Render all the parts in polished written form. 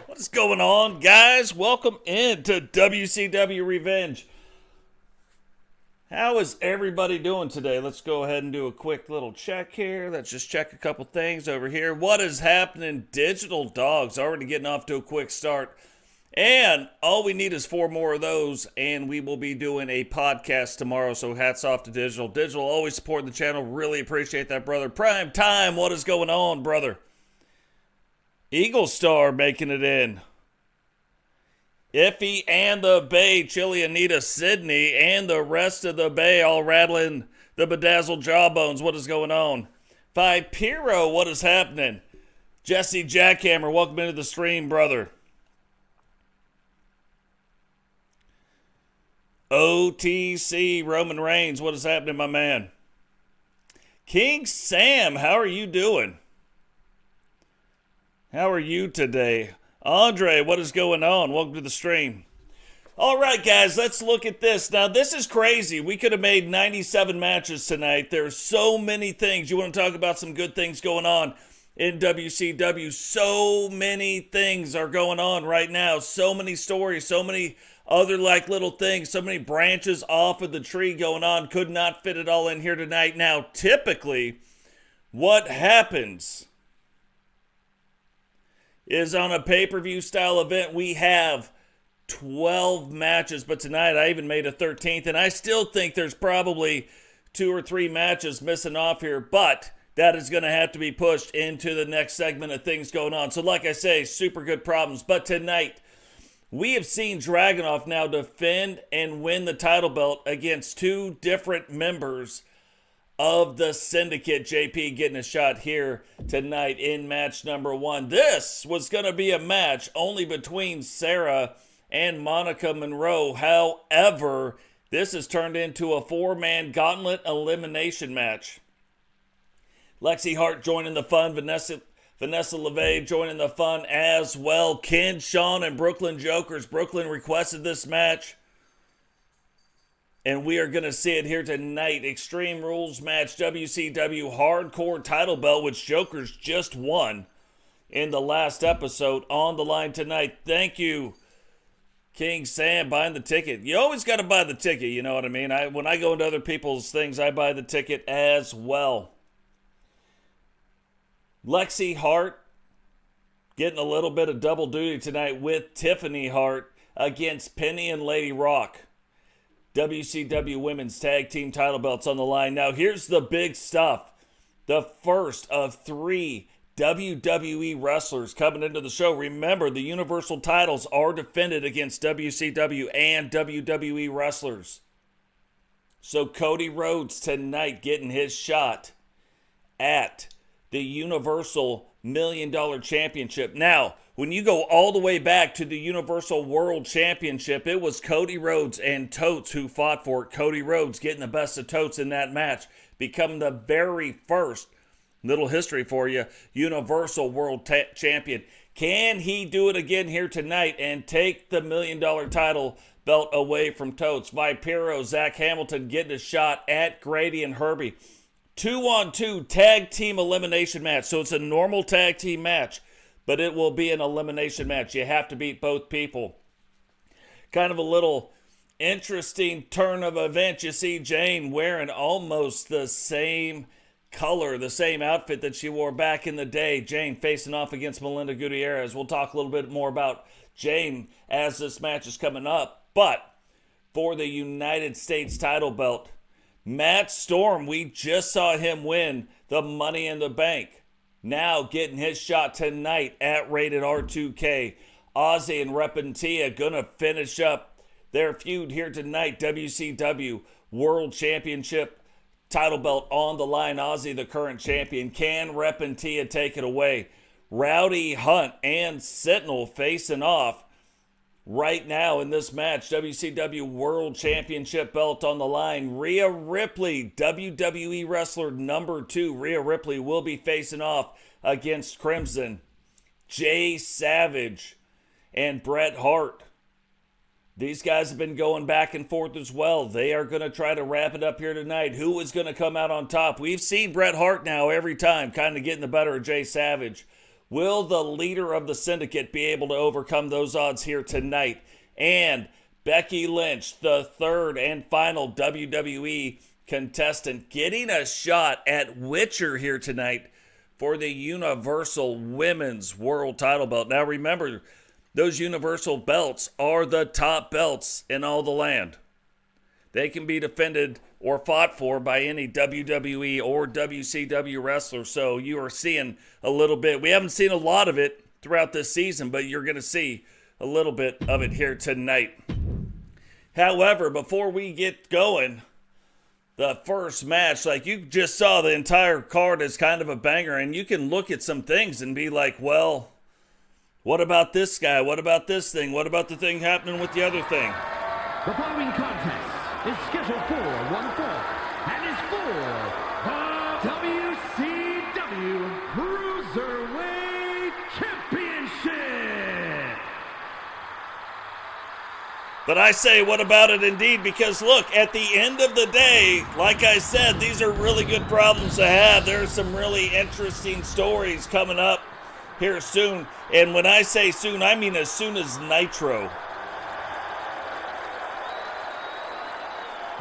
What is going on, guys? Welcome into WCW Revenge. How is everybody doing today? Let's go ahead and do a quick little check here. Let's just check a couple things over here. What is happening? Digital Dogs already getting off to a quick start. And all we need is 4 more of those, and we will be doing a podcast tomorrow. So hats off to Digital. Digital always supporting the channel. Really appreciate that, brother. Prime Time, what is going on, brother? Eagle Star making it in. Iffy and the Bay, Chili Anita, Sydney, and the rest of the Bay all rattling the bedazzled jawbones. What is going on? Vipero, what is happening? Jesse Jackhammer, welcome into the stream, brother. OTC, Roman Reigns, what is happening, my man? King Sam, how are you doing? How are you today? Andre, what is going on? Welcome to the stream. All right, guys, let's look at this. Now, this is crazy. We could have made 97 matches tonight. There's so many things. You want to talk about some good things going on in WCW? So many things are going on right now. So many stories, so many other little things, so many branches off of the tree going on. Could not fit it all in here tonight. Now, typically, what happens is on a pay-per-view style event, we have 12 matches, but tonight I even made a 13th, and I still think there's probably 2 or 3 matches missing off here, but that is going to have to be pushed into the next segment of things going on. So like I say, super good problems, but tonight we have seen Dragonuv now defend and win the title belt against 2 different members of the Syndicate. JP getting a shot here tonight in match number 1. This was going to be a match only between Serra and Monica Monroe. However, this has turned into a 4-man gauntlet elimination match. Lexi Hart joining the fun. Vanessa Levey joining the fun as well. Ken, Shawn, and Brooklyn Jokers. Brooklyn requested this match, and we are going to see it here tonight. Extreme Rules match, WCW Hardcore title belt, which Jokers just won in the last episode, on the line tonight. Thank you, King Sam, buying the ticket. You always got to buy the ticket, you know what I mean? When I go into other people's things, I buy the ticket as well. Lexi Hart getting a little bit of double duty tonight with Tiffany Hart against Penny and Lady Rock. WCW Women's Tag Team title belts on the line. Now, here's the big stuff. The first of 3 WWE wrestlers coming into the show. Remember, the Universal titles are defended against WCW and WWE wrestlers. So, Cody Rhodes tonight getting his shot at the Universal $1 Million Championship. Now, when you go all the way back to the Universal World Championship, it was Cody Rhodes and Totes who fought for it. Cody Rhodes getting the best of Totes in that match, becoming the very first, little history for you, Universal World Champion. Can he do it again here tonight and take the $1 Million title belt away from Totes? Vipero, Zack Hamilton getting a shot at Grady and Herbie. 2-on-2 tag team elimination match. So it's a normal tag team match, but it will be an elimination match. You have to beat both people. Kind of a little interesting turn of events. You see Jane wearing almost the same color, the same outfit that she wore back in the day. Jane facing off against Melinda Gutierrez. We'll talk a little bit more about Jane as this match is coming up. But for the United States title belt, Matt Storm, we just saw him win the Money in the Bank. Now getting his shot tonight at Rated R2K. Ozzy and Repentia gonna finish up their feud here tonight. WCW World Championship title belt on the line. Ozzy, the current champion. Can Repentia take it away? Rowdy, Hunt, and Sentinel facing off right now in this match. WCW World Championship belt on the line. Rhea Ripley, WWE wrestler number 2. Rhea Ripley will be facing off against Crimson, Jay Savage, and Bret Hart. These guys have been going back and forth as well. They are going to try to wrap it up here tonight. Who is going to come out on top? We've seen Bret Hart now every time kind of getting the better of Jay Savage. Will the leader of the syndicate be able to overcome those odds here tonight? And Becky Lynch, the third and final WWE contestant, getting a shot at Witcher here tonight for the Universal Women's World Title belt. Now remember, those Universal belts are the top belts in all the land. They can be defended or fought for by any WWE or WCW wrestler. So you are seeing a little bit. We haven't seen a lot of it throughout this season, but you're going to see a little bit of it here tonight. However, before we get going, the first match, like you just saw, the entire card is kind of a banger, and you can look at some things and be like, well, what about this guy? What about this thing? What about the thing happening with the other thing? The following contest is scheduled for one fall and is for the WCW Cruiserweight Championship. But I say, what about it indeed? Because look, at the end of the day, like I said, these are really good problems to have. There are some really interesting stories coming up here soon. And when I say soon, I mean as soon as Nitro.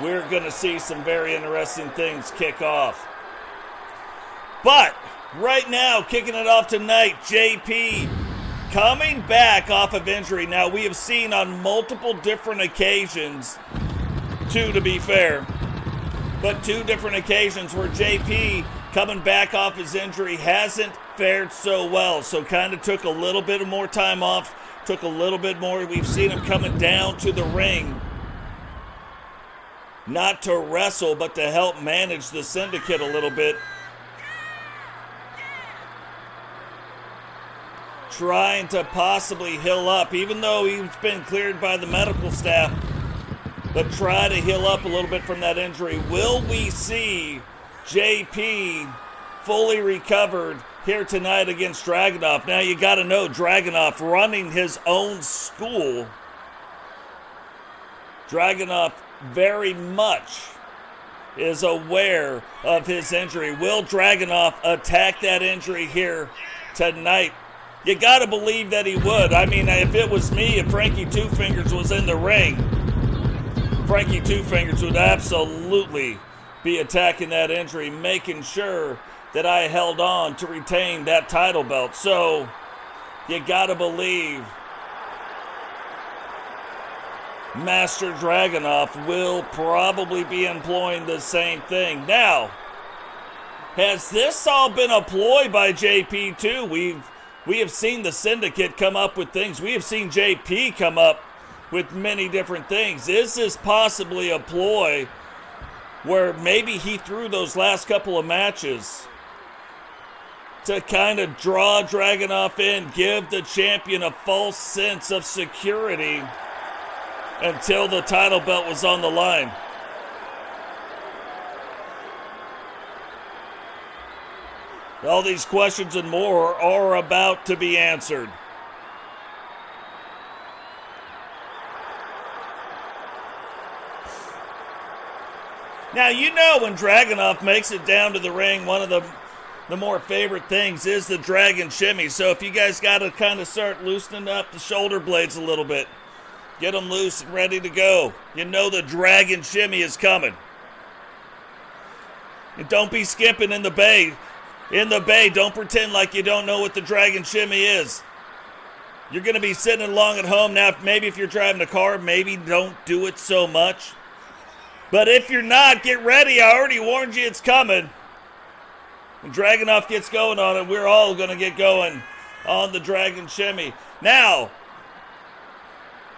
We're going to see some very interesting things kick off. But right now, kicking it off tonight, JP coming back off of injury. Now, we have seen on multiple different occasions, two to be fair, but two different occasions where JP coming back off his injury hasn't fared so well. So kind of took a little bit more time off, took a little bit more. We've seen him coming down to the ring, not to wrestle, but to help manage the syndicate a little bit. Trying to possibly heal up, even though he's been cleared by the medical staff, but try to heal up a little bit from that injury. Will we see JP fully recovered here tonight against Dragonuv? Now you got to know, Dragonuv running his own school. Dragonuv very much is aware of his injury. Will Dragonuv attack that injury here tonight? You got to believe that he would. I mean, if it was me, if Frankie Two Fingers was in the ring, Frankie Two Fingers would absolutely be attacking that injury, making sure that I held on to retain that title belt. So you got to believe Master Dragonuv will probably be employing the same thing. Now, has this all been a ploy by JP too? We have seen the syndicate come up with things. We have seen JP come up with many different things. Is this possibly a ploy where maybe he threw those last couple of matches to kind of draw Dragonuv in, give the champion a false sense of security until the title belt was on the line? All these questions and more are about to be answered. Now, you know when Dragonuv makes it down to the ring, one of the more favorite things is the dragon shimmy. So if you guys got to kind of start loosening up the shoulder blades a little bit, get them loose and ready to go. You know the dragon shimmy is coming. And don't be skipping in the bay. In the bay, don't pretend like you don't know what the dragon shimmy is. You're going to be sitting along at home now. Maybe if you're driving a car, maybe don't do it so much. But if you're not, get ready. I already warned you it's coming. When Dragonuv gets going on it, we're all going to get going on the dragon shimmy. Now,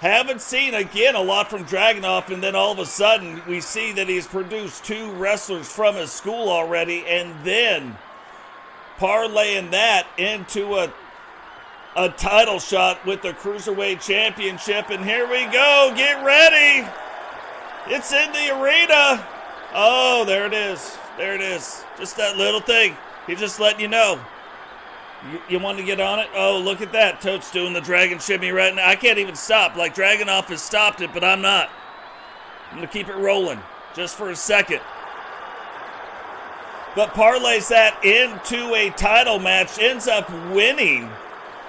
haven't seen, again, a lot from Dragonuv, and then all of a sudden we see that he's produced two wrestlers from his school already, and then parlaying that into a title shot with the Cruiserweight Championship. And here we go. Get ready. It's in the arena. Oh, there it is. There it is. Just that little thing. He's just letting you know. You want to get on it? Oh, look at that. Totes doing the dragon shimmy right now. I can't even stop. Like, Dragonuv has stopped it, but I'm not. I'm going to keep it rolling just for a second. but parlays that into a title match, ends up winning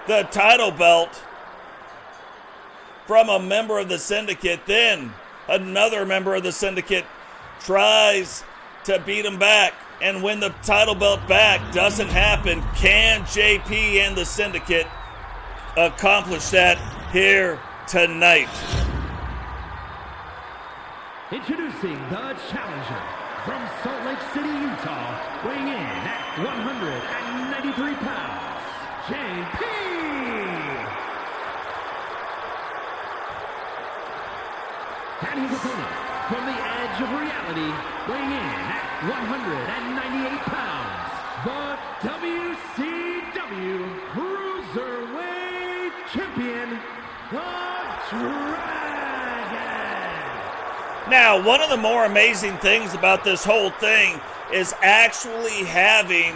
the title belt from a member of the Syndicate. Then another member of the Syndicate tries to beat him back and win the title belt back. Doesn't happen. Can JP and the Syndicate accomplish that here tonight? Introducing the challenger from Salt Lake City, Utah, weighing in at 193 pounds, JP. And his opponent from the edge of reality, weighing in at 198 pounds, the WCW Cruiserweight Champion, the Dragon. Now, one of the more amazing things about this whole thing is actually having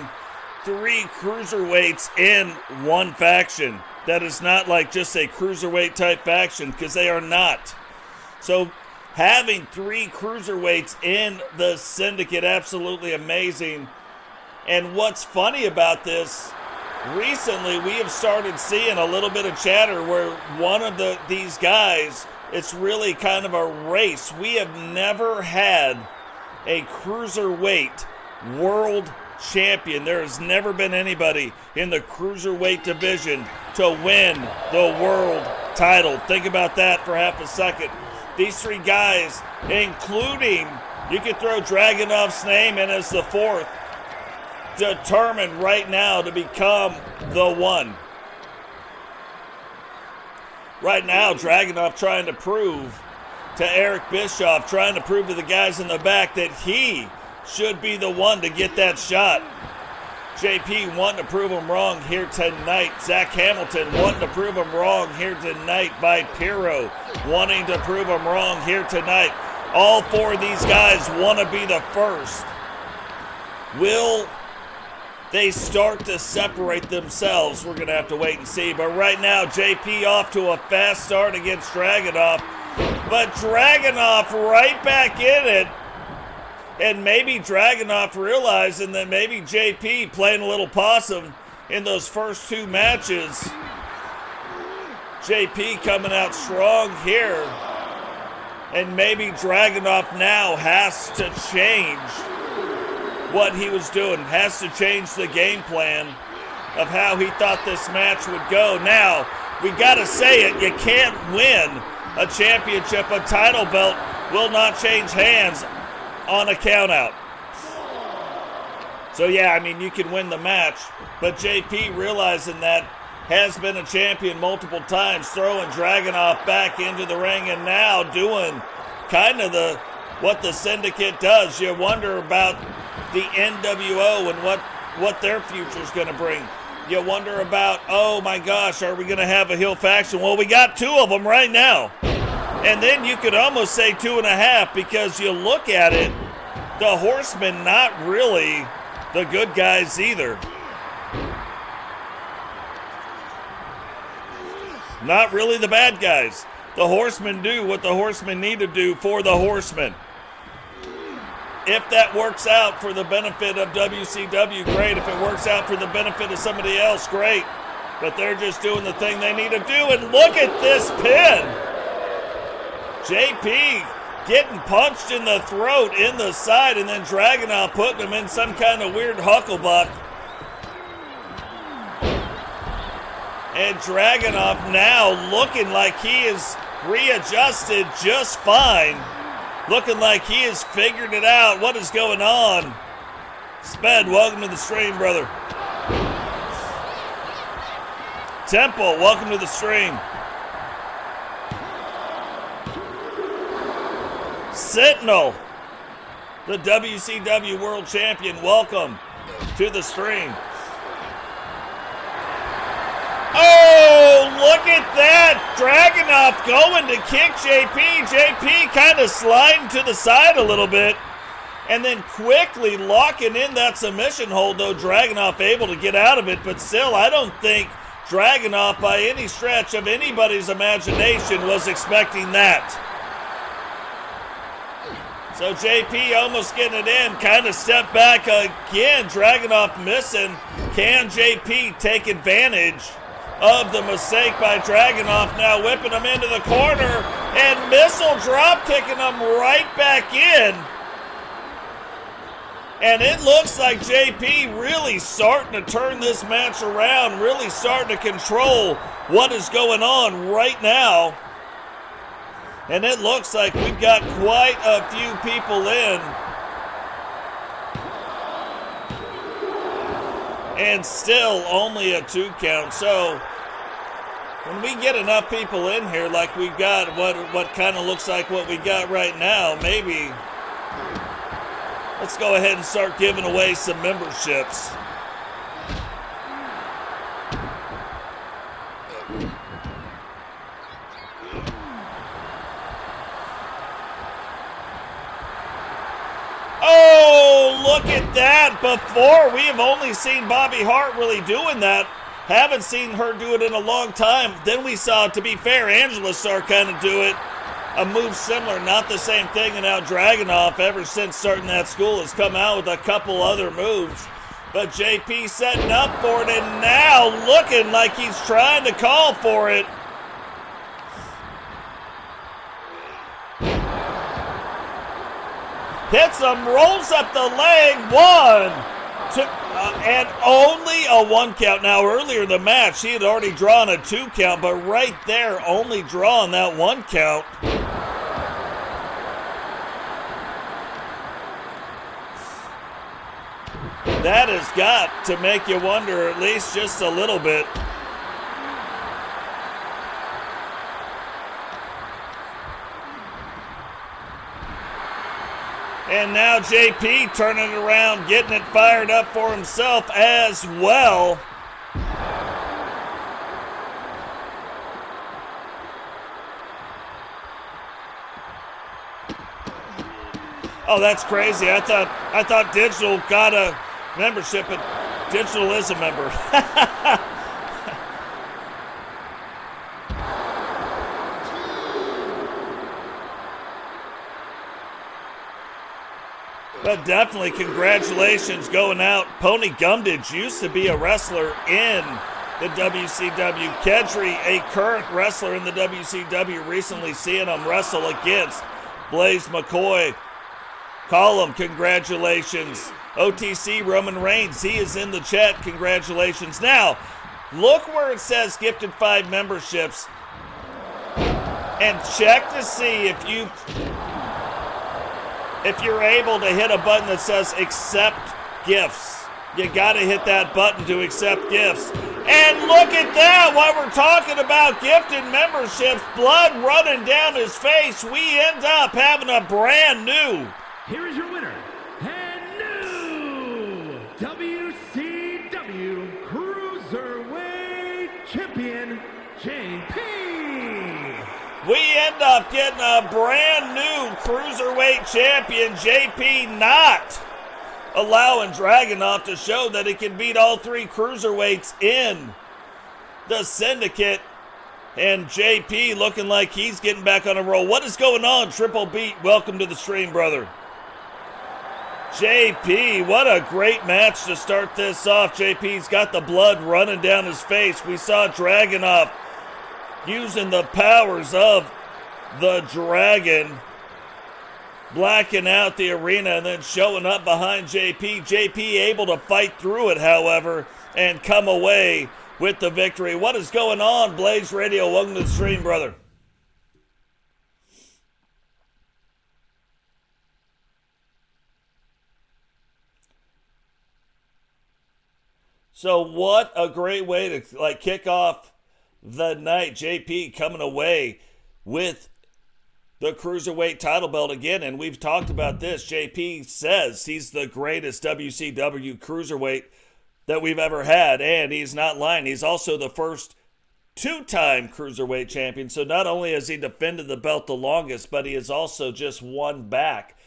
3 cruiserweights in one faction. That is not like just a cruiserweight type faction, because they are not. So having 3 cruiserweights in the Syndicate, absolutely amazing. And what's funny about this, recently we have started seeing a little bit of chatter where one of these guys, it's really kind of a race. We have never had a cruiserweight world champion. There has never been anybody in the cruiserweight division to win the world title. Think about that for half a second. These 3 guys, including, you could throw Dragonov's name in as the 4th, determined right now to become the one. Right now, Dragunov trying to prove to Eric Bischoff, trying to prove to the guys in the back that he should be the one to get that shot. JP wanting to prove him wrong here tonight. Zack Hamilton wanting to prove him wrong here tonight. Vipero wanting to prove him wrong here tonight. All 4 of these guys want to be the first. Will they start to separate themselves? We're going to have to wait and see. But right now, JP off to a fast start against Dragunov. But Dragunov right back in it. And maybe Dragunov realizing that maybe JP playing a little possum in those first 2 matches. JP coming out strong here. And maybe Dragunov now has to change what he was doing, has to change the game plan of how he thought this match would go. Now, we got to say it, you can't win a championship. A title belt will not change hands on a countout. So yeah, I mean, you can win the match, but JP realizing that, has been a champion multiple times, throwing Dragunov back into the ring and now doing kind of what the Syndicate does. You wonder about the NWO and what their future is going to bring. You wonder about, oh my gosh, are we going to have a heel faction? Well, we got 2 of them right now. And then you could almost say 2.5, because you look at it, the Horsemen not really the good guys either. Not really the bad guys. The Horsemen do what the Horsemen need to do for the Horsemen. If that works out for the benefit of WCW, great. If it works out for the benefit of somebody else, great. But they're just doing the thing they need to do. And look at this pin. JP getting punched in the throat, in the side, and then Dragunov putting him in some kind of weird hucklebuck. And Dragunov now looking like he is readjusted just fine. Looking like he has figured it out. What is going on? Sped, welcome to the stream, brother. Temple, welcome to the stream. Sentinel, the WCW World Champion, welcome to the stream. Oh, look at that. Dragunov going to kick JP. JP kind of sliding to the side a little bit. And then quickly locking in that submission hold, though Dragunov able to get out of it. But still, I don't think Dragunov, by any stretch of anybody's imagination, was expecting that. So JP almost getting it in, kind of stepped back again. Dragonuv missing. Can JP take advantage of the mistake by Dragonuv? Now whipping him into the corner and missile drop kicking him right back in. And it looks like JP really starting to turn this match around, really starting to control what is going on right now. And it looks like we've got quite a few people in. And still only a 2 count. So when we get enough people in here like we've got what kind of looks like what we got right now, maybe let's go ahead and start giving away some memberships. Oh, look at that. Before, we have only seen Bobby Hart really doing that. Haven't seen her do it in a long time. Then we saw, to be fair, Angela start kind of do it. A move similar, not the same thing. And now Dragonuv, ever since starting that school, has come out with a couple other moves. But JP setting up for it and now looking like he's trying to call for it. Hits him, rolls up the leg, 1, 2, and only a 1 count. Now earlier in the match, he had already drawn a 2 count, but right there, only drawing that 1 count. That has got to make you wonder at least just a little bit. And now JP turning it around, getting it fired up for himself as well. Oh, that's crazy. I thought Digital got a membership, but Digital is a member. But definitely congratulations going out. Pony Gumdage used to be a wrestler in the WCW. Kedry, a current wrestler in the WCW, recently seeing him wrestle against Blaze McCoy. Call him, congratulations. OTC Roman Reigns, he is in the chat, congratulations. Now, look where it says gifted 5 memberships and check to see if you're able to hit a button that says accept gifts. You gotta hit that button to accept gifts. And look at that, while we're talking about gifted memberships, blood running down his face, we end up having a brand new. Here is your winner, and new WCW Cruiserweight Champion, JP. We end up getting a brand new Cruiserweight Champion, JP, not allowing Dragonuv to show that he can beat all 3 Cruiserweights in the Syndicate. And JP looking like he's getting back on a roll. What is going on, Triple Beat? Welcome to the stream, brother. JP, what a great match to start this off. JP's got the blood running down his face. We saw Dragonuv using the powers of the Dragon, blacking out the arena and then showing up behind JP. JP able to fight through it, however, and come away with the victory. What is going on, Blaze Radio? Welcome to the stream, brother. So what a great way to kick off the night. JP coming away with the Cruiserweight title belt again, and we've talked about this. JP says he's the greatest WCW Cruiserweight that we've ever had, and he's not lying. He's also the first 2-time Cruiserweight champion, so not only has he defended the belt the longest, but he has also just won back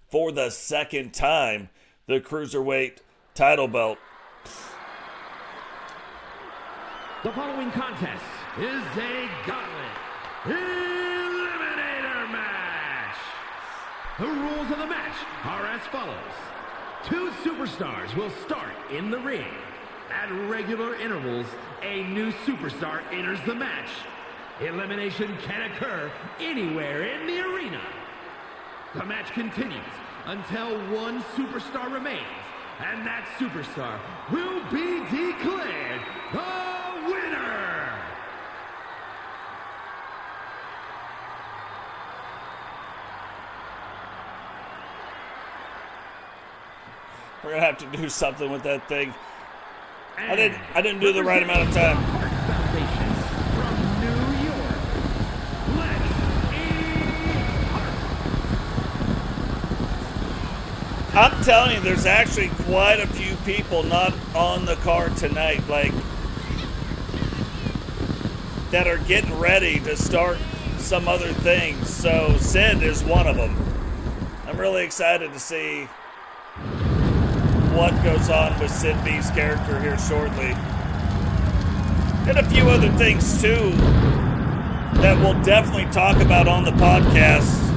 for the 2nd time the Cruiserweight title belt. The following contest is a gauntlet eliminator match The rules of the match are as follows. 2 superstars will start in the ring. At regular intervals, a new superstar enters the match. Elimination can occur anywhere in the arena. The match continues until one superstar remains, and that superstar will be declared the winner. We're gonna have to do something with that thing. I didn't do the right amount of time. From New York, Lexi. I'm telling you, there's actually quite a few people not on the card tonight, like, that are getting ready to start some other things. So Sid is one of them. I'm really excited to see what goes on with Sid B's character here shortly. And a few other things too that we'll definitely talk about on the podcast.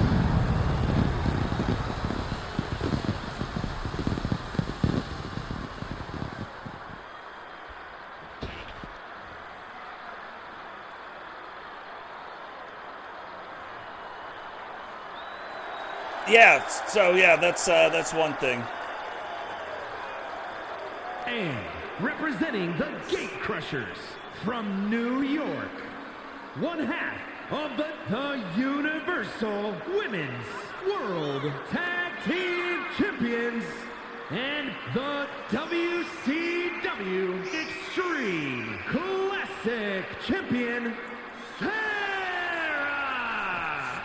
Yeah, so yeah, that's one thing. And representing the Gate Crushers from New York, one half of the Universal Women's World Tag Team Champions and the WCW Extreme Classic Champion, Serra!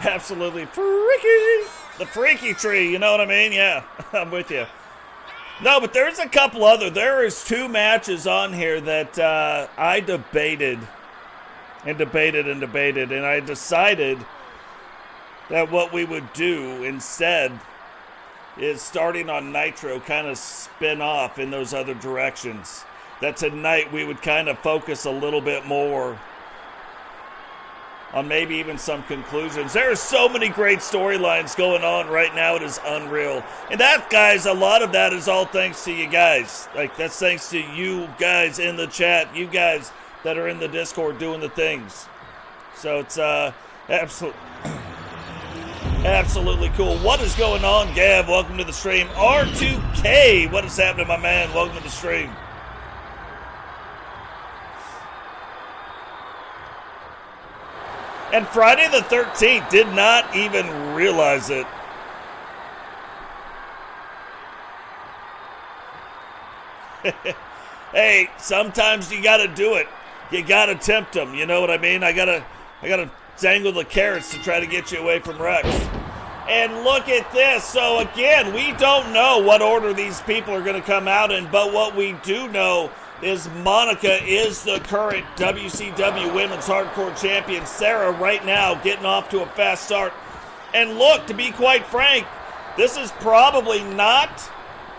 Absolutely freaky. The freaky tree, you know what I mean? Yeah, I'm with you. No, but there's a couple other. There is 2 matches on here that I debated, and I decided that what we would do instead is, starting on Nitro, kind of spin off in those other directions. That tonight we would kind of focus a little bit more on maybe even some conclusions. There are so many great storylines going on right now. It is unreal. And that, guys, a lot of that is all thanks to you guys. Like, that's thanks to you guys in the chat, you guys that are in the Discord doing the things. So it's absolutely cool. What is going on, Gav? Welcome to the stream. R2K, what is happening, my man? Welcome to the stream. And Friday the 13th, did not even realize it. Hey, sometimes you gotta do it. You gotta tempt them, you know what I mean? I gotta dangle the carrots to try to get you away from Rex. And look at this. So again, we don't know what order these people are gonna come out in, but what we do know is Monica is the current WCW Women's Hardcore Champion. Serra right now getting off to a fast start. And look, to be quite frank, this is probably not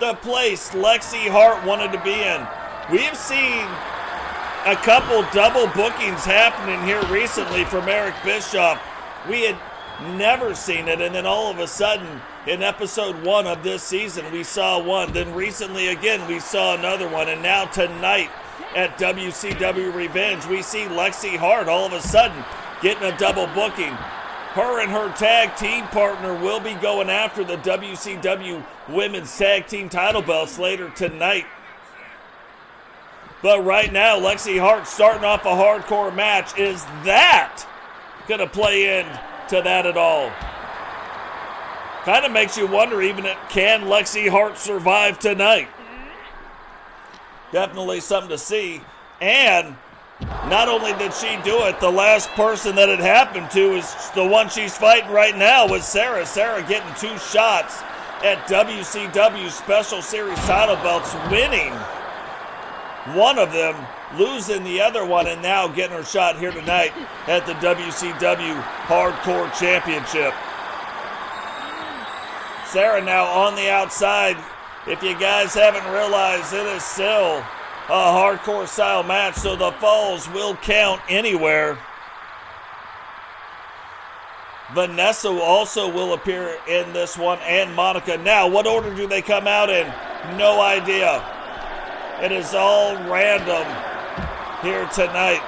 the place Lexi Hart wanted to be in. We've seen a couple double bookings happening here recently from Eric Bischoff. We had never seen it, and then all of a sudden, in episode 1 of this season, we saw one. Then recently again, we saw another one. And now tonight at WCW Revenge, we see Lexi Hart all of a sudden getting a double booking. Her and her tag team partner will be going after the WCW Women's Tag Team title belts later tonight. But right now, Lexi Hart starting off a hardcore match. Is that going to play into that at all? Kind of makes you wonder, even, can Lexi Hart survive tonight? Definitely something to see. And not only did she do it, the last person that it happened to is the one she's fighting right now with Serra. Serra getting 2 shots at WCW Special Series title belts, winning one of them, losing the other one, and now getting her shot here tonight at the WCW Hardcore Championship. Serra now on the outside. If you guys haven't realized, it is still a hardcore style match, so the falls will count anywhere. Vanessa also will appear in this one, and Monica. Now, what order do they come out in? No idea. It is all random here tonight.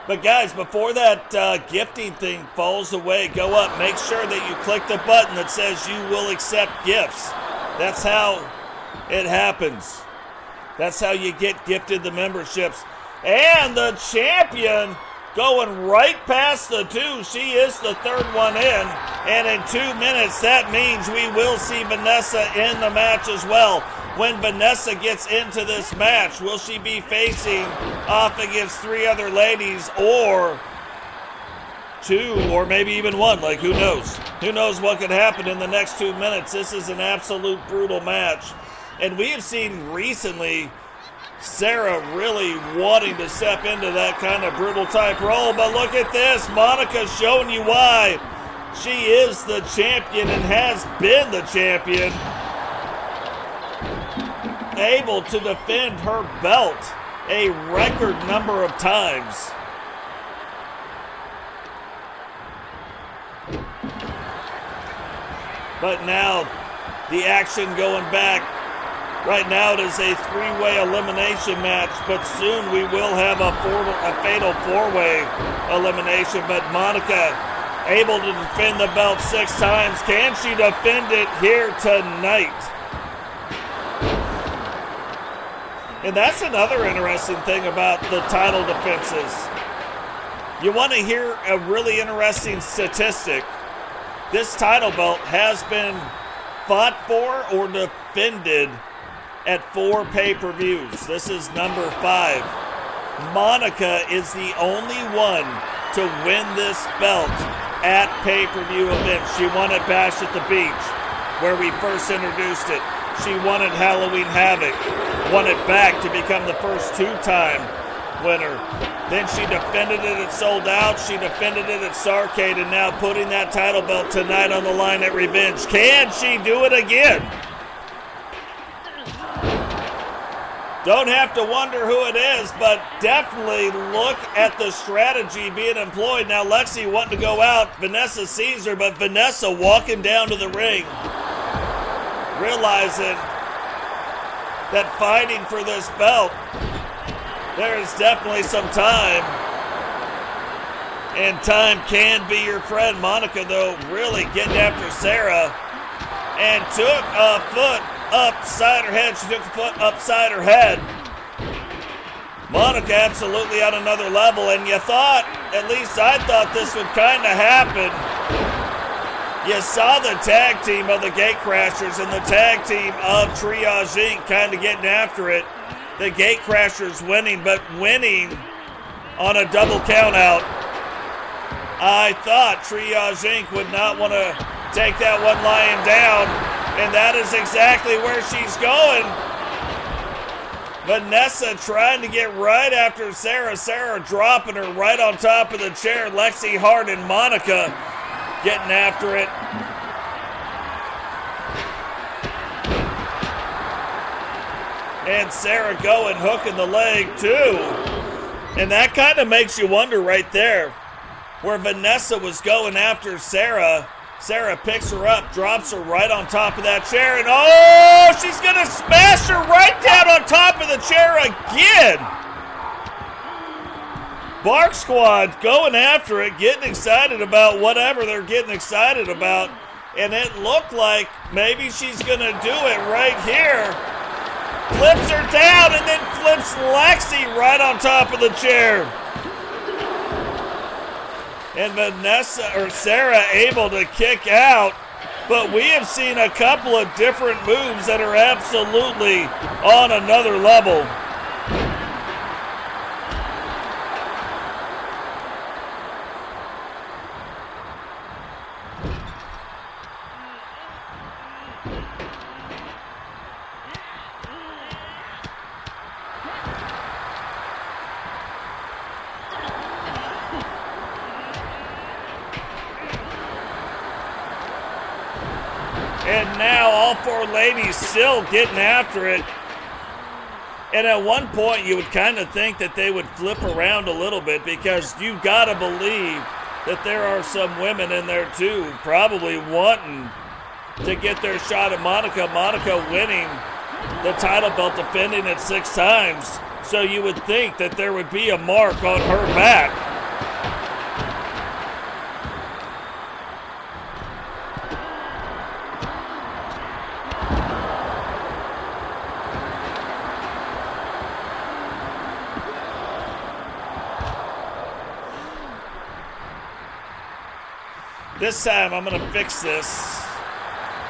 But guys, before that gifting thing falls away, go up. Make sure that you click the button that says you will accept gifts. That's how it happens. That's how you get gifted the memberships. And the champion going right past the 2. She is the third one in. And in 2 minutes, that means we will see Vanessa in the match as well. When Vanessa gets into this match, will she be facing off against 3 other ladies, or 2, or maybe even 1? Like, who knows? Who knows what could happen in the next 2 minutes? This is an absolute brutal match. And we have seen recently Serra really wanting to step into that kind of brutal type role. But look at this. Monica's showing you why she is the champion and has been the champion. Able to defend her belt a record number of times. But now the action going back. Right now it is a 3-way elimination match, but soon we will have a fatal 4-way elimination. But Monica able to defend the belt 6 times. Can she defend it here tonight? And that's another interesting thing about the title defenses. You want to hear a really interesting statistic. This title belt has been fought for or defended at 4 pay-per-views. This is number 5. Monica is the only one to win this belt at pay-per-view events. She won at Bash at the Beach, where we first introduced it. She won at Halloween Havoc, won it back to become the first 2-time winner. Then she defended it at Sold Out, she defended it at Starrcade, and now putting that title belt tonight on the line at Revenge. Can she do it again? Don't have to wonder who it is, but definitely look at the strategy being employed. Now Lexi wanting to go out, Vanessa sees her, but Vanessa walking down to the ring, realizing that fighting for this belt, there is definitely some time, and time can be your friend. Monica, though, really getting after Serra, and took a foot upside her head. She took a foot upside her head. Monica absolutely on another level, and you thought, at least I thought, this would kind of happen. You saw the tag team of the Gatecrashers and the tag team of Triage Inc. kind of getting after it. The Gatecrashers winning, but winning on a double count out. I thought Triage Inc. would not want to take that one lying down, and that is exactly where she's going. Vanessa trying to get right after Serra. Serra dropping her right on top of the chair. Lexi, Hart, and Monica getting after it. And Serra going, hooking the leg too. And that kind of makes you wonder right there, where Vanessa was going after Serra. Serra picks her up, drops her right on top of that chair, and oh, she's gonna smash her right down on top of the chair again. Bark Squad going after it, getting excited about whatever they're getting excited about, and it looked like maybe she's gonna do it right here. Flips her down and then flips Lexi right on top of the chair. And Serra able to kick out, but we have seen a couple of different moves that are absolutely on another level. And now all 4 ladies still getting after it. And at one point, you would kind of think that they would flip around a little bit, because you got to believe that there are some women in there too, probably wanting to get their shot at Monica. Monica winning the title belt, defending it 6 times. So you would think that there would be a mark on her back. This time I'm going to fix this.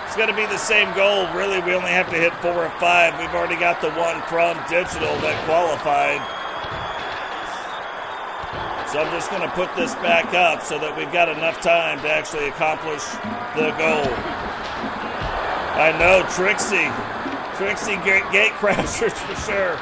It's going to be the same goal. Really, we only have to hit 4 or 5. We've already got the one from Digital that qualified. So I'm just going to put this back up so that we've got enough time to actually accomplish the goal. I know, Trixie gate crashers for sure.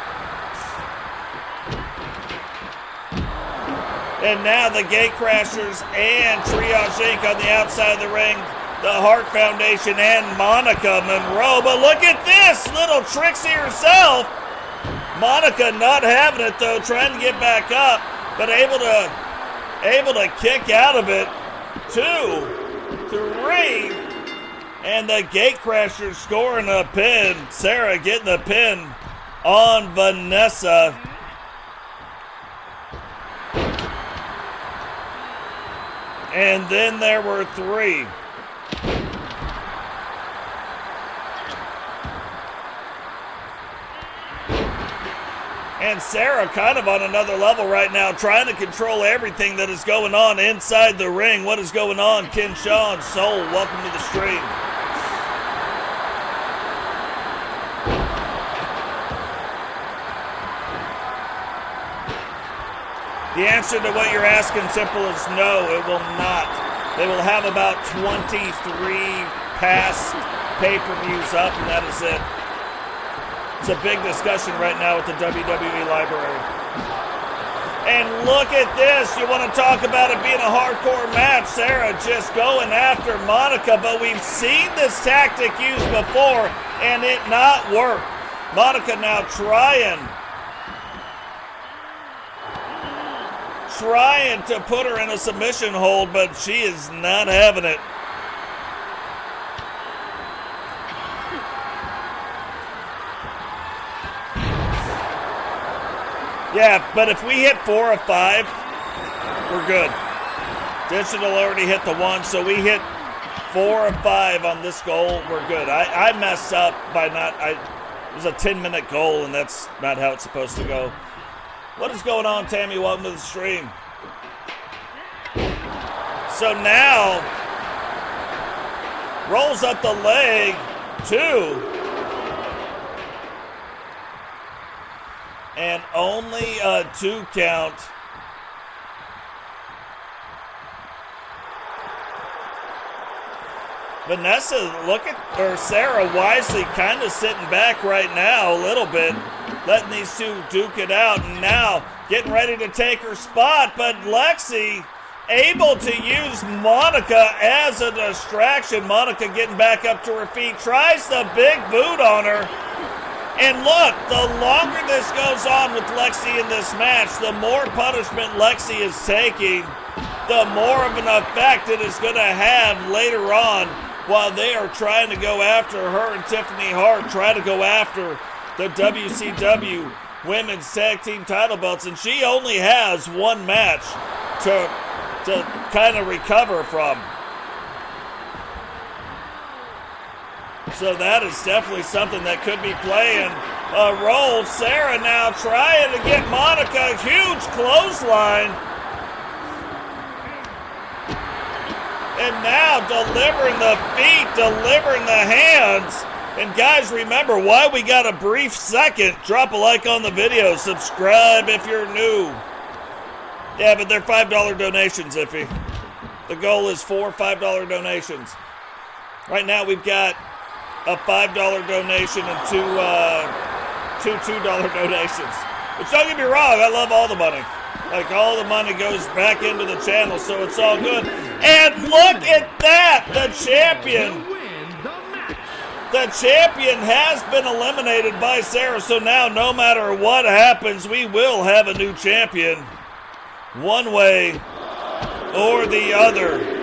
And now the Gate Crashers and Triage Inc. on the outside of the ring. The Hart Foundation and Monica Monroe. But look at this, little Trixie herself. Monica not having it though, trying to get back up, but able to kick out of it. 2, 3, and the Gate Crashers scoring a pin. Serra getting the pin on Vanessa. And then there were 3. And Serra kind of on another level right now, trying to control everything that is going on inside the ring. What is going on? Ken Shawn, Soul, welcome to the stream. The answer to what you're asking, simple as no, it will not. They will have about 23 past pay-per-views up, and that is it. It's a big discussion right now with the WWE library. And look at this. You want to talk about it being a hardcore match. Serra just going after Monica, but we've seen this tactic used before, and it not work. Monica now trying to put her in a submission hold, but she is not having it. Yeah, but if we hit 4 or 5, we're good. Digital already hit the 1, so we hit 4 or 5 on this goal, we're good. I messed up by it was a 10-minute goal, and that's not how it's supposed to go. What is going on, Tammy? Welcome to the stream. So now, rolls up the leg, 2. And only a 2 count. Vanessa, Serra wisely kind of sitting back right now a little bit, letting these 2 duke it out, and now getting ready to take her spot, but Lexi able to use Monica as a distraction. Monica getting back up to her feet, tries the big boot on her. And look, the longer this goes on with Lexi in this match, the more punishment Lexi is taking, the more of an effect it is going to have later on while they are trying to go after her and Tiffany Hart, try to go after the WCW Women's Tag Team title belts. And she only has 1 match to kind of recover from. So that is definitely something that could be playing a role. Serra now trying to get Monica, huge clothesline. And now delivering the feet, delivering the hands. And guys, remember why we got a brief second. Drop a like on the video. Subscribe if you're new. Yeah, but they're $5 donations, Iffy. The goal is 4 $5 donations. Right now we've got a $5 donation and two $2 donations. Which, don't get me wrong, I love all the money. Like, all the money goes back into the channel, so it's all good. And look at that! The champion The champion has been eliminated by Serra, so now no matter what happens, we will have a new champion. One way or the other.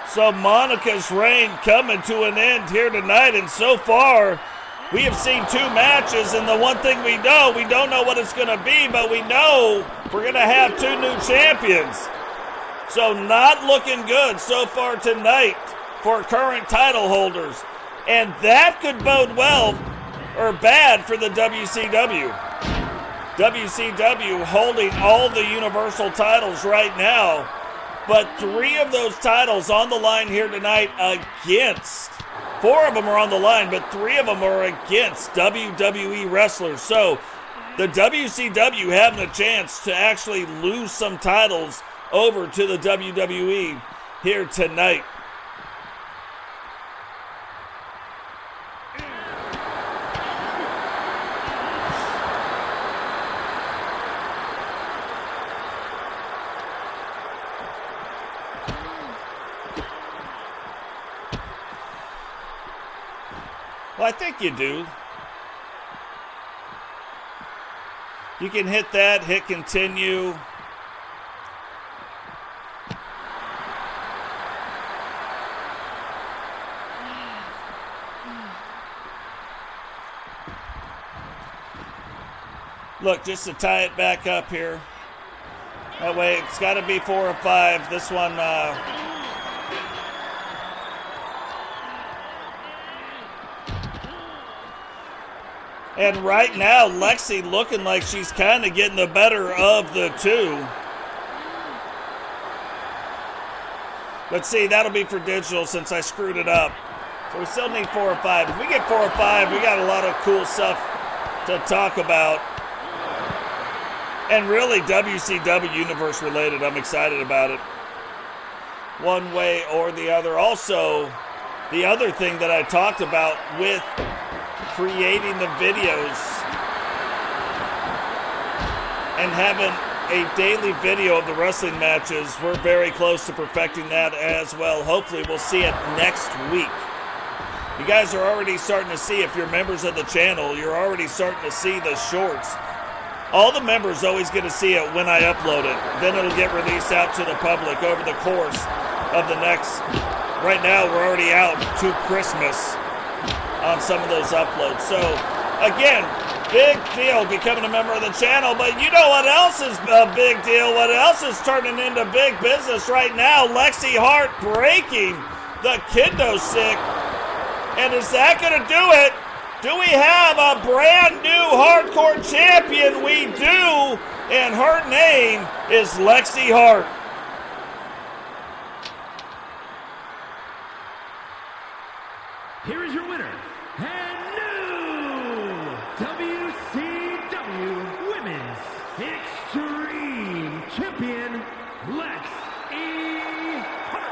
So Monica's reign coming to an end here tonight, and so far we have seen 2 matches, and the one thing we don't know what it's going to be, but we know we're going to have 2 new champions. So not looking good so far tonight for current title holders, and that could bode well or bad for the WCW. WCW holding all the Universal titles right now, but 3 of those titles on the line here tonight against, 4 of them are on the line, but 3 of them are against WWE wrestlers. So the WCW having a chance to actually lose some titles over to the WWE here tonight. Well, I think you do. You can hit that, hit continue. Look, just to tie it back up here. That way, it's got to be 4 or 5. This one, and right now, Lexi looking like she's kind of getting the better of the 2. But see, that'll be for digital since I screwed it up. So we still need 4 or 5. If we get 4 or 5, we got a lot of cool stuff to talk about. And really WCW Universe related. I'm excited about it. One way or the other. Also, the other thing that I talked about with creating the videos and having a daily video of the wrestling matches, we're very close to perfecting that as well. Hopefully we'll see it next week. You guys are already starting to see, if you're members of the channel, you're already starting to see the shorts. All the members always get to see it when I upload it. Then it'll get released out to the public over the course of the next. Right now we're already out to Christmas on some of those uploads. So again, big deal becoming a member of the channel, but you know what else is a big deal? What else is turning into big business right now? Lexi Hart breaking the kendo stick. And is that going to do it? Do we have a brand new hardcore champion? We do, and her name is Lexi Hart. Here is your winner, and new WCW Women's Extreme Champion, Lexi Hart.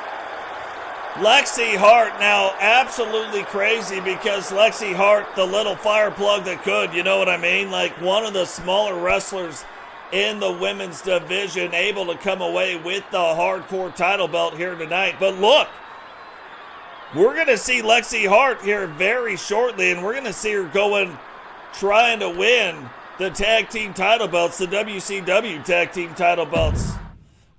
Lexi Hart now absolutely crazy because Lexi Hart, the little fire plug that could, you know what I mean? Like one of the smaller wrestlers in the women's division, able to come away with the hardcore title belt here tonight. But look, we're going to see Lexi Hart here very shortly, and we're going to see her trying to win the tag team title belts, the WCW tag team title belts.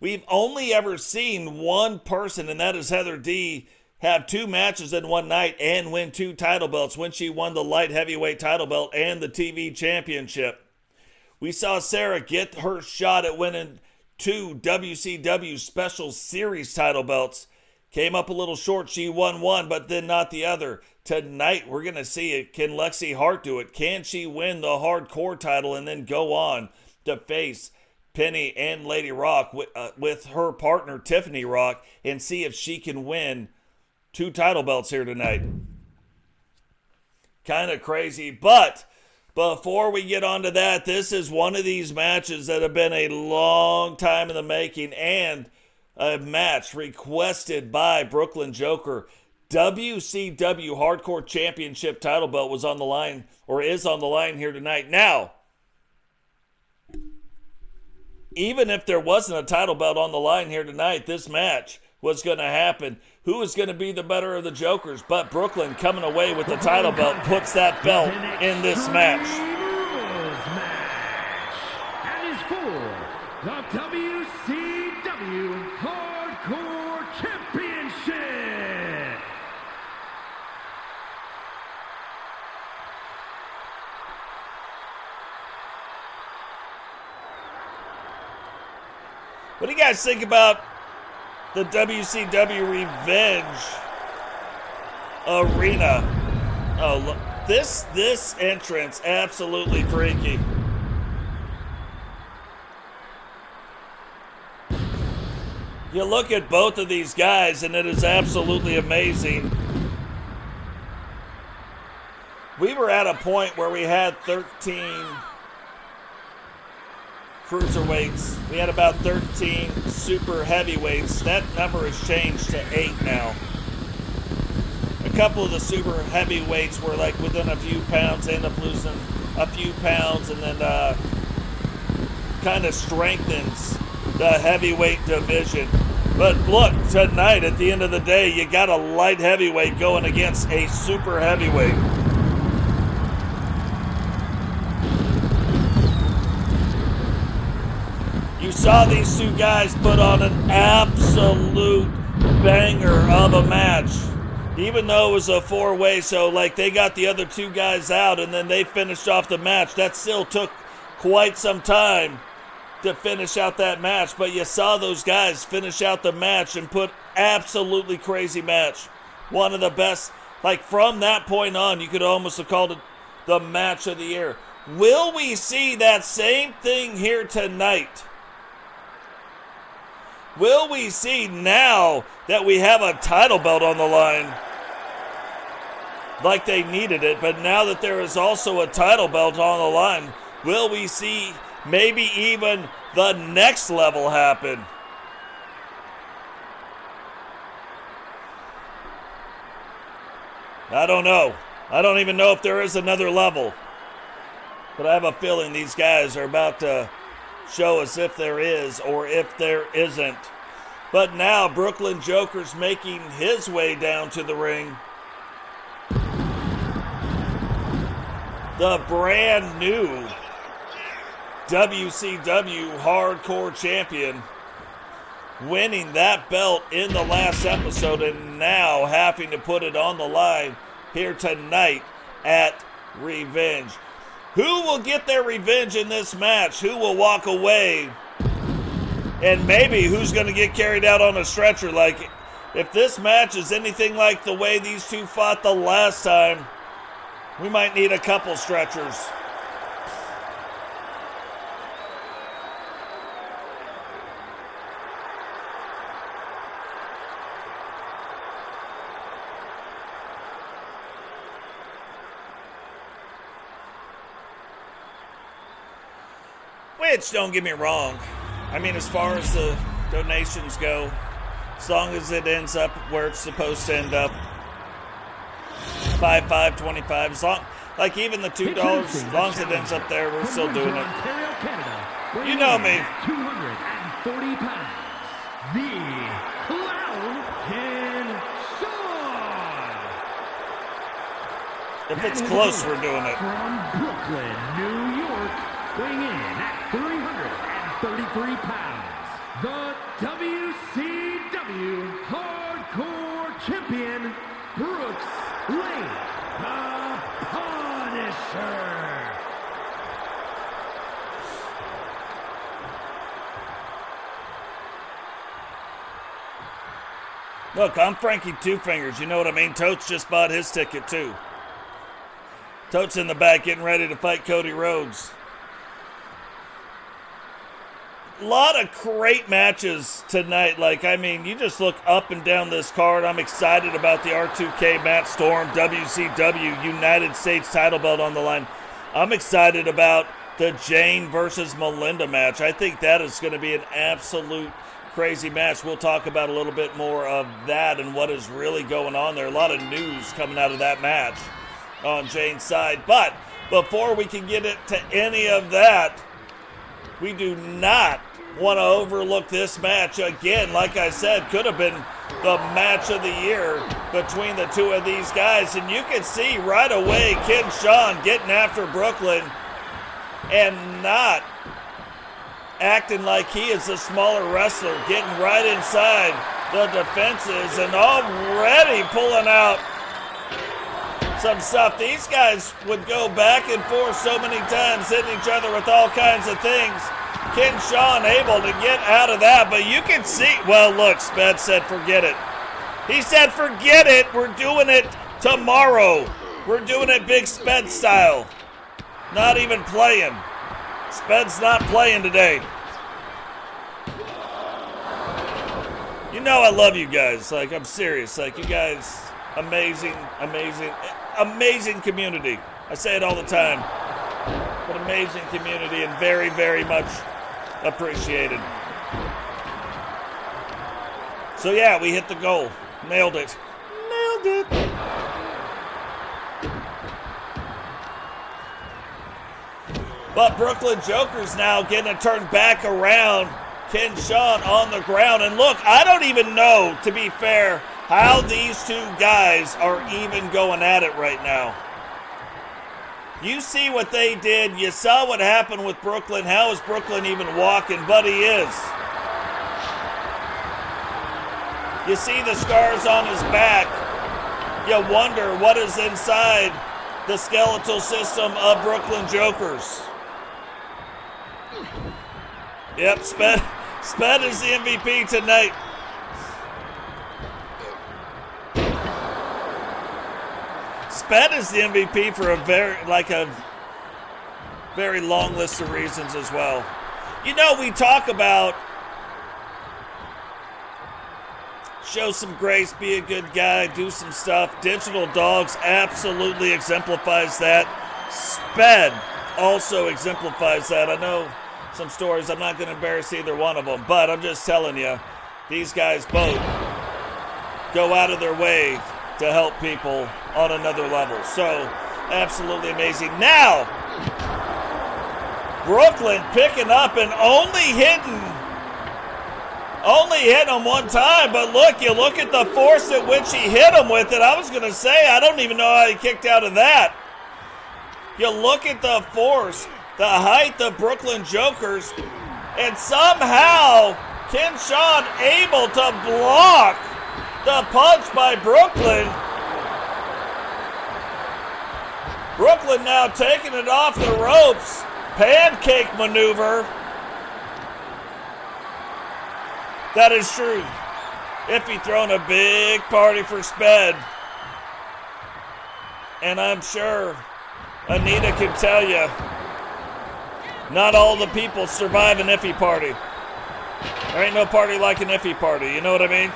We've only ever seen one person, and that is Heather D, have 2 matches in one night and win 2 title belts when she won the light heavyweight title belt and the TV championship. We saw Serra get her shot at winning 2 WCW Special Series title belts. Came up a little short. She won one, but then not the other. Tonight, we're going to see it. Can Lexi Hart do it? Can she win the hardcore title and then go on to face Penny and Lady Rock with her partner Tiffany Rock and see if she can win 2 title belts here tonight? Kind of crazy, but before we get on to that, this is one of these matches that have been a long time in the making, and a match requested by Brooklyn Joker, WCW Hardcore Championship title belt was on the line, or is on the line here tonight. Now, even if there wasn't a title belt on the line here tonight, this match was going to happen. Who is going to be the better of the Jokers? But Brooklyn coming away with the title belt puts that belt in this match. And is for the WCW Hardcore Championship. What do you guys think about the WCW Revenge Arena? Oh, look, this entrance, absolutely freaky. You look at both of these guys, and it is absolutely amazing. We were at a point where we had 13 cruiserweights. We had about 13 super heavyweights. That number has changed to 8 now. A couple of the super heavyweights were like within a few pounds. They end up losing a few pounds, and then kind of strengthens the heavyweight division. But look, tonight at the end of the day, you got a light heavyweight going against a super heavyweight. You saw these two guys put on an absolute banger of a match. Even though it was a 4-way, so like they got the other two guys out and then they finished off the match. That still took quite some time to finish out that match. But you saw those guys finish out the match and put absolutely crazy match. One of the best. Like from that point on, you could almost have called it the match of the year. Will we see that same thing here tonight? Will we see now that we have a title belt on the line, like they needed it, but now that there is also a title belt on the line, will we see maybe even the next level happen? I don't know. I don't even know if there is another level. But I have a feeling these guys are about to show us if there is or if there isn't. But now Brooklyn Joker's making his way down to the ring. The brand new WCW Hardcore Champion, winning that belt in the last episode and now having to put it on the line here tonight at Revenge. Who will get their revenge in this match? Who will walk away? And maybe who's going to get carried out on a stretcher? Like, if this match is anything like the way these two fought the last time, we might need a couple stretchers. Which, don't get me wrong, I mean, as far as the donations go, as long as it ends up where it's supposed to end up, $5.25, as long, like even the $2, as long as it ends up there, we're still doing it. You know me. 240 pounds, the Clown King Shawn. If it's close, we're doing it. From Brooklyn, New York, weighing in at 333 pounds, the WCW Hardcore Champion, Brooks Lane, the Punisher. Look, I'm Frankie Two Fingers. You know what I mean? Totes just bought his ticket, too. Totes in the back getting ready to fight Cody Rhodes. A lot of great matches tonight. Like, I mean, you just look up and down this card. I'm excited about the R2K Matt Storm WCW United States title belt on the line. I'm excited about the Jane versus Melinda match. I think that is going to be an absolute crazy match. We'll talk about a little bit more of that and what is really going on there. A lot of news coming out of that match on Jane's side. But before we can get into any of that, we do not want to overlook this match. Again, like I said, could have been the match of the year between the two of these guys. And you can see right away Shawn getting after Brooklyn and not acting like he is a smaller wrestler, getting right inside the defenses and already pulling out some stuff. These guys would go back and forth so many times, hitting each other with all kinds of things. Shawn able to get out of that, but you can see, well, look, Sped said forget it. He said forget it, we're doing it tomorrow. We're doing it Big Sped style. Not even playing. Sped's not playing today. You know I love you guys. Like, I'm serious. Like, you guys, amazing, amazing, amazing community. I say it all the time. But amazing community and very, very much appreciated. So, yeah, we hit the goal. Nailed it. Nailed it. But Brooklyn Joker's now getting it turned back around. Shawn on the ground. And look, I don't even know, to be fair, how these two guys are even going at it right now. You see what they did. You saw what happened with Brooklyn. How is Brooklyn even walking? But he is. You see the scars on his back. You wonder what is inside the skeletal system of Brooklyn Jokers. Yep, Sped is the MVP tonight. Sped is the MVP for a very long list of reasons as well. You know, we talk about show some grace, be a good guy, do some stuff. Digital Dogs absolutely exemplifies that. Sped also exemplifies that. I know some stories. I'm not going to embarrass either one of them, but I'm just telling you, these guys both go out of their way to help people on another level. So, absolutely amazing. Now, Brooklyn picking up and only hitting him one time, but look, you look at the force at which he hit him with it. I was going to say, I don't even know how he kicked out of that. You look at the force, the height of Brooklyn Jokers, and somehow Shawn able to block the punch by Brooklyn. Brooklyn now taking it off the ropes. Pancake maneuver. That is true. Iffy throwing a big party for Sped. And I'm sure Anita can tell you, not all the people survive an Iffy party. There ain't no party like an Iffy party, you know what I mean?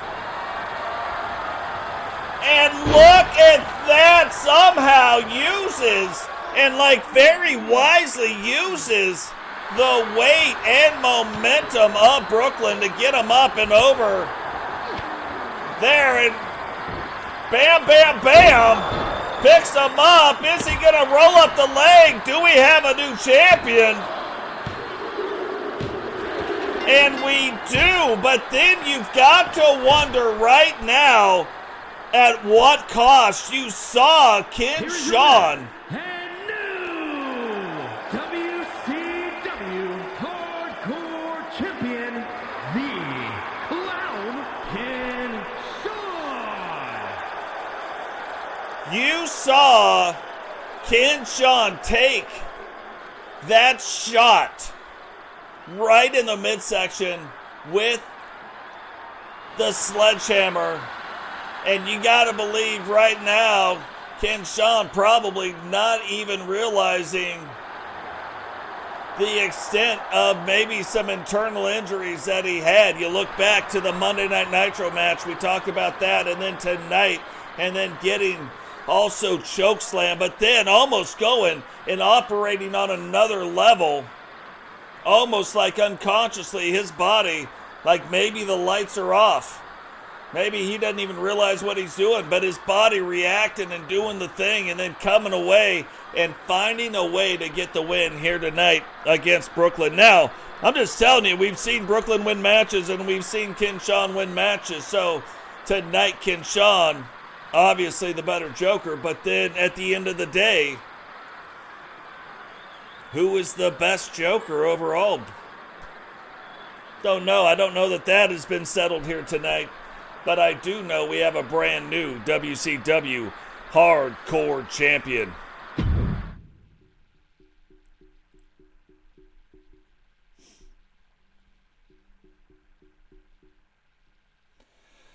And look at that, somehow uses, and like very wisely uses the weight and momentum of Brooklyn to get him up and over there, and bam, bam, bam, picks him up. Is he gonna roll up the leg? Do we have a new champion? And we do, but then you've got to wonder right now at what cost. You saw Shawn. And new WCW Hardcore Champion, the Clown Shawn. You saw Shawn take that shot right in the midsection with the sledgehammer. And you got to believe right now, Shawn probably not even realizing the extent of maybe some internal injuries that he had. You look back to the Monday Night Nitro match, we talked about that, and then tonight, and then getting also chokeslam, but then almost going and operating on another level, almost like unconsciously his body Like maybe the lights are off. Maybe he doesn't even realize what he's doing, but his body reacting and doing the thing and then coming away and finding a way to get the win here tonight against Brooklyn. Now, I'm just telling you, we've seen Brooklyn win matches and we've seen Ken Shawn win matches. So tonight, Ken Shawn, obviously the better Joker, but then at the end of the day, who is the best Joker overall? Don't know. I don't know that has been settled here tonight. But I do know we have a brand new WCW Hardcore Champion.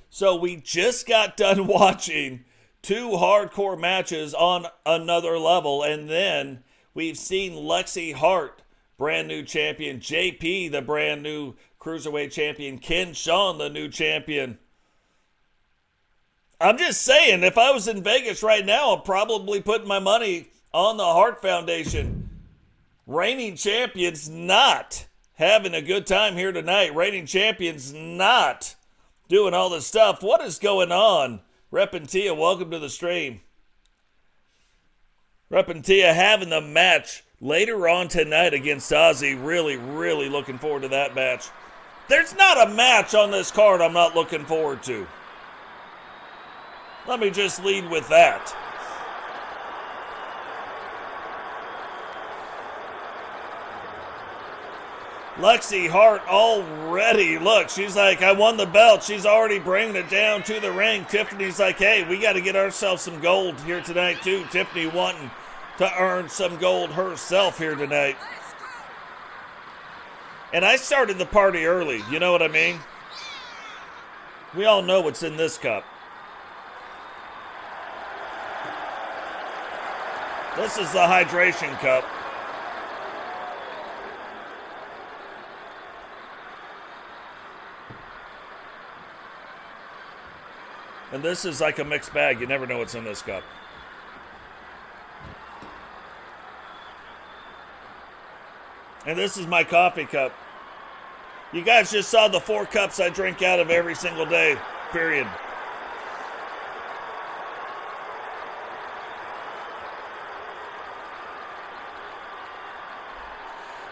So we just got done watching 2 hardcore matches on another level. And then we've seen Lexi Hart, brand new champion. JP, the brand new Cruiserweight champion. Ken Shawn, the new champion. I'm just saying, if I was in Vegas right now, I'm probably putting my money on the Hart Foundation. Reigning champions not having a good time here tonight. Reigning champions not doing all this stuff. What is going on? Repentia, welcome to the stream. Repentia having the match later on tonight against Ozzy. Really, really looking forward to that match. There's not a match on this card I'm not looking forward to. Let me just lead with that. Lexi Hart already, look, she's like, I won the belt. She's already bringing it down to the ring. Tiffany's like, hey, we got to get ourselves some gold here tonight too. Tiffany wanting to earn some gold herself here tonight. And I started the party early, you know what I mean? We all know what's in this cup. This is the hydration cup. And this is like a mixed bag. You never know what's in this cup. And this is my coffee cup. You guys just saw the 4 cups I drink out of every single day, period.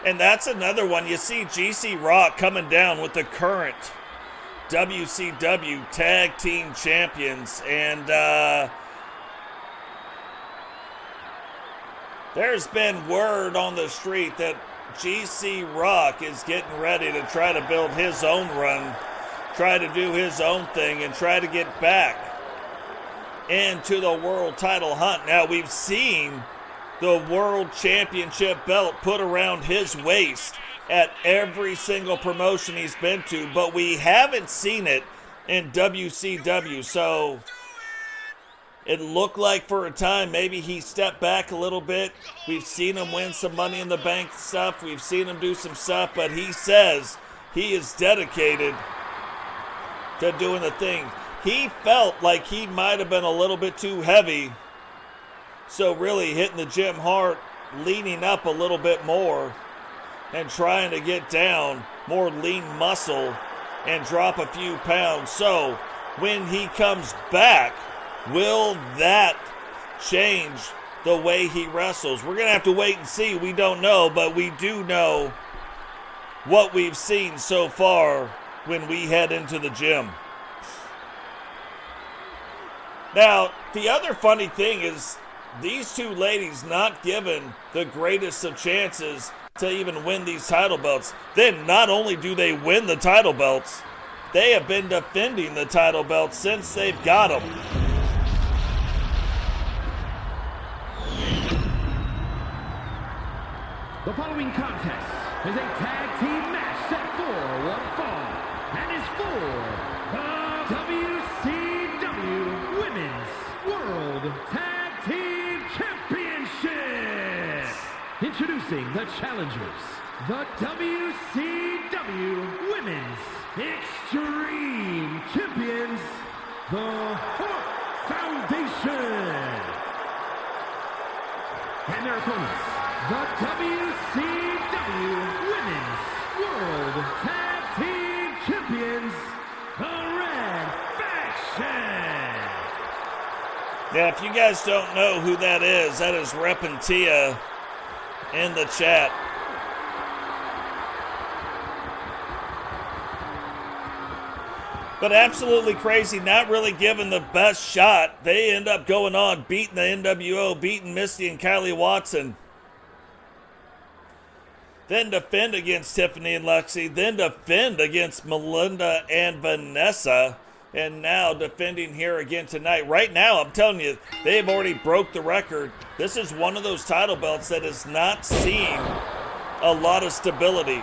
And that's another one. You see GC Rock coming down with the current WCW Tag Team Champions. And there's been word on the street that GC Rock is getting ready to try to build his own run, try to do his own thing, and try to get back into the world title hunt. Now, we've seen the World Championship belt put around his waist at every single promotion he's been to, but we haven't seen it in WCW. So it looked like for a time maybe he stepped back a little bit. We've seen him win some Money in the Bank stuff. We've seen him do some stuff, but he says he is dedicated to doing the thing. He felt like he might have been a little bit too heavy. So really hitting the gym hard, leaning up a little bit more and trying to get down more lean muscle and drop a few pounds. So when he comes back, will that change the way he wrestles? We're going to have to wait and see. We don't know, but we do know what we've seen so far when we head into the gym. Now, the other funny thing is, these 2 ladies not given the greatest of chances to even win these title belts. Then not only do they win the title belts, they have been defending the title belts since they've got them. The following contest is a tag team match set for one fall and is for the WCW Women's World Tag Team Championship. Introducing the challengers, the WCW Women's Extreme Champions, the Hart Foundation. And their opponents, the WCW Women's World Tag Team champions, the Red Faction. Yeah, if you guys don't know who that is Repentia in the chat. But absolutely crazy, not really given the best shot. They end up going on, beating the NWO, beating Misty and Kylie Watson. Then defend against Tiffany and Lexi. Then defend against Melinda and Vanessa. And now defending here again tonight. Right now, I'm telling you, they've already broke the record. This is one of those title belts that has not seen a lot of stability.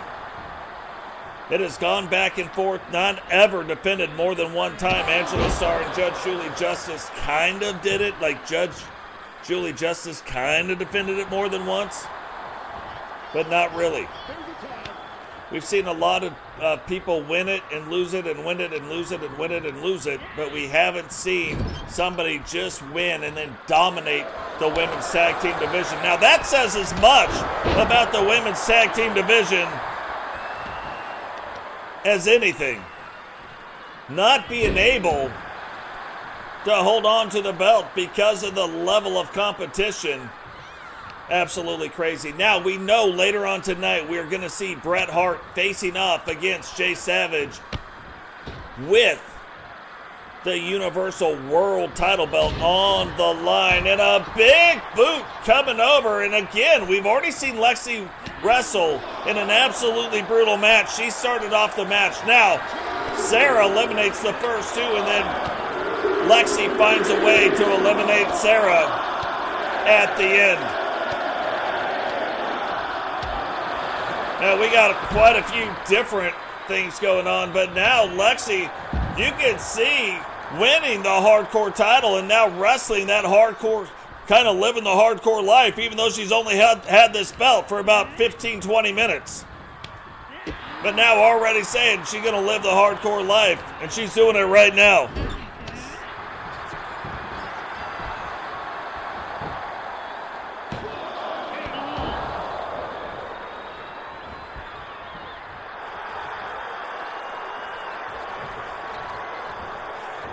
It has gone back and forth, not ever defended more than one time. Angela Starr and Judge Julie Justice kind of did it. Like Judge Julie Justice kind of defended it more than once, but not really. We've seen a lot of people win it and lose it and win it and lose it and win it and lose it, but we haven't seen somebody just win and then dominate the women's tag team division. Now that says as much about the women's tag team division as anything. Not being able to hold on to the belt because of the level of competition. Absolutely crazy. Now we know later on tonight we're going to see Bret Hart facing off against Jay Savage with the Universal World title belt on the line, and a big boot coming over. And again, we've already seen Lexi wrestle in an absolutely brutal match. She started off the match. Now Serra eliminates the first two, and then Lexi finds a way to eliminate Serra at the end. Now we got quite a few different things going on, but now Lexi, you can see, winning the hardcore title and now wrestling that hardcore, kind of living the hardcore life, even though she's only had this belt for about 15, 20 minutes. But now already saying she's going to live the hardcore life, and she's doing it right now.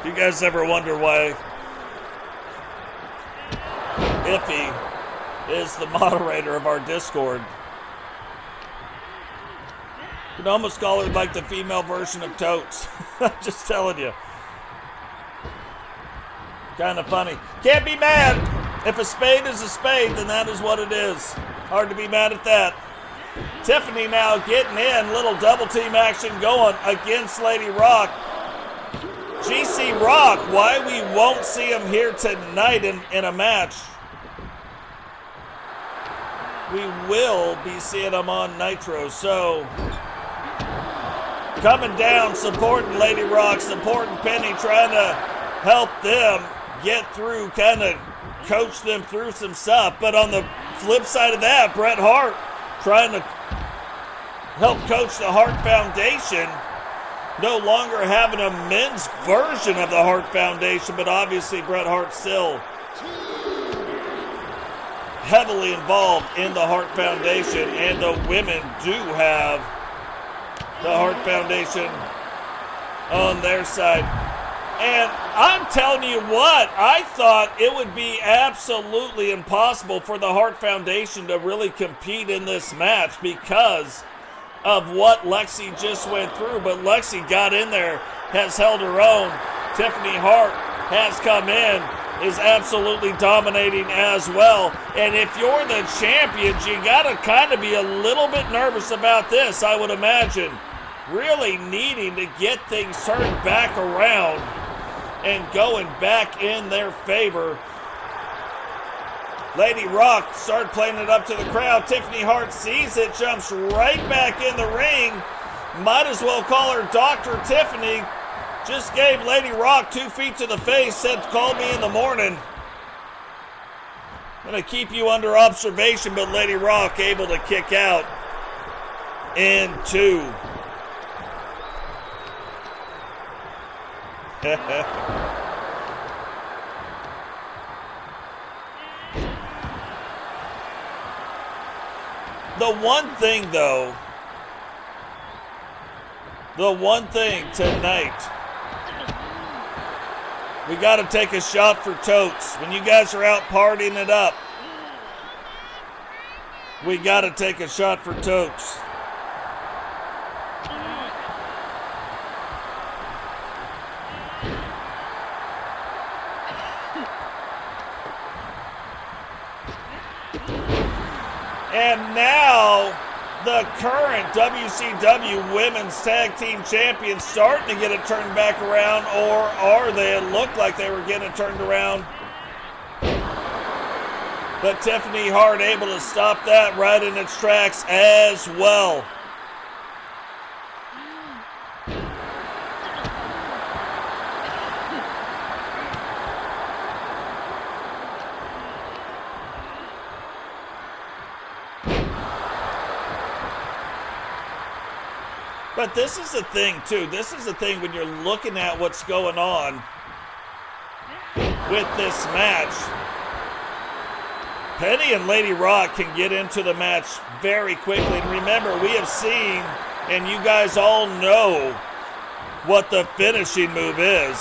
You guys ever wonder why Ep.80 is the moderator of our Discord? You can almost call her like the female version of Totes. I'm just telling you. Kind of funny. Can't be mad. If a spade is a spade, then that is what it is. Hard to be mad at that. Tiffany now getting in. Little double team action going against Lady Rock. GC Rock, why we won't see him here tonight in a match. We will be seeing him on Nitro. So, coming down, supporting Lady Rock, supporting Penny, trying to help them get through, kind of coach them through some stuff. But on the flip side of that, Bret Hart trying to help coach the Hart Foundation. No longer having a men's version of the Hart Foundation, but obviously Bret Hart still heavily involved in the Hart Foundation, and the women do have the Hart Foundation on their side. And I'm telling you what, I thought it would be absolutely impossible for the Hart Foundation to really compete in this match because of what Lexi just went through, but Lexi got in there, has held her own. Tiffany Hart has come in, is absolutely dominating as well. And if you're the champions, you got to kind of be a little bit nervous about this, I would imagine. Really needing to get things turned back around and going back in their favor. Lady Rock started playing it up to the crowd. Tiffany Hart sees it, jumps right back in the ring. Might as well call her Dr. Tiffany. Just gave Lady Rock 2 feet to the face, said, call me in the morning. I'm going to keep you under observation, but Lady Rock able to kick out in 2. The one thing, though, the one thing tonight, we got to take a shot for Totes. When you guys are out partying it up, we got to take a shot for Totes. And now, the current WCW Women's Tag Team Champions starting to get it turned back around, or are they? It looked like they were getting it turned around. But Tiffany Hart able to stop that right in its tracks as well. But this is the thing, too. This is the thing when you're looking at what's going on with this match. Penny and Lady Rock can get into the match very quickly. And remember, we have seen, and you guys all know what the finishing move is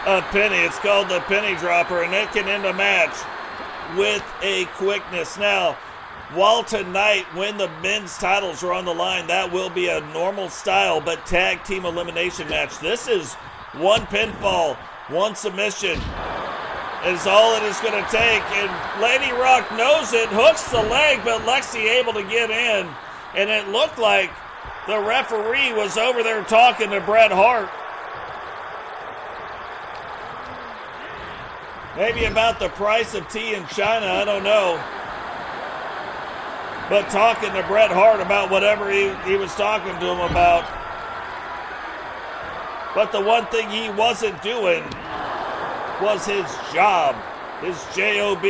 of Penny. It's called the Penny Dropper, and it can end a match with a quickness. Now, while tonight, when the men's titles are on the line, that will be a normal style but tag team elimination match. This is one pinfall, one submission is all it is going to take. And Lady Rock knows it, hooks the leg, but Lexi able to get in. And it looked like the referee was over there talking to Bret Hart. Maybe about the price of tea in China, I don't know. But talking to Bret Hart about whatever he was talking to him about. But the one thing he wasn't doing was his job, his job.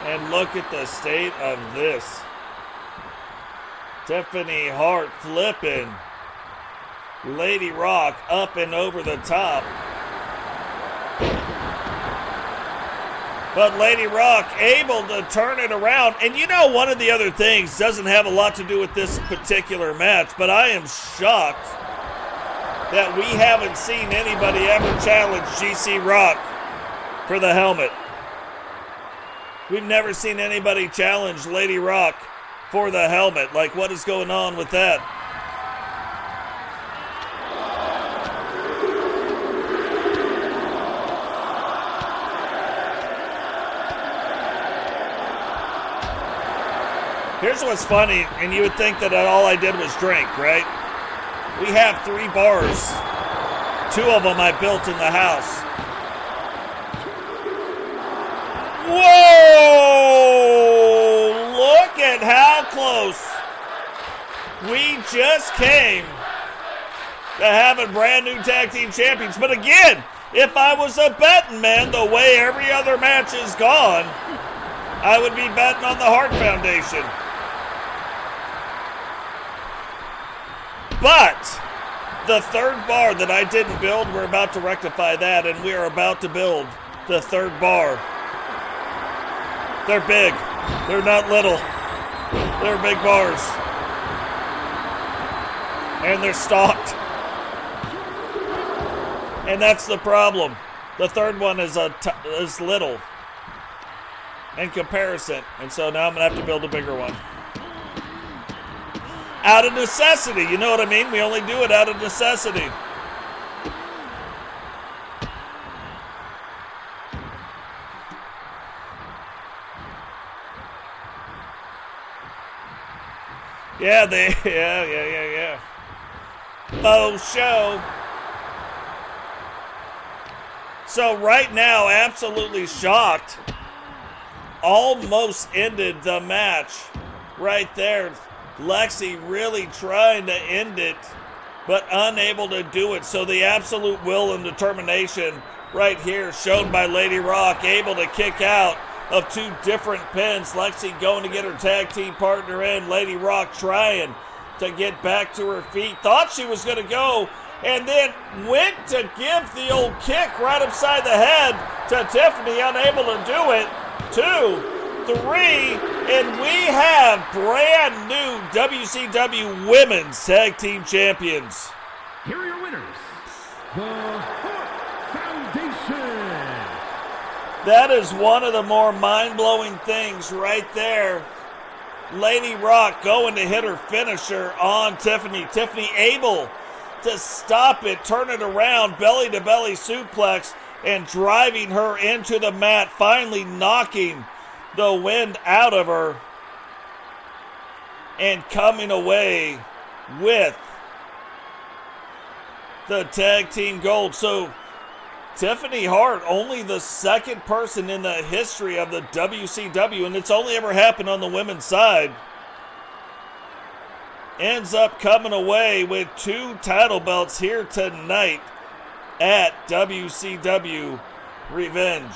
And look at the state of this. Tiffany Hart flipping Lady Rock up and over the top. But Lady Rock able to turn it around. And you know, one of the other things doesn't have a lot to do with this particular match, but I am shocked that we haven't seen anybody ever challenge GC Rock for the helmet. We've never seen anybody challenge Lady Rock for the helmet. Like, what is going on with that? Here's what's funny, and you would think that all I did was drink, right? We have 3 bars. 2 of them I built in the house. Whoa! Look at how close we just came to having brand new tag team champions. But again, if I was a betting man, the way every other match is gone, I would be betting on the Hart Foundation. But the 3rd bar that I didn't build, we're about to rectify that, and we are about to build the 3rd bar. They're big. They're not little. They're big bars. And they're stocked. And that's the problem. The 3rd one is little in comparison. And so now I'm going to have to build a bigger one. Out of necessity, you know what I mean? We only do it out of necessity. Yeah, yeah. Faux show. So right now, absolutely shocked. Almost ended the match right there. Lexi really trying to end it, but unable to do it. So the absolute will and determination right here shown by Lady Rock, able to kick out of 2 different pins. Lexi going to get her tag team partner in. Lady Rock trying to get back to her feet. Thought she was going to go and then went to give the old kick right upside the head to Tiffany, unable to do it. 2, 3, and we have brand new WCW Women's Tag Team Champions. Here are your winners, the Hart Foundation. That is one of the more mind-blowing things right there. Lady Rock going to hit her finisher on Tiffany. Tiffany able to stop it, turn it around, belly-to-belly suplex, and driving her into the mat, finally knocking the wind out of her and coming away with the tag team gold. So Tiffany Hart, only the second person in the history of the WCW, and it's only ever happened on the women's side, ends up coming away with 2 title belts here tonight at WCW Revenge.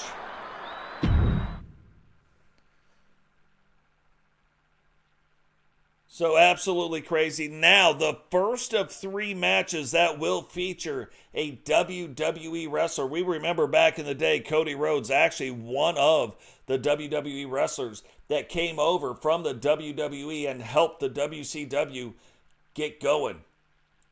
So absolutely crazy. Now, the first of 3 matches that will feature a WWE wrestler. We remember back in the day, Cody Rhodes, actually one of the WWE wrestlers that came over from the WWE and helped the WCW get going.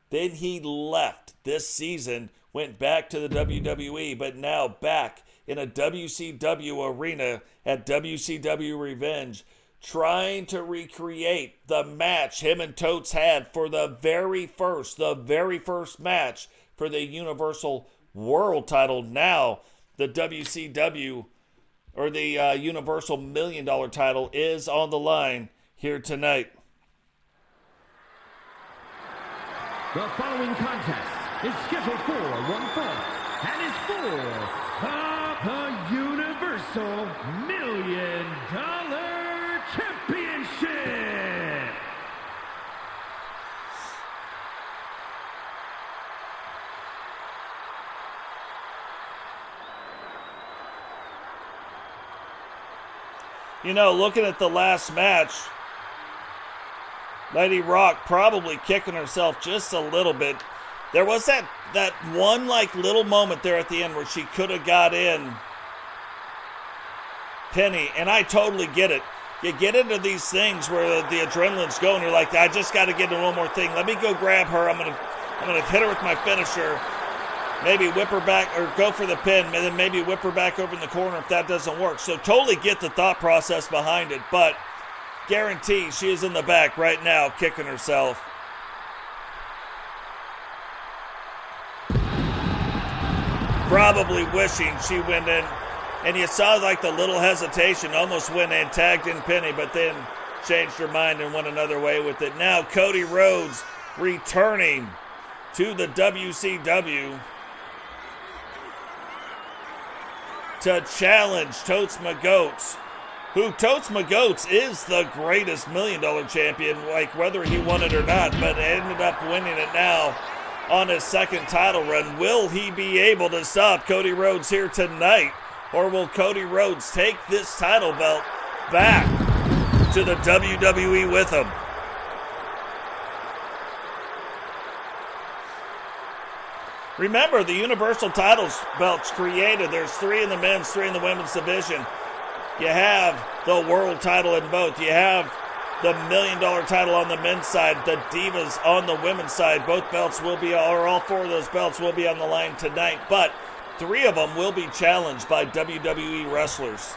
Then he left this season, went back to the WWE, but now back in a WCW arena at WCW Revenge, trying to recreate the match him and Totes had for the very first match for the Universal World title. Now the WCW, or the Universal $1 Million title, is on the line here tonight. The following contest is scheduled for one fall and is for the Universal $1 Million Championship. You know, looking at the last match, Lady Rock probably kicking herself just a little bit. There was that one little moment there at the end where she could have got in Penny, and I totally get it. You get into these things where the adrenaline's going. You're like, I just got to get into one more thing. Let me go grab her. I'm gonna hit her with my finisher. Maybe whip her back or go for the pin, and then maybe whip her back over in the corner if that doesn't work. So totally get the thought process behind it, but guarantee she is in the back right now kicking herself. Probably wishing she went in. And you saw like the little hesitation, almost went in, tagged in Penny, but then changed her mind and went another way with it. Now Cody Rhodes returning to the WCW to challenge Totes McGotes, who Totes McGotes is the greatest $1 Million champion, like whether he won it or not, but ended up winning it now on his second title run. Will he be able to stop Cody Rhodes here tonight? Or will Cody Rhodes take this title belt back to the WWE with him? Remember, the Universal titles belts created. There's 3 in the men's, 3 in the women's division. You have the world title in both. You have the $1 Million title on the men's side, the Divas on the women's side. Both belts will be, or all 4 of those belts will be on the line tonight. But 3 of them will be challenged by WWE wrestlers.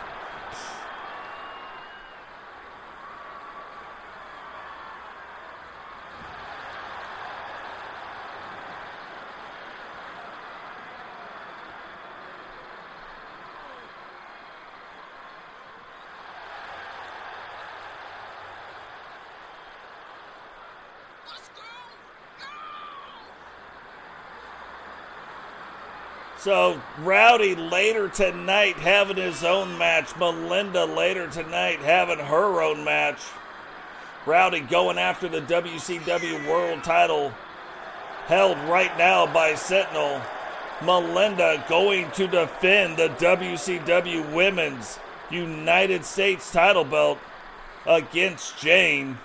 So Rowdy later tonight having his own match. Melinda later tonight having her own match. Rowdy going after the WCW World title held right now by Sentinel. Melinda going to defend the WCW Women's United States title belt against Jane.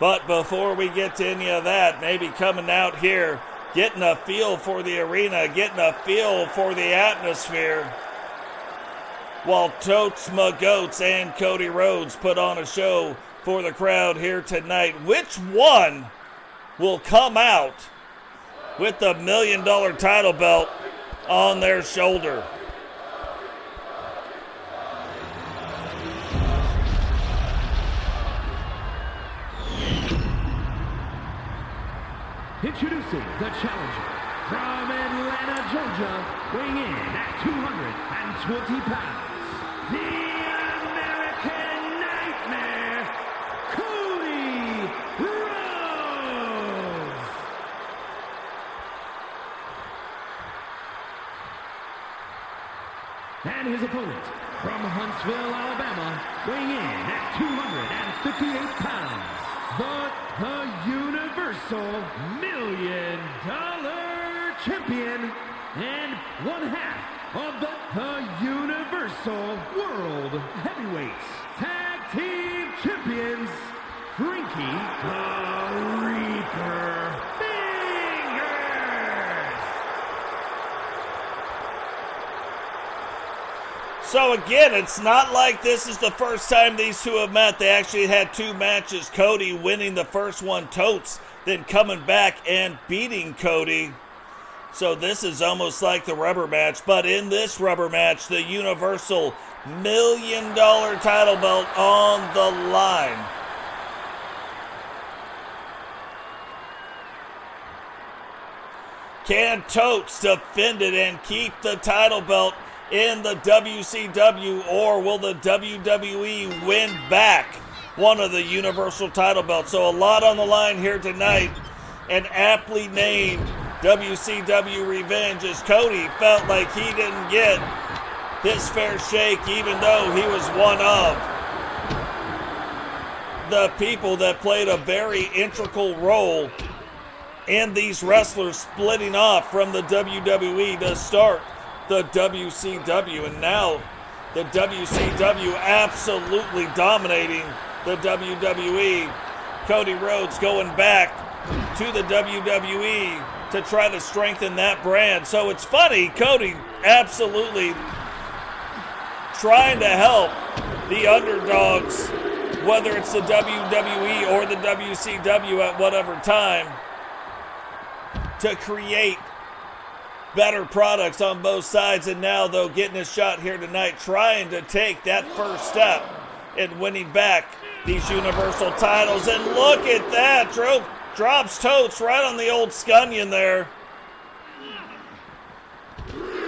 But before we get to any of that, maybe coming out here getting a feel for the arena, getting a feel for the atmosphere, while Totes, McGotes, and Cody Rhodes put on a show for the crowd here tonight. Which one will come out with the $1 million title belt on their shoulder? Introducing the challenger from Atlanta, Georgia, weighing in at 220 pounds, the American Nightmare, Cody Rhodes. And his opponent from Huntsville, Alabama, weighing in at 258 pounds, the Universal $1 Million Champion and one half of the Universal World Heavyweights Tag Team Champions, Frankie the Reaper Fingers. So again, it's not like this is the first time these two have met. They actually had two matches. Cody winning the first one, Totes, then coming back and beating Cody. So this is almost like the rubber match. But in this rubber match, the Universal $1 Million title belt on the line. Can Totes defend it and keep the title belt in the WCW, or will the WWE win back one of the Universal title belts? So a lot on the line here tonight, and aptly named WCW Revenge, as Cody felt like he didn't get his fair shake, even though he was one of the people that played a very integral role in these wrestlers splitting off from the WWE to start the WCW, and now the WCW absolutely dominating the WWE. Cody Rhodes going back to the WWE to try to strengthen that brand. So it's funny, Cody absolutely trying to help the underdogs, whether it's the WWE or the WCW at whatever time, to create better products on both sides. And now, though, getting a shot here tonight, trying to take that first step in winning back these Universal titles. And look at that, drops Totes right on the old scunion there.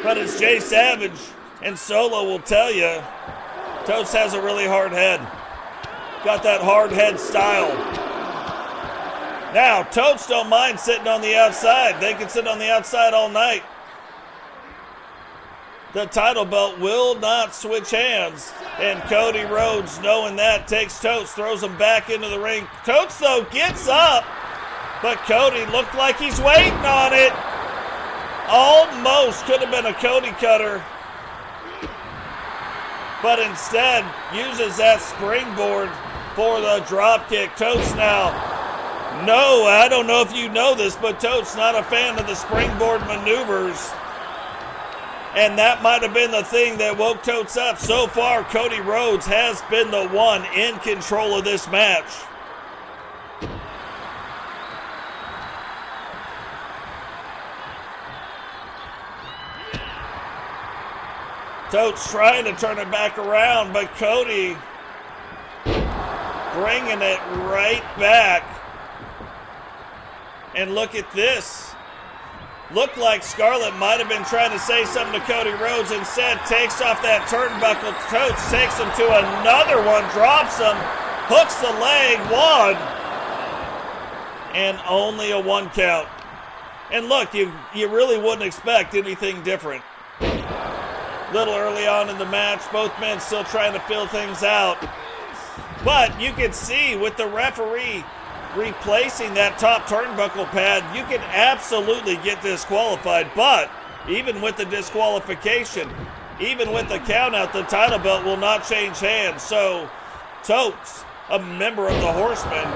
But as Jay Savage and Solo will tell you, Totes has a really hard head. Got that hard head style. Now, Totes don't mind sitting on the outside. They can sit on the outside all night. The title belt will not switch hands. And Cody Rhodes, knowing that, takes Totes, throws him back into the ring. Totes, though, gets up. But Cody looked like he's waiting on it. Almost could have been a Cody cutter. But instead, uses that springboard for the drop kick. Totes now. No, I don't know if you know this, but Totes not a fan of the springboard maneuvers. And that might have been the thing that woke Totes up. So far, Cody Rhodes has been the one in control of this match. Totes trying to turn it back around, but Cody bringing it right back. And look at this. Looked like Scarlett might have been trying to say something to Cody Rhodes. Instead, takes off that turnbuckle. Totes takes him to another one, drops him, hooks the leg, one. And only a one count. And look, you really wouldn't expect anything different. Little early on in the match, both men still trying to fill things out. But you can see with the referee replacing that top turnbuckle pad, you can absolutely get disqualified. But even with the disqualification, even with the count out, the title belt will not change hands. So Totes, a member of the Horsemen,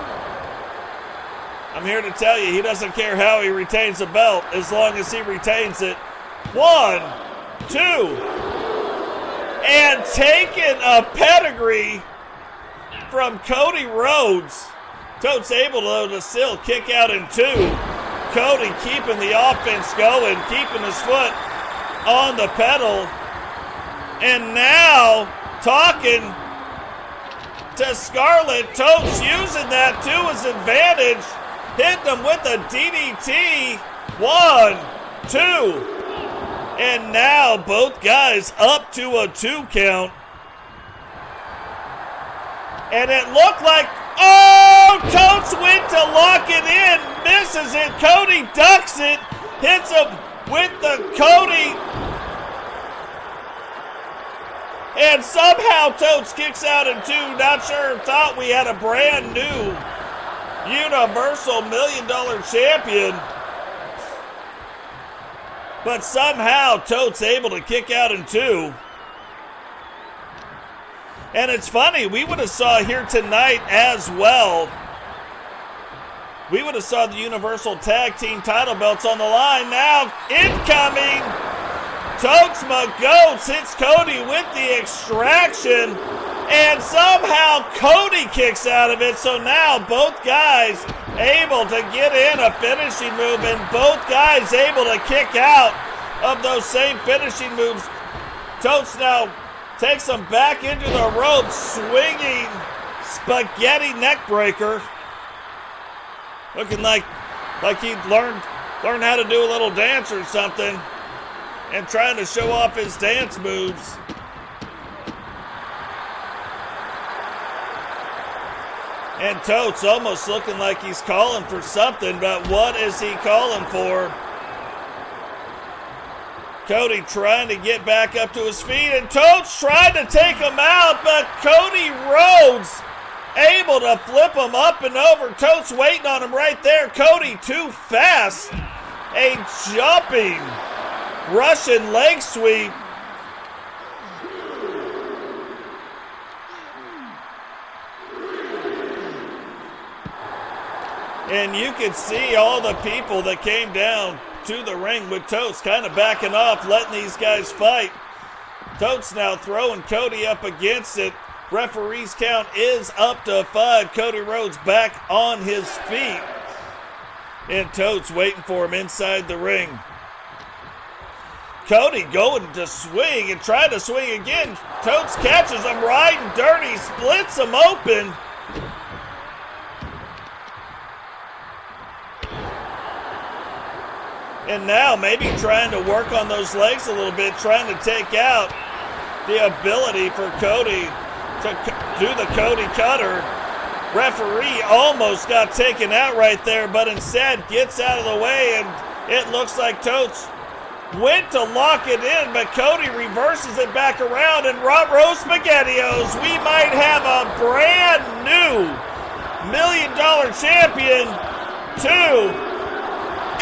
I'm here to tell you, he doesn't care how he retains the belt as long as he retains it. 1, 2, and taking a pedigree from Cody Rhodes. Totes able to still kick out in 2. Cody keeping the offense going, keeping his foot on the pedal. And now talking to Scarlett. Totes using that to his advantage. Hitting him with a DDT. 1, 2. And now both guys up to a 2 count. And it looked like, oh, Totes went to lock it in, misses it. Cody ducks it, hits him with the Cody. And somehow Totes kicks out in 2. Not sure, thought we had a brand new Universal $1 Million Champion. But somehow Totes able to kick out in 2. And it's funny, we would have saw here tonight as well. We would have saw the Universal Tag Team title belts on the line. Now incoming. Totes McGotes hits Cody with the extraction. And somehow Cody kicks out of it. So now both guys able to get in a finishing move. And both guys able to kick out of those same finishing moves. Totes now takes him back into the ropes, swinging spaghetti neck breaker. Looking like he learned how to do a little dance or something, and trying to show off his dance moves. And Totes almost looking like he's calling for something, but what is he calling for? Cody trying to get back up to his feet, and Totes trying to take him out, but Cody Rhodes able to flip him up and over. Totes waiting on him right there. Cody too fast. A jumping Russian leg sweep. And you could see all the people that came down to the ring with Totes kind of backing off, letting these guys fight. Totes now throwing Cody up against it. Referee's count is up to 5. Cody Rhodes back on his feet. And Totes waiting for him inside the ring. Cody going to swing and trying to swing again. Totes catches him riding dirty, splits him open. And now maybe trying to work on those legs a little bit, trying to take out the ability for Cody to do the Cody Cutter. Referee almost got taken out right there, but instead gets out of the way, and it looks like Totes went to lock it in, but Cody reverses it back around, and Monroe SpaghettiOs, we might have a brand new $1 Million Champion too.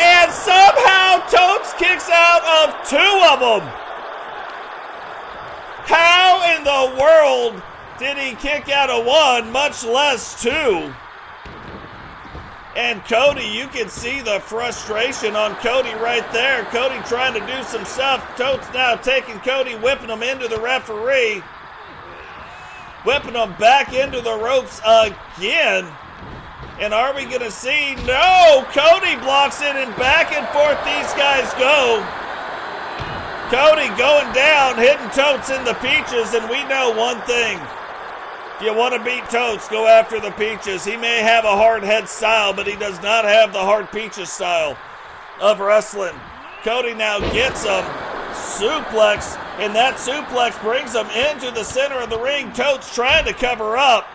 And somehow Totes kicks out of 2 of them. How in the world did he kick out of 1, much less 2? And Cody, you can see the frustration on Cody right there. Cody trying to do some stuff. Totes now taking Cody, whipping him into the referee. Whipping him back into the ropes again. And are we going to see? No! Cody blocks it, and back and forth these guys go. Cody going down, hitting Totes in the peaches, and we know one thing. If you want to beat Totes, go after the peaches. He may have a hard head style, but he does not have the hard peaches style of wrestling. Cody now gets him, suplex, and that suplex brings him into the center of the ring. Totes trying to cover up.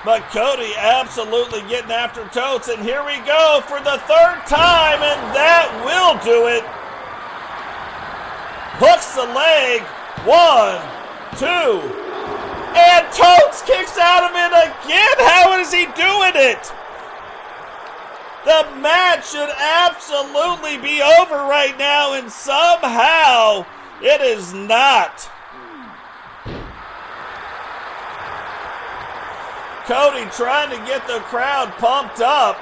But Cody absolutely getting after Totes, and here we go for the 3rd time, and that will do it. Hooks the leg, 1, 2, and Totes kicks out of it again. How is he doing it? The match should absolutely be over right now, and somehow it is not. Cody trying to get the crowd pumped up.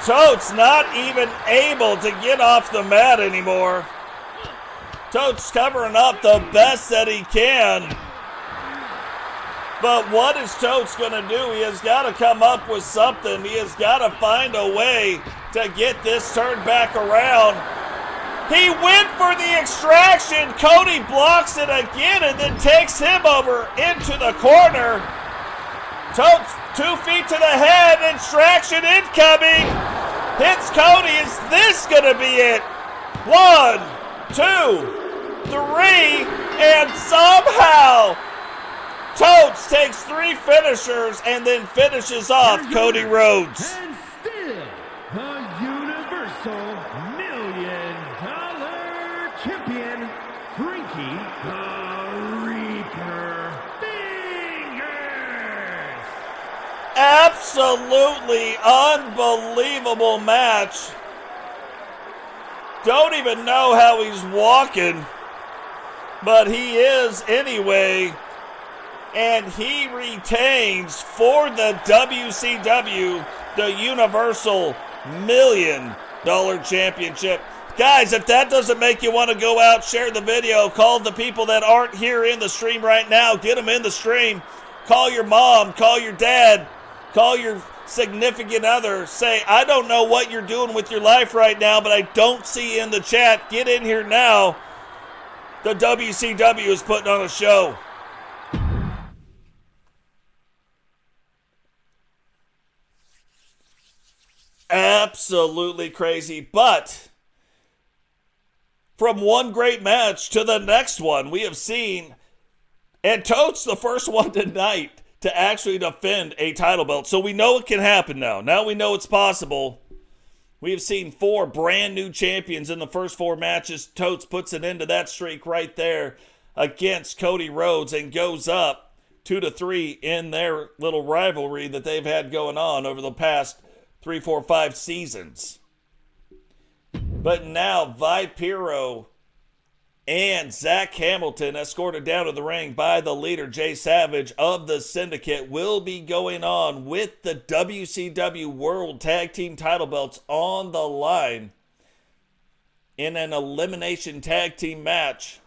Totes not even able to get off the mat anymore. Totes covering up the best that he can. But what is Totes going to do? He has got to come up with something. He has got to find a way to get this turned back around. He went for the extraction. Cody blocks it again and then takes him over into the corner. Totes 2 feet to the head. Extraction incoming. Hits Cody. Is this going to be it? 1, 2, 3, and somehow Totes takes 3 finishers and then finishes off Cody Rhodes. And still the Universal $1 million champion, Frankie the Reaper Fingers. Absolutely unbelievable match. Don't even know how he's walking, but he is anyway. And he retains for the WCW, the Universal $1 million Championship. Guys, if that doesn't make you want to go out, share the video, call the people that aren't here in the stream right now, get them in the stream. Call your mom, call your dad, call your significant other. Say, I don't know what you're doing with your life right now, but I don't see you in the chat. Get in here now. The WCW is putting on a show. Absolutely crazy, but from one great match to the next one, we have seen, and Totes the first one tonight to actually defend a title belt. So we know it can happen now. Now we know it's possible. We have seen 4 brand new champions in the first 4 matches. Totes puts an end to that streak right there against Cody Rhodes and goes up 2-3 in their little rivalry that they've had going on over the past 3, 4, 5 seasons. But now Vipero and Zack Hamilton, escorted down to the ring by the leader, Jay Savage of the Syndicate, will be going on with the WCW World Tag Team title belts on the line in an elimination tag team match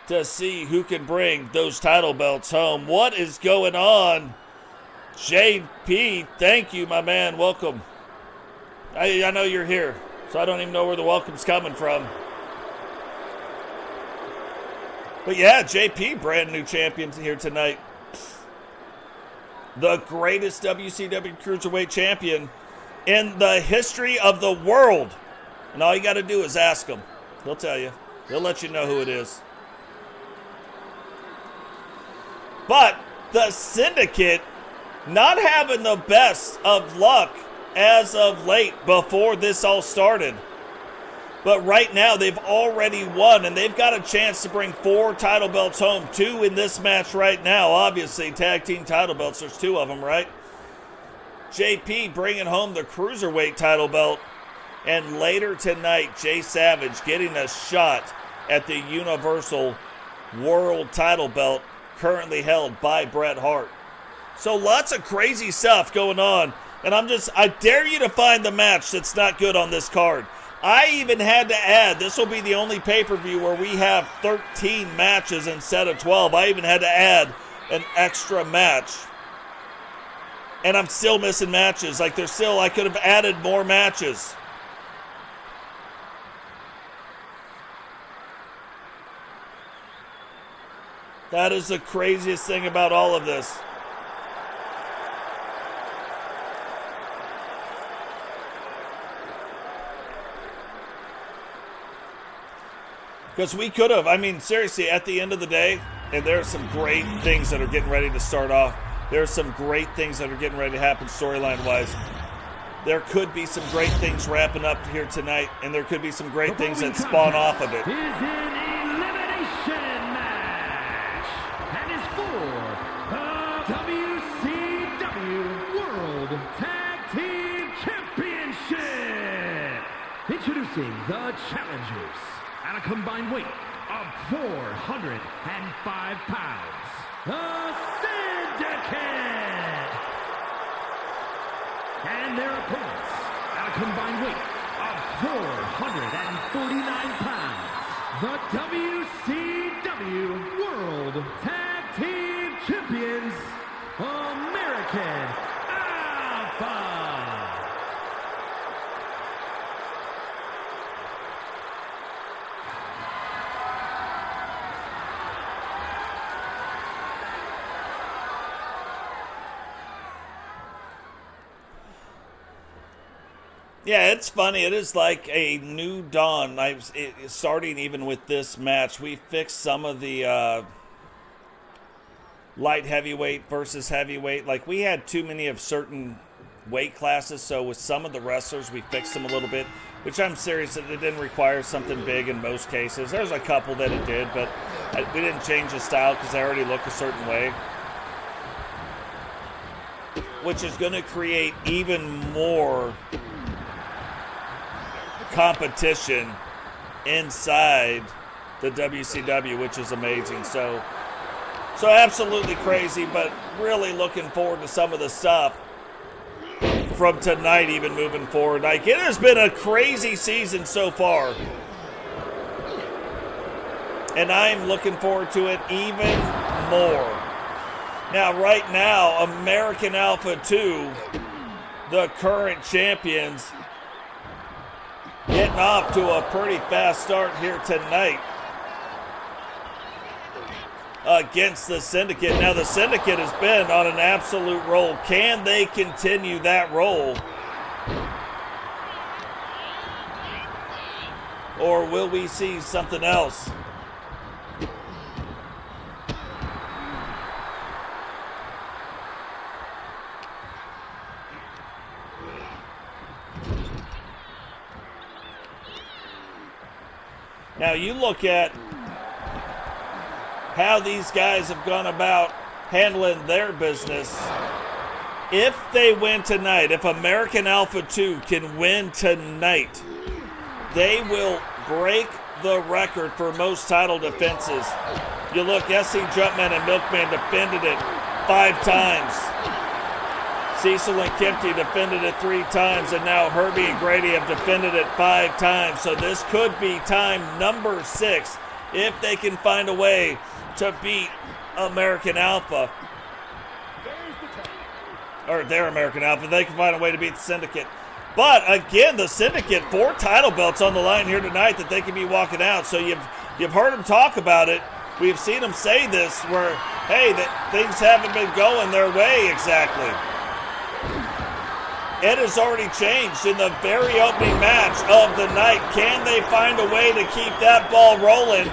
to see who can bring those title belts home. What is going on? JP, thank you, my man. Welcome. I know you're here, so I don't even know where the welcome's coming from. But yeah, JP, brand new champion here tonight. The greatest WCW Cruiserweight champion in the history of the world. And all you got to do is ask him. He'll tell you. He'll let you know who it is. But the Syndicate not having the best of luck as of late before this all started. But right now they've already won and they've got a chance to bring 4 title belts home. 2 in this match right now. Obviously, tag team title belts. There's 2 of them, right? JP bringing home the Cruiserweight title belt. And later tonight, Jay Savage getting a shot at the Universal World title belt currently held by Bret Hart. So lots of crazy stuff going on. And I dare you to find the match that's not good on this card. I even had to add, this will be the only pay-per-view where we have 13 matches instead of 12. I even had to add an extra match. And I'm still missing matches. I could have added more matches. That is the craziest thing about all of this. Because we could have, seriously, at the end of the day, and there are some great things that are getting ready to start off. There are some great things that are getting ready to happen storyline-wise. There could be some great things wrapping up here tonight, and there could be some great things that spawn off of it. Is an elimination match, and is for the WCW World Tag Team Championship. Introducing the challengers. At a combined weight of 405 pounds, the Syndicate. And their opponents, at a combined weight of 449 pounds, the WCW World Tag Team Champions, American Alpha. Yeah, it's funny. It is like a new dawn. Starting even with this match, we fixed some of the light heavyweight versus heavyweight. Like, we had too many of certain weight classes, so with some of the wrestlers, we fixed them a little bit, which I'm serious that it didn't require something big in most cases. There's a couple that it did, but we didn't change the style because they already look a certain way, which is going to create even more competition inside the WCW, which is amazing. So absolutely crazy, but really looking forward to some of the stuff from tonight, even moving forward. Like, it has been a crazy season so far, and I'm looking forward to it even more. Now, right now, American Alpha 2, the current champions, getting off to a pretty fast start here tonight against the Syndicate. Now, the Syndicate has been on an absolute roll. Can they continue that roll? Or will we see something else? Now, you look at how these guys have gone about handling their business. If they win tonight, if American Alpha 2 can win tonight, they will break the record for most title defenses. You look, SC Jumpman and Milkman defended it 5 times. Cecil and Kempty defended it 3 times, and now Herbie and Grady have defended it 5 times. So this could be time number 6 if they can find a way to beat American Alpha. Or their American Alpha. They can find a way to beat the Syndicate. But again, the Syndicate, 4 title belts on the line here tonight that they can be walking out. So you've heard them talk about it. We've seen them say this where, hey, that things haven't been going their way exactly. It has already changed in the very opening match of the night. Can they find a way to keep that ball rolling?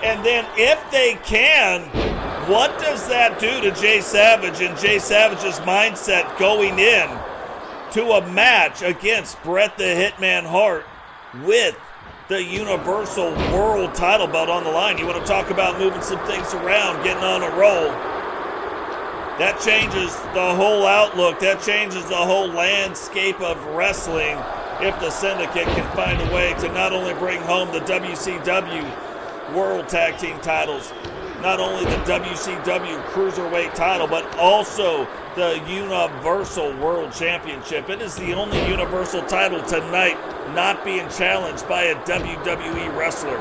And then if they can, what does that do to Jay Savage and Jay Savage's mindset going in to a match against Bret the Hitman Hart with the Universal World title belt on the line? You want to talk about moving some things around, getting on a roll. That changes the whole outlook. That changes the whole landscape of wrestling if the Syndicate can find a way to not only bring home the WCW World Tag Team titles, not only the WCW Cruiserweight title, but also the Universal World Championship. It is the only Universal title tonight not being challenged by a WWE wrestler.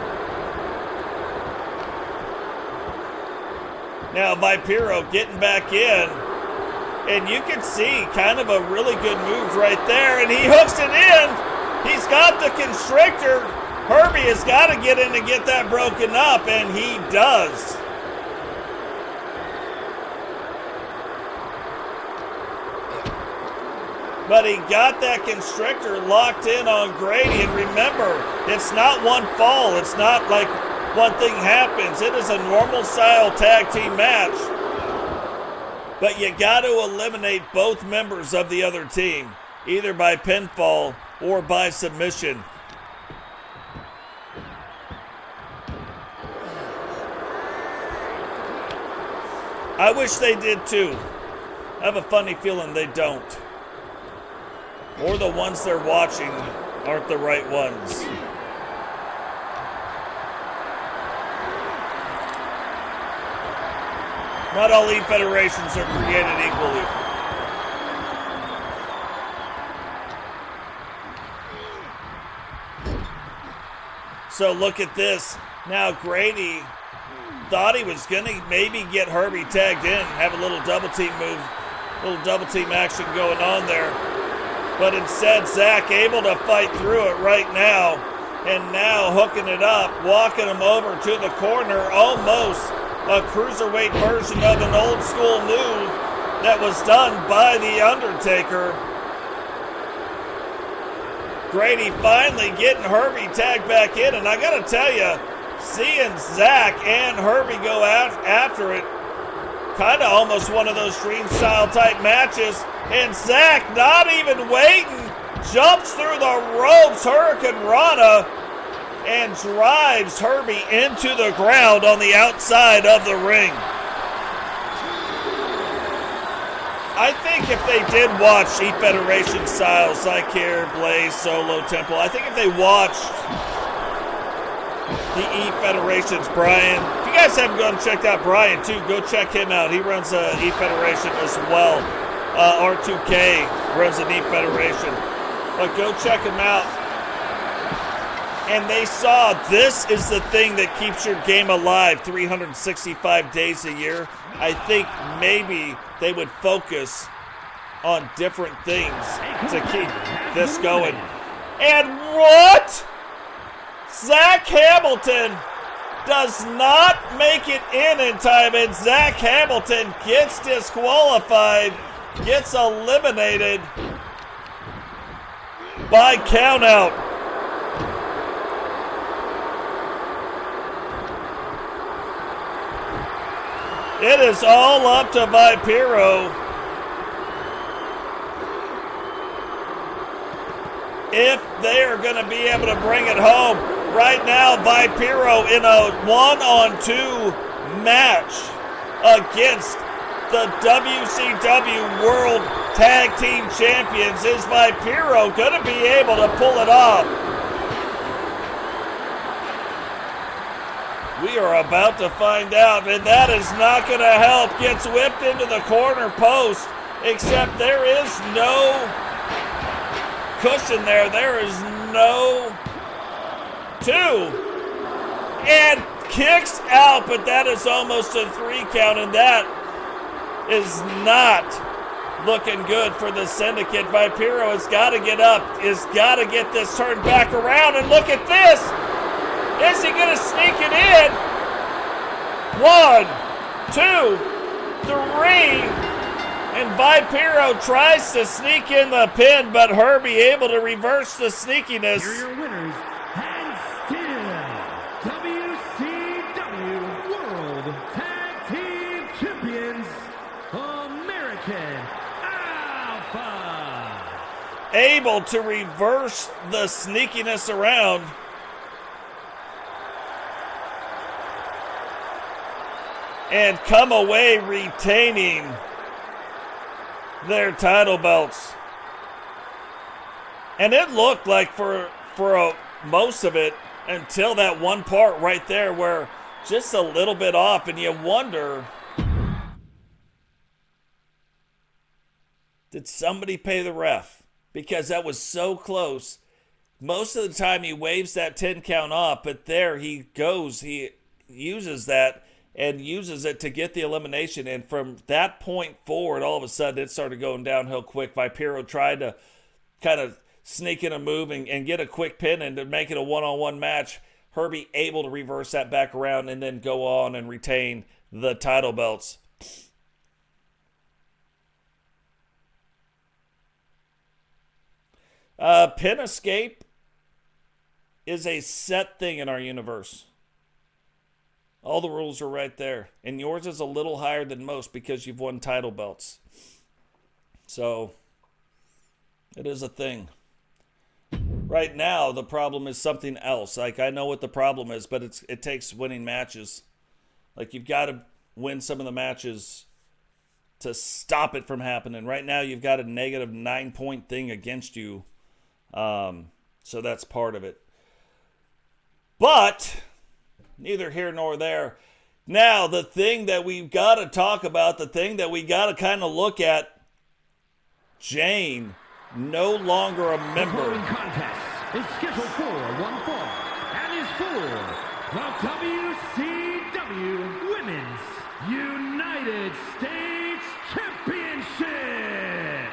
Now, Vipero getting back in, and you can see kind of a really good move right there, and he hooks it in. He's got the constrictor. Herbie has got to get in to get that broken up, and he does. But he got that constrictor locked in on Grady, and remember, it's not one fall. It's not like one thing happens. It is a normal style tag team match. But you got to eliminate both members of the other team, either by pinfall or by submission. I wish they did too. I have a funny feeling they don't. Or the ones they're watching aren't the right ones. Not all Elite Federations are created equally. So look at this. Now Grady thought he was going to maybe get Herbie tagged in, have a little double team move, little double team action going on there. But instead, Zack able to fight through it right now. And now hooking it up, walking him over to the corner, almost a cruiserweight version of an old school move that was done by The Undertaker. Grady finally getting Herbie tagged back in, and I gotta tell you, seeing Zack and Herbie go after it, kind of almost one of those Dream style type matches, and Zack not even waiting, jumps through the ropes, Hurricane Rana, and drives Herbie into the ground on the outside of the ring. I think if they did watch E-Federation styles like here, Blaze, Solo, Temple, I think if they watched the E-Federations, Brian, if you guys haven't gone and checked out Brian too, go check him out. He runs E-Federation as well. R2K runs an E-Federation. But go check him out. And they saw this is the thing that keeps your game alive 365 days a year. I think maybe they would focus on different things to keep this going. And what? Zack Hamilton does not make it in time, and Zack Hamilton gets disqualified, gets eliminated by countout. It is all up to Vipero if they are going to be able to bring it home. Right now, Vipero in a 1-on-2 match against the WCW World Tag Team Champions. Is Vipero going to be able to pull it off? We are about to find out, and that is not going to help. Gets whipped into the corner post, except there is no cushion there. There is no two. And kicks out, but that is almost a 3 count, and that is not looking good for the Syndicate. Vipero has got to get up, has got to get this turned back around, and look at this. Is he going to sneak it in? 1, 2, 3. And Vipero tries to sneak in the pin, but Herbie able to reverse the sneakiness. Here are your winners, and still WCW World Tag Team Champions, American Alpha. Able to reverse the sneakiness around. And come away retaining their title belts. And it looked like for most of it until that one part right there where just a little bit off, and you wonder, did somebody pay the ref? Because that was so close. Most of the time he waves that 10 count off, but there he goes. He uses that and uses it to get the elimination. And from that point forward, all of a sudden, it started going downhill quick. Vipero tried to kind of sneak in a move and get a quick pin and to make it a one-on-one match. Herbie able to reverse that back around and then go on and retain the title belts. Pin escape is a set thing in our universe. All the rules are right there. And yours is a little higher than most because you've won title belts. So, it is a thing. Right now, the problem is something else. Like, I know what the problem is, but it takes winning matches. Like, you've got to win some of the matches to stop it from happening. Right now, you've got a negative 9-point thing against you. So, that's part of it. But neither here nor there. Now, the thing that we've got to talk about, the thing that we got to kind of look at, Jane, no longer a member. The following contest is scheduled for one fall and is for the WCW Women's United States Championship.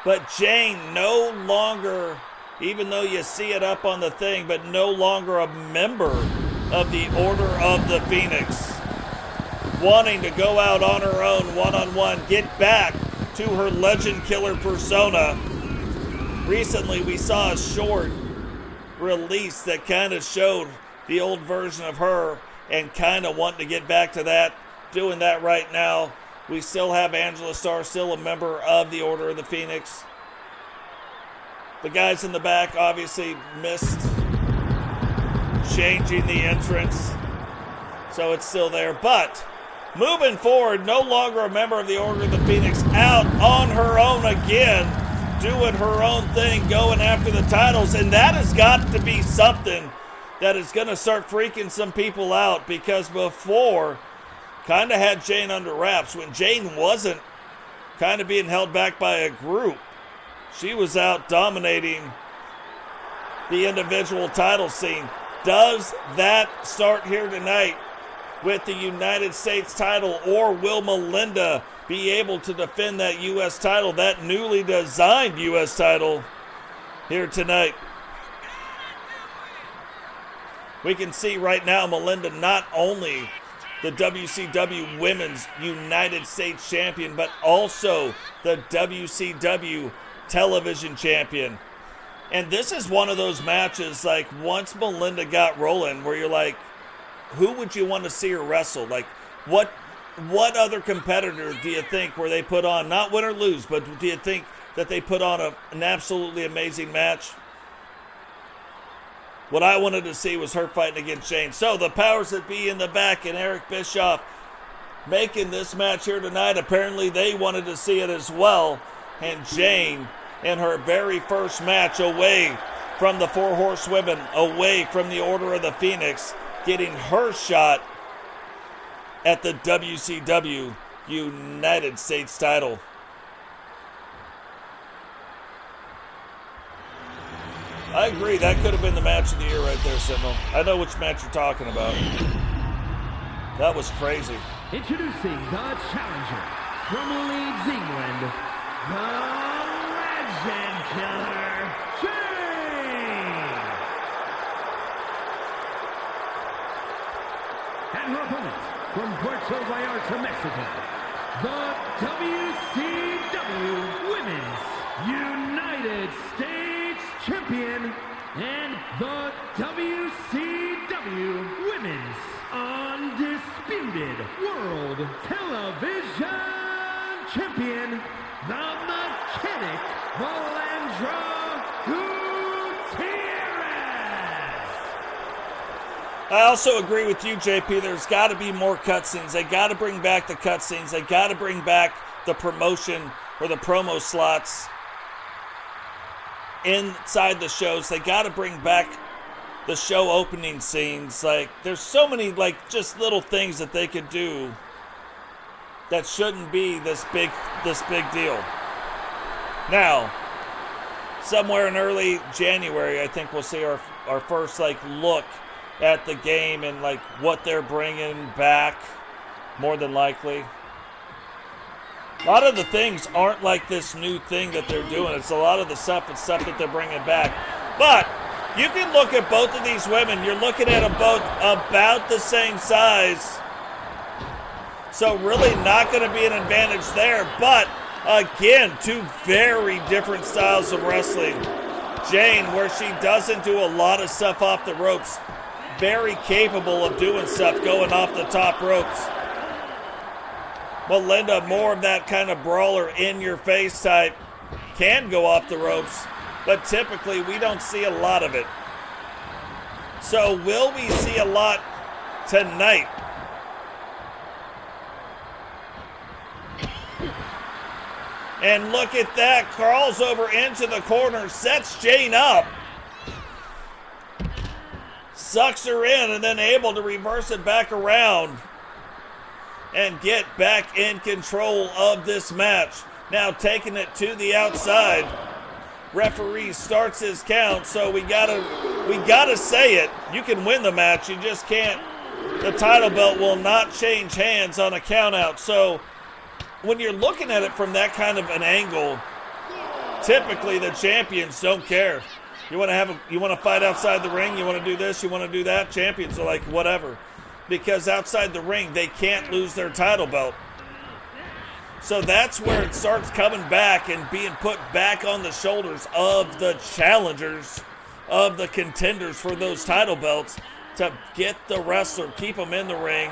But Jane no longer, even though you see it up on the thing, but no longer a member of the Order of the Phoenix. Wanting to go out on her own, one-on-one, get back to her legend killer persona. Recently, we saw a short release that kind of showed the old version of her and kind of wanting to get back to that, doing that right now. We still have Angela Starr, still a member of the Order of the Phoenix. The guys in the back obviously missed changing the entrance, so it's still there. But moving forward, no longer a member of the Order of the Phoenix, out on her own again, doing her own thing, going after the titles. And that has got to be something that is going to start freaking some people out, because before, kind of had Jane under wraps. When Jane wasn't kind of being held back by a group, she was out dominating the individual title scene. Does that start here tonight with the United States title, or will Melinda be able to defend that U.S. title, that newly designed U.S. title here tonight? We can see right now Melinda not only the WCW Women's United States Champion, but also the WCW Television Champion. And this is one of those matches, like, once Melinda got rolling, where you're like, who would you want to see her wrestle? Like, what other competitor do you think where they put on, not win or lose, but do you think that they put on an absolutely amazing match? What I wanted to see was her fighting against Jane. So the powers that be in the back and Eric Bischoff making this match here tonight. Apparently they wanted to see it as well. And Jane, in her very first match away from the Four Horsewomen, away from the Order of the Phoenix, getting her shot at the WCW United States title. I agree, that could have been the match of the year right there, Sentinel. I know which match you're talking about. That was crazy. Introducing the challenger from Leeds, England, the Legend Killer, Jane! And her opponent from Puerto Vallarta, Mexico, the WCW Women's United States Champion and the WCW Women's Undisputed World Television Champion, the Mechanic Melinda Gutierrez. I also agree with you, JP. There's got to be more cutscenes. They got to bring back the cutscenes. They got to bring back the promotion or the promo slots inside the shows. They got to bring back the show opening scenes. Like, there's so many, like, just little things that they could do that shouldn't be this big deal. Now, somewhere in early January, I think we'll see our first, like, look at the game and, like, what they're bringing back, more than likely. A lot of the things aren't like this new thing that they're doing. It's a lot of the stuff and stuff that they're bringing back. But you can look at both of these women. You're looking at them both about the same size. So really not going to be an advantage there. But again, two very different styles of wrestling. Jane, where she doesn't do a lot of stuff off the ropes, very capable of doing stuff going off the top ropes. Melinda, more of that kind of brawler, in-your-face type, can go off the ropes, but typically we don't see a lot of it. So will we see a lot tonight? And look at that, crawls over into the corner, sets Jane up. sucks her in and then able to reverse it back around and get back in control of this match. Now taking it to the outside. Referee starts his count, so we gotta say it. You can win the match, you just can't. The title belt will not change hands on a count out. So when you're looking at it from that kind of an angle, typically the champions don't care. You want to fight outside the ring, you want to do this, you want to do that. Champions are like, whatever. Because outside the ring, they can't lose their title belt. So that's where it starts coming back and being put back on the shoulders of the challengers, of the contenders for those title belts, to get the wrestler, keep them in the ring,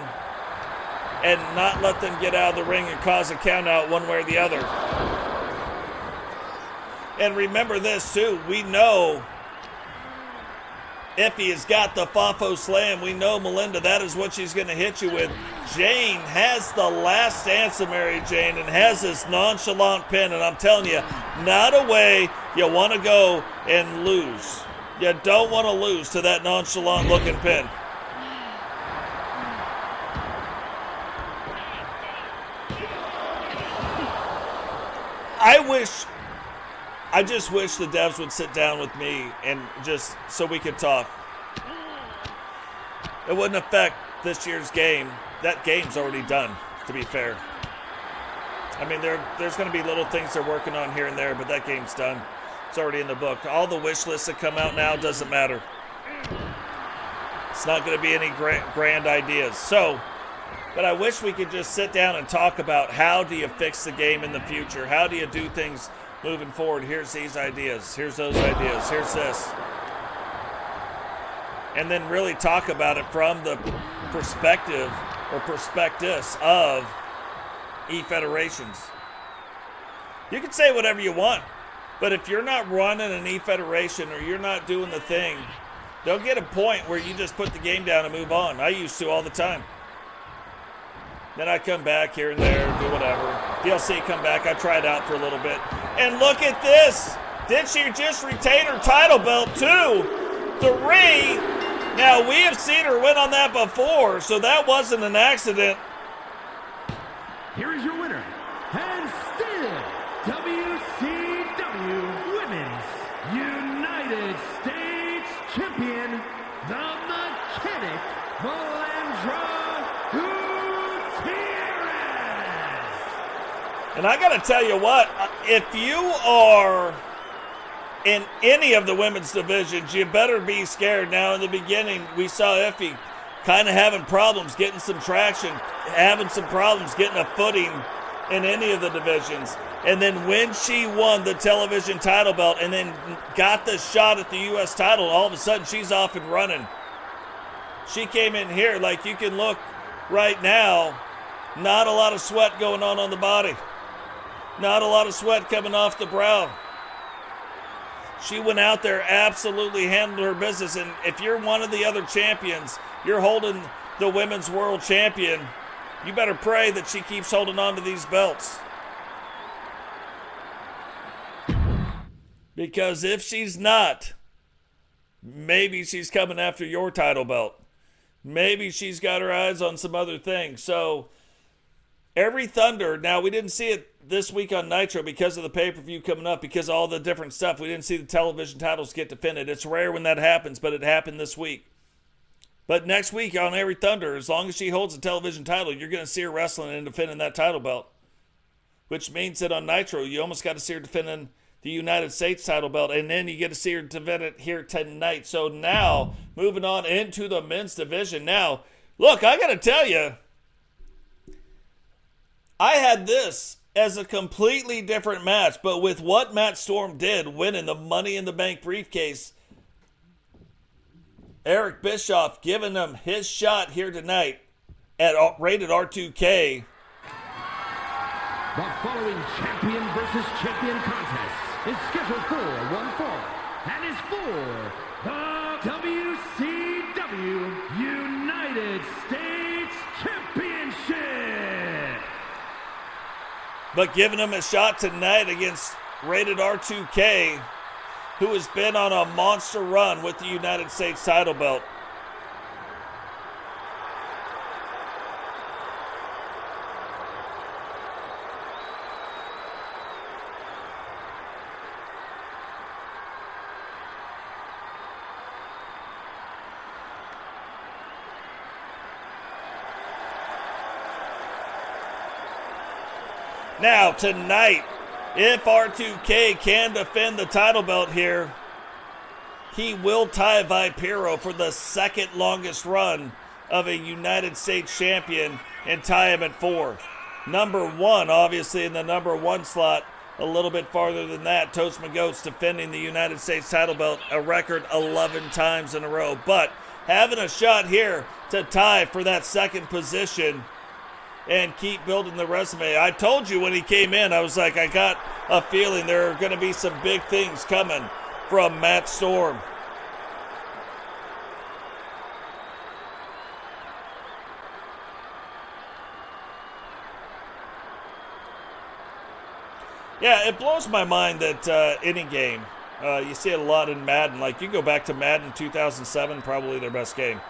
and not let them get out of the ring and cause a count out one way or the other. And remember this too, we know Effie has got the Fafo Slam. We know Melinda, that is what she's going to hit you with. Jane has the last answer, Mary Jane, and has this nonchalant pin. And I'm telling you, not a way you want to go and lose. You don't want to lose to that nonchalant looking pin. I just wish the devs would sit down with me and just so we could talk. It wouldn't affect this year's game. That game's already done, to be fair. I mean, there's going to be little things they're working on here and there, but that game's done. It's already in the book. All the wish lists that come out now doesn't matter. It's not going to be any grand ideas. So, but I wish we could just sit down and talk about how do you fix the game in the future? How do you do things moving forward? Here's these ideas. Here's those ideas. Here's this. And then really talk about it from the perspective or prospectus of E-Federations. You can say whatever you want, but if you're not running an E-Federation or you're not doing the thing, they'll get a point where you just put the game down and move on. I used to all the time. Then I come back here and there, do whatever. DLC come back, I tried out for a little bit. And look at this. Did she just retain her title belt too? 3. Now we have seen her win on that before, so that wasn't an accident. Here is your winner, and still WCW Women's United States Champion, the Mechanic, Melinda G. And I got to tell you what, if you are in any of the women's divisions, you better be scared. Now, in the beginning, we saw Effie kind of having problems getting some traction, having some problems getting a footing in any of the divisions. And then when she won the television title belt and then got the shot at the U.S. title, all of a sudden she's off and running. She came in here, like you can look right now, not a lot of sweat going on the body. Not a lot of sweat coming off the brow. She went out there, absolutely handled her business. And if you're one of the other champions, you're holding the women's world champion, you better pray that she keeps holding on to these belts. Because if she's not, maybe she's coming after your title belt. Maybe she's got her eyes on some other things. So every Thunder, now we didn't see it this week on Nitro because of the pay-per-view coming up, because of all the different stuff. We didn't see the television titles get defended. It's rare when that happens, but it happened this week. But next week on every Thunder, as long as she holds the television title, you're going to see her wrestling and defending that title belt. Which means that on Nitro, you almost got to see her defending the United States title belt, and then you get to see her defend it here tonight. So now, moving on into the men's division. Now, look, I got to tell you, I had this as a completely different match, but with what Matt Storm did, winning the Money in the Bank briefcase, Eric Bischoff giving him his shot here tonight at rated R2K. The following champion versus champion contest is scheduled for one fall and is for the WCW United States Championship. But giving him a shot tonight against rated R2K, who has been on a monster run with the United States title belt. Now, tonight, if R2K can defend the title belt here, he will tie Vipero for the second longest run of a United States champion and tie him at 4. Number 1, obviously, in the number 1 slot, a little bit farther than that, Totes McGotes defending the United States title belt a record 11 times in a row. But having a shot here to tie for that second position and keep building the resume. I told you when he came in, I was like, I got a feeling there are going to be some big things coming from Matt Storm. Yeah, it blows my mind that any game, you see it a lot in Madden. Like, you go back to Madden 2007, probably their best game.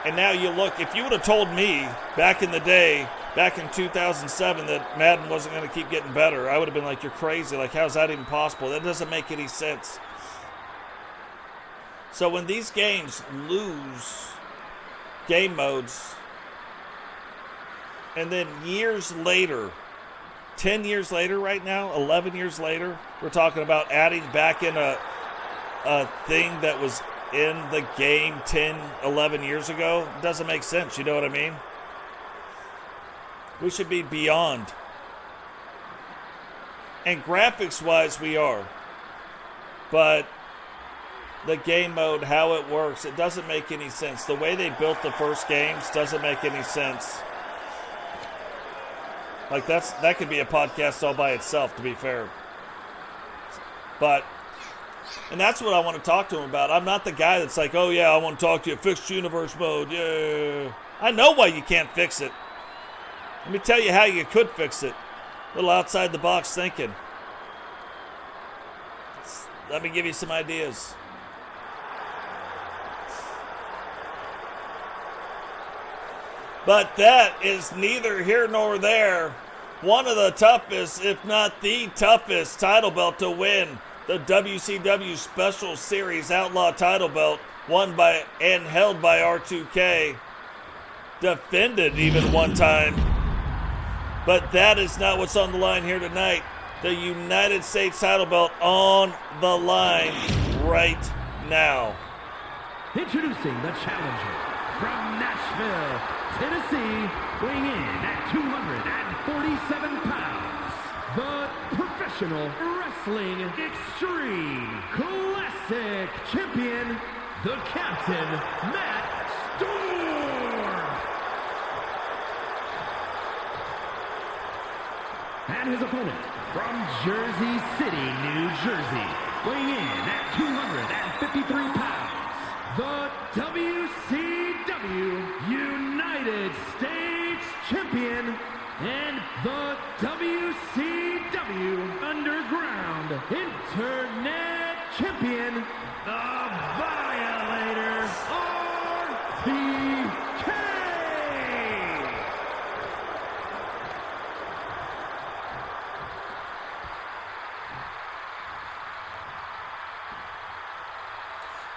And now you look, if you would have told me back in the day, back in 2007, that Madden wasn't going to keep getting better, I would have been like, you're crazy. Like, how's that even possible? That doesn't make any sense. So when these games lose game modes, and then years later, 10 years later right now, 11 years later, we're talking about adding back in a thing that was in the game 10, 11 years ago. It doesn't make sense, you know what I mean? We should be beyond. And graphics-wise, we are. But the game mode, how it works, it doesn't make any sense. The way they built the first games doesn't make any sense. Like, that could be a podcast all by itself, to be fair. But, and that's what I want to talk to him about. I'm not the guy that's like, oh yeah, I want to talk to you, fixed universe mode, yeah. I know why you can't fix it. Let me tell you how you could fix it. A little outside the box thinking. Let me give you some ideas. But that is neither here nor there. One of the toughest, if not the toughest, title belt to win. The WCW Special Series Outlaw title belt, won by and held by R2K. Defended even one time. But that is not what's on the line here tonight. The United States title belt on the line right now. Introducing the challenger from Nashville, Tennessee, weighing in at 247 pounds, the Professional Wrestling Extreme Classic Champion, the Captain, Matt Storm. And his opponent from Jersey City, New Jersey, weighing in at 253 pounds, the WCW United States Champion and the WCW Underground Internet Champion, the Violator, RTK!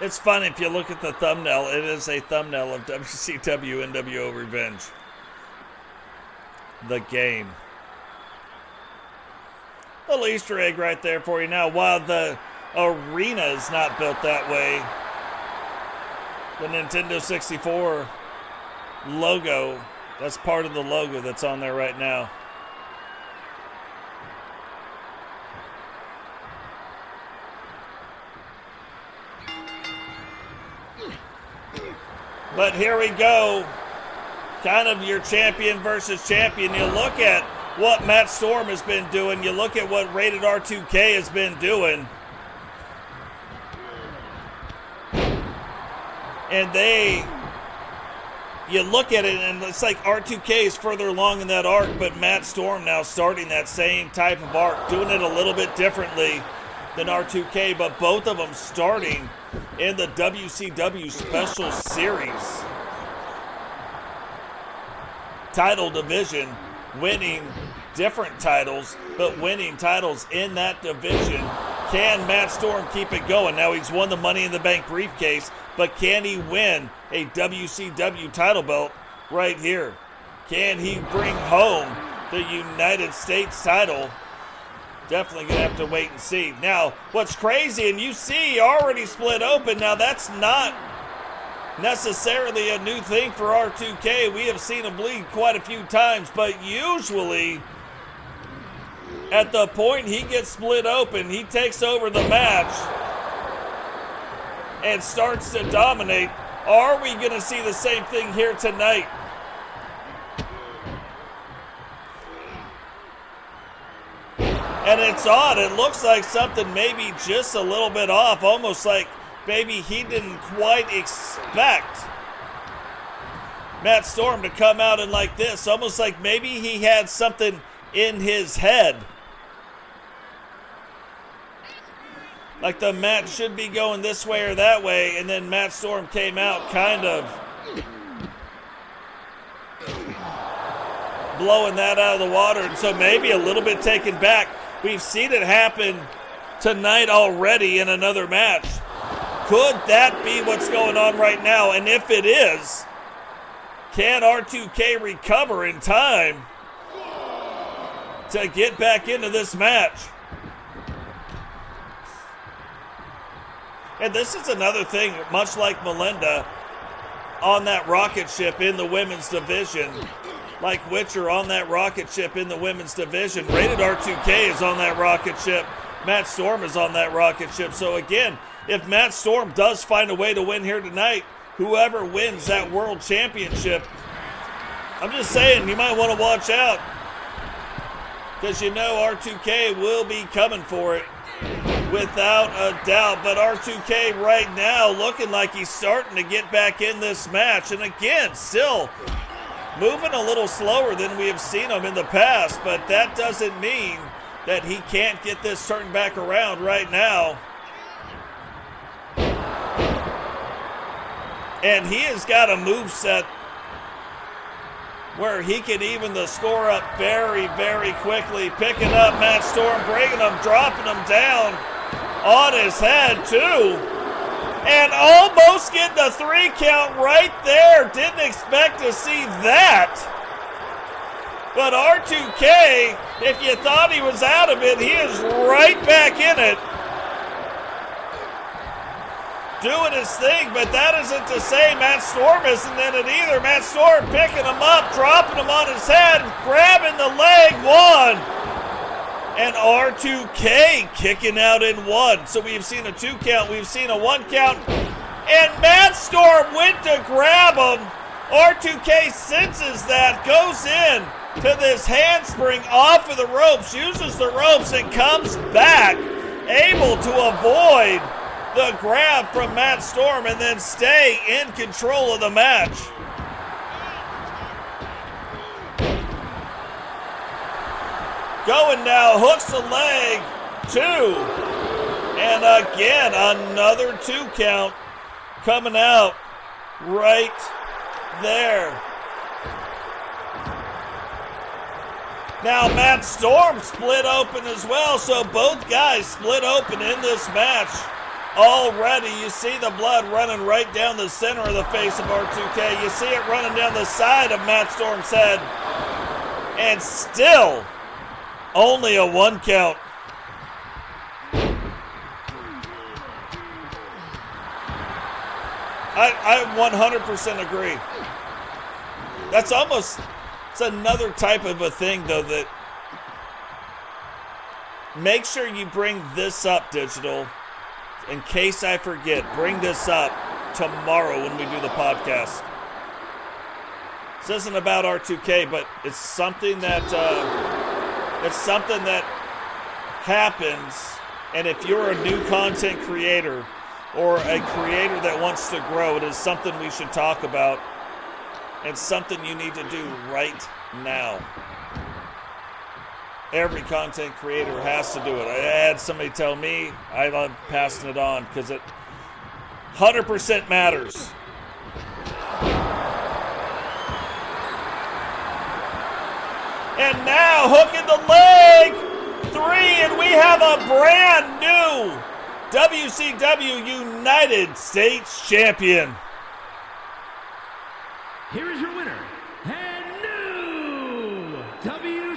It's funny, if you look at the thumbnail, it is a thumbnail of WCW NWO Revenge. The game. A little Easter egg right there for you. Now, while the arena is not built that way, the Nintendo 64 logo, that's part of the logo that's on there right now. But here we go. Kind of your champion versus champion. You look at what Matt Storm has been doing. You look at what Rated R2K has been doing. And you look at it and it's like R2K is further along in that arc, but Matt Storm now starting that same type of arc, doing it a little bit differently than R2K, but both of them starting in the WCW Special Series title division, winning different titles, but winning titles in that division. Can Matt Storm keep it going? Now he's won the Money in the Bank briefcase, but can he win a WCW title belt right here? Can he bring home the United States title. Definitely going to have to wait and see. Now, what's crazy, and you see already split open. Now, that's not necessarily a new thing for R2K. We have seen him bleed quite a few times, but usually at the point he gets split open, he takes over the match and starts to dominate. Are we going to see the same thing here tonight? And it's odd. It looks like something maybe just a little bit off, almost like maybe he didn't quite expect Matt Storm to come out in like this. Almost like maybe he had something in his head. Like the match should be going this way or that way, and then Matt Storm came out kind of blowing that out of the water, and so maybe a little bit taken back. We've seen it happen tonight already in another match. Could that be what's going on right now? And if it is, can R2K recover in time to get back into this match? And this is another thing, much like Melinda on that rocket ship in the women's division, like Witcher on that rocket ship in the women's division. Rated R2K is on that rocket ship. Matt Storm is on that rocket ship. So again, if Matt Storm does find a way to win here tonight, whoever wins that world championship, I'm just saying, you might want to watch out, because you know R2K will be coming for it without a doubt. But R2K right now looking like he's starting to get back in this match. And again, still moving a little slower than we have seen him in the past, but that doesn't mean that he can't get this turned back around right now. And he has got a moveset where he can even the score up very, very quickly. Picking up Matt Storm, bringing him, dropping him down on his head too. And almost getting a 3 count right there. Didn't expect to see that. But R2K, if you thought he was out of it, he is right back in it. Doing his thing, but that isn't to say Matt Storm isn't in it either. Matt Storm picking him up, dropping him on his head, grabbing the leg, 1. And R2K kicking out in 1. So we've seen a 2 count, we've seen a 1 count, and Matt Storm went to grab him. R2K senses that, goes in to this handspring off of the ropes, uses the ropes and comes back, able to avoid the grab from Matt Storm and then stay in control of the match. Going now, hooks the leg, 2. And again, another 2 count coming out right there. Now Matt Storm split open as well, so both guys split open in this match already. You see the blood running right down the center of the face of R2K. You see it running down the side of Matt Storm's head. And still only a 1 count. I 100% agree. That's almost, it's another type of a thing though, that make sure you bring this up, Digital. In case I forget, bring this up tomorrow when we do the podcast. This isn't about R2K, but it's something that happens. And if you're a new content creator or a creator that wants to grow, it is something we should talk about and something you need to do right now. Every content creator has to do it. I had somebody tell me, I love passing it on because it 100% matters. And now hooking the leg, 3, and we have a brand new WCW United States Champion. Here is your winner and new WCW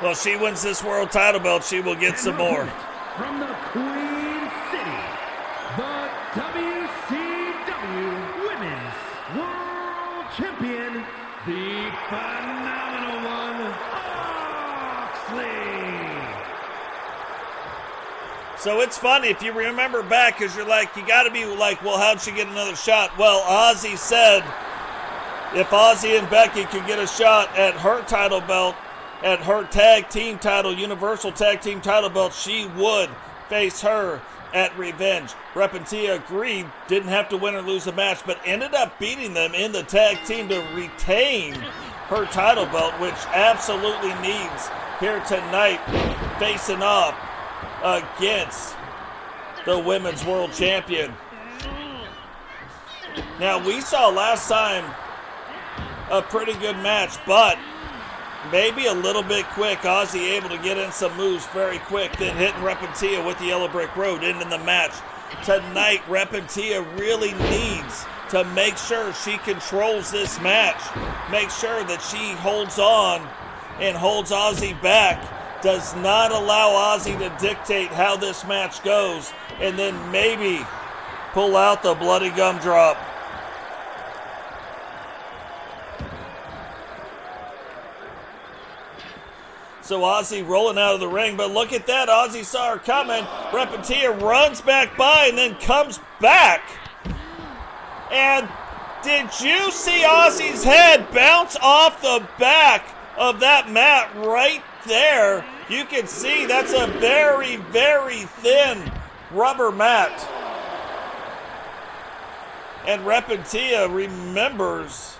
Well, she wins this world title belt, she will get some more. From the Queen City, the WCW Women's World Champion, the phenomenal one, Moxley. So it's funny, if you remember back, because you're like, you got to be like, well, how'd she get another shot? Well, Ozzy said if Ozzy and Becky could get a shot at her title belt, at her tag team title, Universal Tag Team title belt, she would face her at Revenge. Repentia agreed, didn't have to win or lose the match, but ended up beating them in the tag team to retain her title belt, which absolutely needs here tonight, facing off against the Women's World Champion. Now, we saw last time a pretty good match, but maybe a little bit quick. Ozzy able to get in some moves very quick, then hitting Repentia with the Yellow Brick Road, ending the match. Tonight, Repentia really needs to make sure she controls this match. Make sure that she holds on and holds Ozzy back. Does not allow Ozzy to dictate how this match goes, and then maybe pull out the bloody gumdrop. So Ozzy rolling out of the ring, but look at that, Ozzy saw her coming. Repentia runs back by and then comes back. And did you see Ozzy's head bounce off the back of that mat right there? You can see that's a very, very thin rubber mat. And Repentia remembers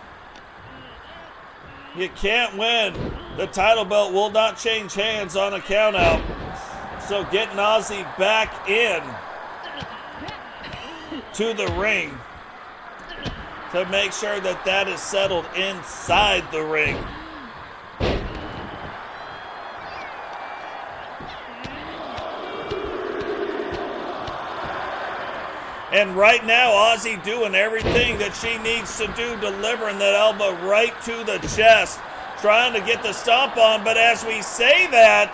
you can't win. The title belt will not change hands on a countout. So getting Ozzy back in to the ring to make sure that that is settled inside the ring. And right now, Ozzy doing everything that she needs to do, delivering that elbow right to the chest, trying to get the stomp on. But as we say that,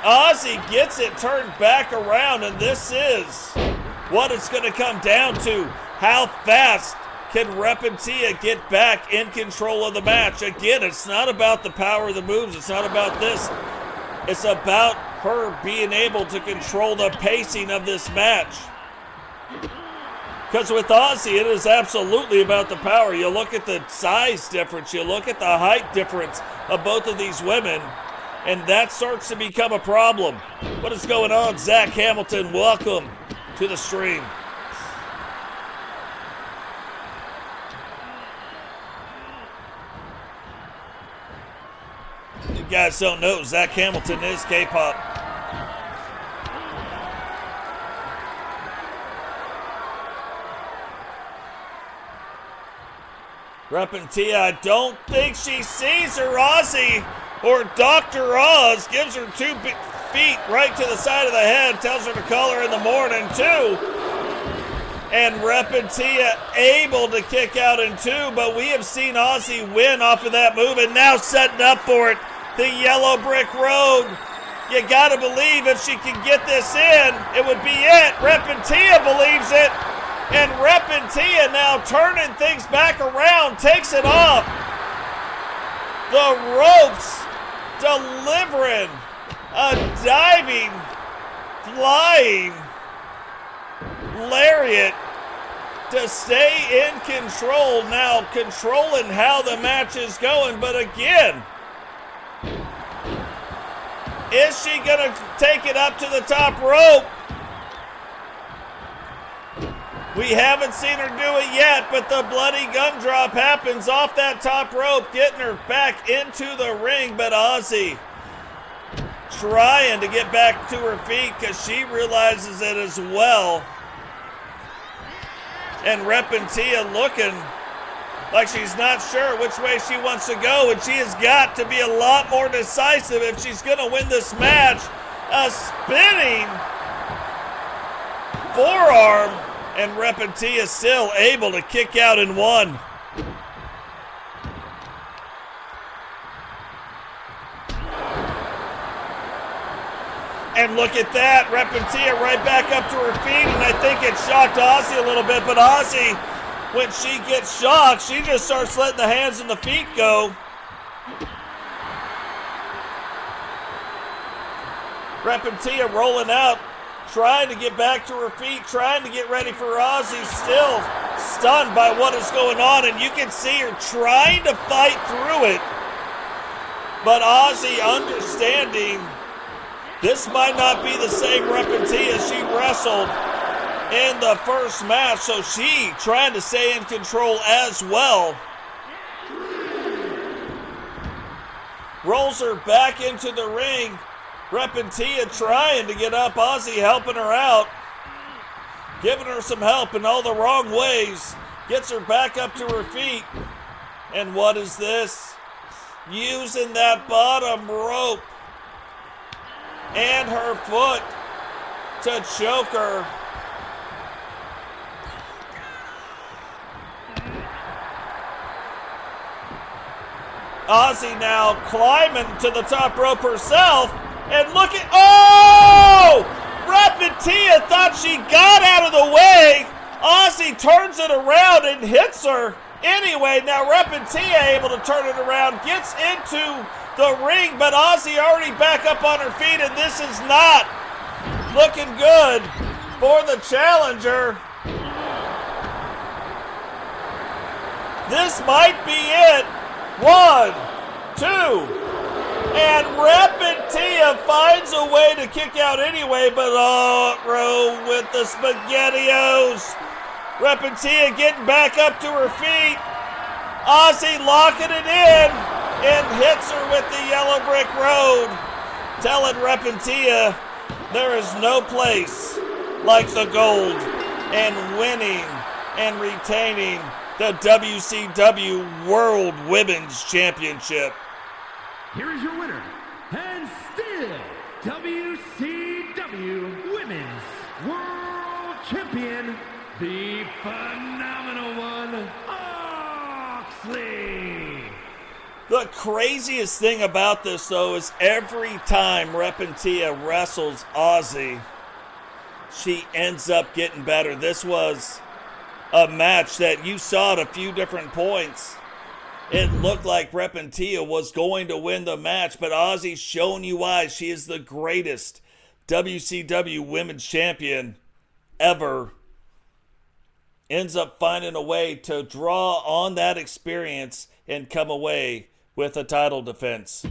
Ozzy gets it turned back around, and this is what it's going to come down to. How fast can Repentia get back in control of the match? Again, it's not about the power of the moves. It's not about this. It's about her being able to control the pacing of this match. Because with Ozzy, it is absolutely about the power. You look at the size difference, you look at the height difference of both of these women, and that starts to become a problem. What is going on, Zack Hamilton? Welcome to the stream. You guys don't know, Zack Hamilton is K-pop. Repentia, I don't think she sees her. Ozzy, or Dr. Oz, gives her 2 feet right to the side of the head, tells her to call her in the morning, too. And Repentia able to kick out in 2, but we have seen Ozzy win off of that move, and now setting up for it. The Yellow Brick Road. You gotta believe if she can get this in, it would be it. Repentia believes it. And Repentia now turning things back around, takes it off the ropes, delivering a diving, flying lariat to stay in control. Now controlling how the match is going, but again, is she going to take it up to the top rope? We haven't seen her do it yet, but the bloody gumdrop happens off that top rope, getting her back into the ring. But Ozzy trying to get back to her feet because she realizes it as well. And Repentia looking like she's not sure which way she wants to go, and she has got to be a lot more decisive if she's going to win this match. A spinning forearm, and Repentia still able to kick out in 1. And look at that, Repentia right back up to her feet, and I think it shocked Ozzy a little bit, but Ozzy, when she gets shocked, she just starts letting the hands and the feet go. Repentia rolling out, trying to get back to her feet, trying to get ready for Ozzy, still stunned by what is going on, and you can see her trying to fight through it. But Ozzy understanding this might not be the same Repentia she wrestled in the first match, so she trying to stay in control as well. Rolls her back into the ring. Repentia trying to get up, Ozzy helping her out, giving her some help in all the wrong ways. Gets her back up to her feet. And what is this? Using that bottom rope and her foot to choke her. Ozzy now climbing to the top rope herself, and look at, oh! Repentia thought she got out of the way. Ozzy turns it around and hits her. Anyway, now Repentia able to turn it around, gets into the ring, but Ozzy already back up on her feet, and this is not looking good for the challenger. This might be it. 1, 2, and Repentia finds a way to kick out anyway, but Monroe with the SpaghettiOs. Repentia getting back up to her feet. Ozzy locking it in and hits her with the yellow brick road, telling Repentia there is no place like the gold and winning and retaining the WCW World Women's Championship. Here is your winner, and still WCW Women's World Champion, the phenomenal one, Oxley. The craziest thing about this, though, is every time Repentia wrestles Ozzy, she ends up getting better. This was a match that you saw at a few different points. It looked like Repentia was going to win the match, but Ozzy's showing you why she is the greatest WCW Women's Champion ever. Ends up finding a way to draw on that experience and come away with a title defense.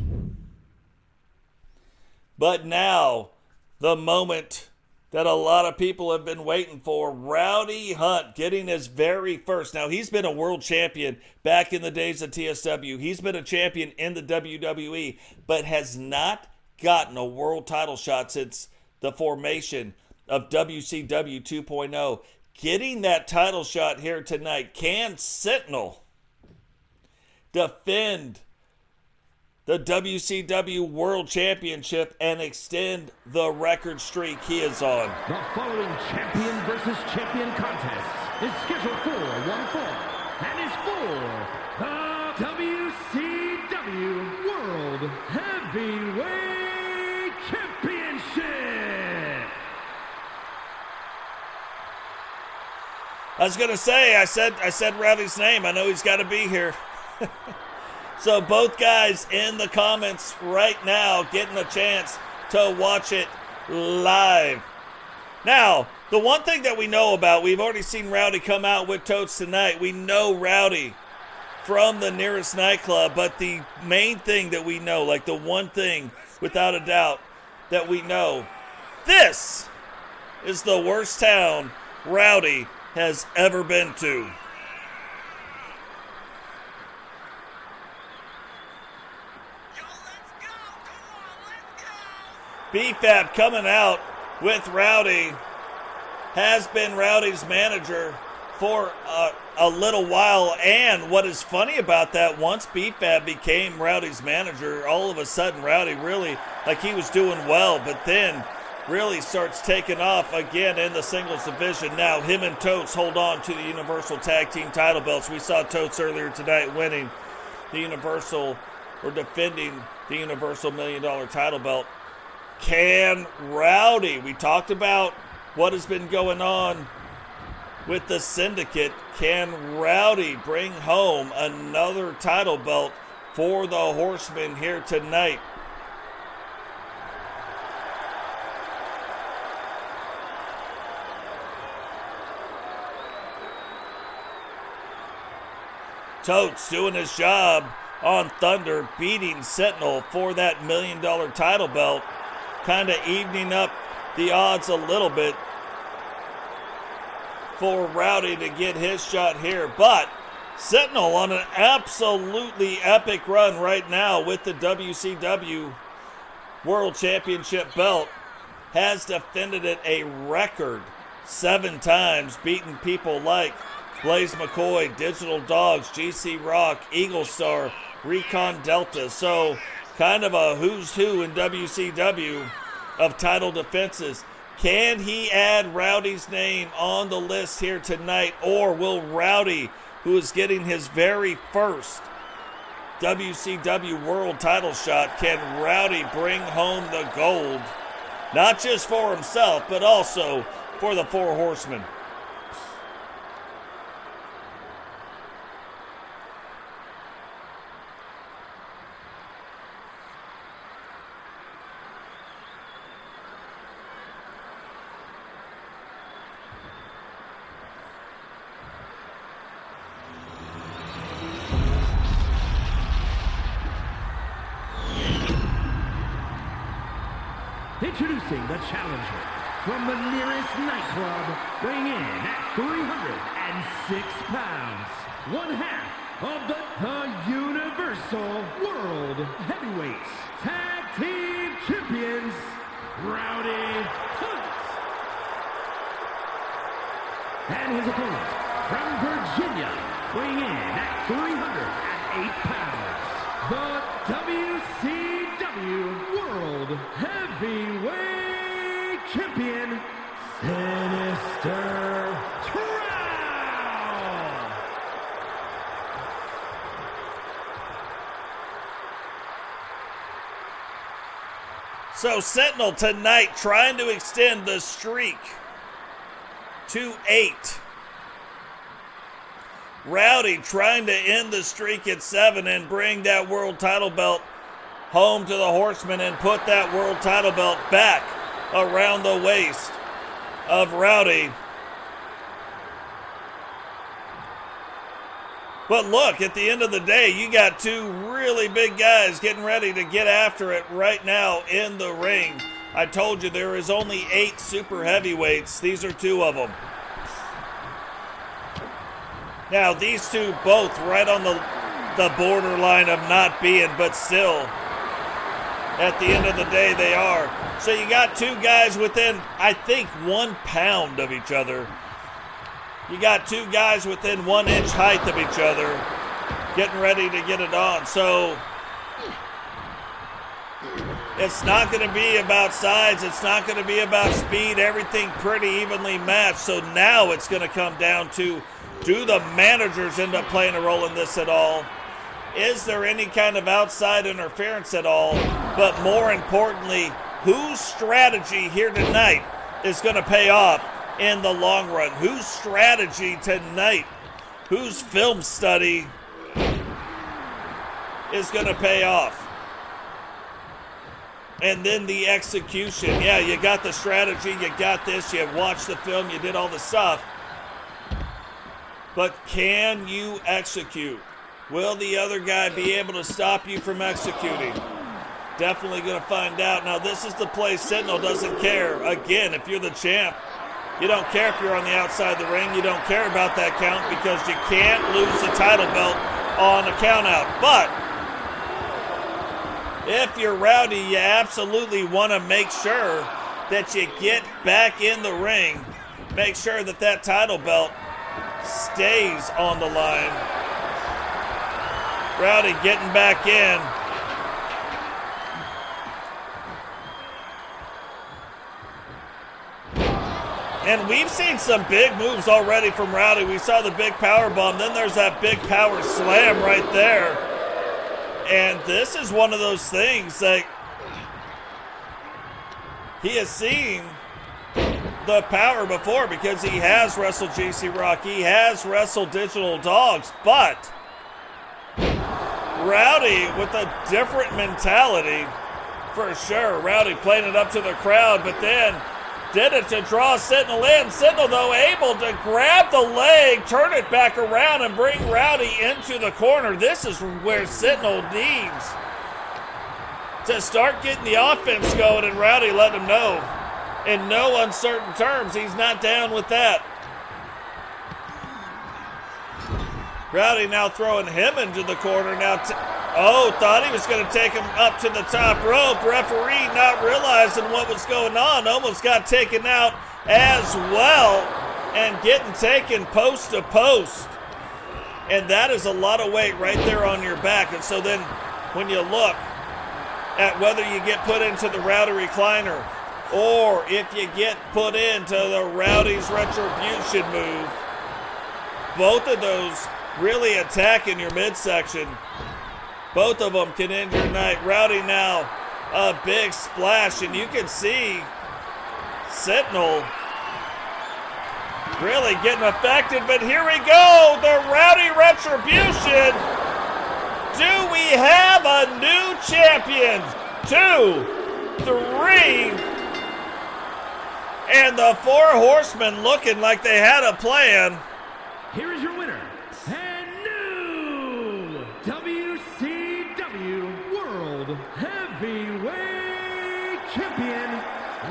But now, the moment that a lot of people have been waiting for, Rowdy Hunt getting his very first. Now, he's been a world champion back in the days of TSW. He's been a champion in the WWE, but has not gotten a world title shot since the formation of WCW 2.0. Getting that title shot here tonight. Can Sentinel defend the WCW World Championship and extend the record streak he is on? The following champion versus champion contest is scheduled for one fall and is for the WCW World Heavyweight Championship. I was going to say, I said Rowdy's name. I know he's got to be here. So both guys in the comments right now getting a chance to watch it live. Now, the one thing that we know about, we've already seen Rowdy come out with Totes tonight. We know Rowdy from the nearest nightclub, but the main thing that we know, like the one thing without a doubt that we know, this is the worst town Rowdy has ever been to. B-Fab coming out with Rowdy, has been Rowdy's manager for a little while, and what is funny about that, once B-Fab became Rowdy's manager, all of a sudden Rowdy really, like he was doing well, but then really starts taking off again in the singles division. Now him and Totes hold on to the Universal Tag Team title belts. We saw Totes earlier tonight winning the Universal, or defending the Universal $1 Million title belt. Can Rowdy, we talked about what has been going on with the Syndicate. Can Rowdy bring home another title belt for the Horsemen here tonight? Totes doing his job on Thunder, beating Sentinel for that $1 million title belt, kind of evening up the odds a little bit for Rowdy to get his shot here. But Sentinel on an absolutely epic run right now with the WCW World Championship belt, has defended it a record 7 times, beating people like Blaze McCoy, Digital Dogs, GC Rock, Eagle Star, Recon Delta. So kind of a who's who in WCW of title defenses. Can he add Rowdy's name on the list here tonight, or will Rowdy, who is getting his very first WCW World title shot, can Rowdy bring home the gold, not just for himself, but also for the 4 Horsemen? Introducing the challenger from the nearest nightclub, weighing in at 306 pounds, 1/2 of the Universal World Heavyweights Tag Team Champions, Rowdy Totes. And his opponent from Virginia, weighing in at 308 pounds, the WCW World Heavyweight Champion, Sinister Trout. So Sentinel tonight trying to extend the streak to 8. Rowdy trying to end the streak at 7 and bring that world title belt home to the Horsemen and put that world title belt back around the waist of Rowdy. But look, at the end of the day, you got 2 really big guys getting ready to get after it right now in the ring. I told you there is only 8 super heavyweights. These are 2 of them. Now, these 2 both right on the borderline of not being, but still, at the end of the day, they are. So you got 2 guys within, I think, 1 pound of each other. You got 2 guys within 1 inch height of each other getting ready to get it on. So it's not going to be about size. It's not going to be about speed. Everything pretty evenly matched. So now it's going to come down to, do the managers end up playing a role in this at all? Is there any kind of outside interference at all? But more importantly, whose strategy here tonight is going to pay off in the long run? Whose strategy tonight, whose film study is going to pay off? And then the execution. Yeah, you got the strategy, you got this, you watched the film, you did all the stuff. But can you execute? Will the other guy be able to stop you from executing? Definitely going to find out. Now, this is the place Sentinel doesn't care. Again, if you're the champ, you don't care if you're on the outside of the ring. You don't care about that count because you can't lose the title belt on a count out. But if you're Rowdy, you absolutely want to make sure that you get back in the ring. Make sure that that title belt stays on the line. Rowdy getting back in. And we've seen some big moves already from Rowdy. We saw the big power bomb. Then there's that big power slam right there. And this is one of those things that he has seen the power before because he has wrestled GC Rock. He has wrestled Digital Dogs, but Rowdy with a different mentality for sure. Rowdy playing it up to the crowd, but then did it to draw Sentinel in. Sentinel, though, able to grab the leg, turn it back around, and bring Rowdy into the corner. This is where Sentinel needs to start getting the offense going, and Rowdy let him know in no uncertain terms he's not down with that. Rowdy now throwing him into the corner. Now, thought he was going to take him up to the top rope. Referee not realizing what was going on, almost got taken out as well and getting taken post to post. And that is a lot of weight right there on your back. And so then when you look at whether you get put into the Rowdy recliner or if you get put into the Rowdy's retribution move, both of those really attacking your midsection. Both of them can end your night. Rowdy now a big splash, and you can see Sentinel really getting affected, but here we go, the Rowdy retribution. Do we have a new champion? 2, 3, and the 4 horsemen looking like they had a plan. Here is your winner, and new WCW World Heavyweight Champion,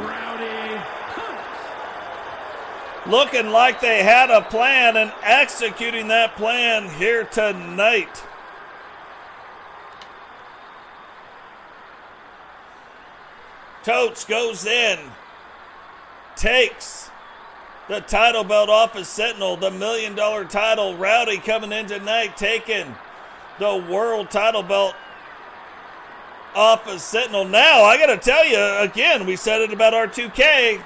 Rowdy Hunt. Looking like they had a plan and executing that plan here tonight. Totes goes in, takes the title belt off of Sentinel, the $1 million title. Rowdy coming in tonight, taking the world title belt off of Sentinel. Now, I got to tell you, again, we said it about R2K.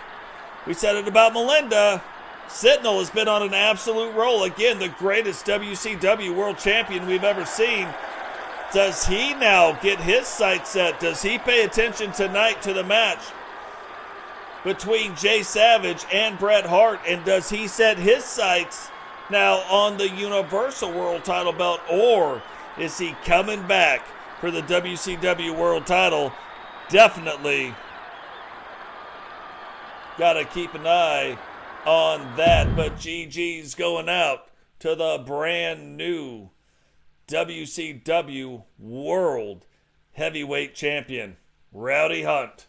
We said it about Melinda. Sentinel has been on an absolute roll. Again, the greatest WCW world champion we've ever seen. Does he now get his sights set? Does he pay attention tonight to the match between Jay Savage and Bret Hart? And does he set his sights now on the Universal World title belt? Or is he coming back for the WCW World title? Definitely got to keep an eye on that. But GG's going out to the brand new WCW World Heavyweight Champion, Rowdy Hunt.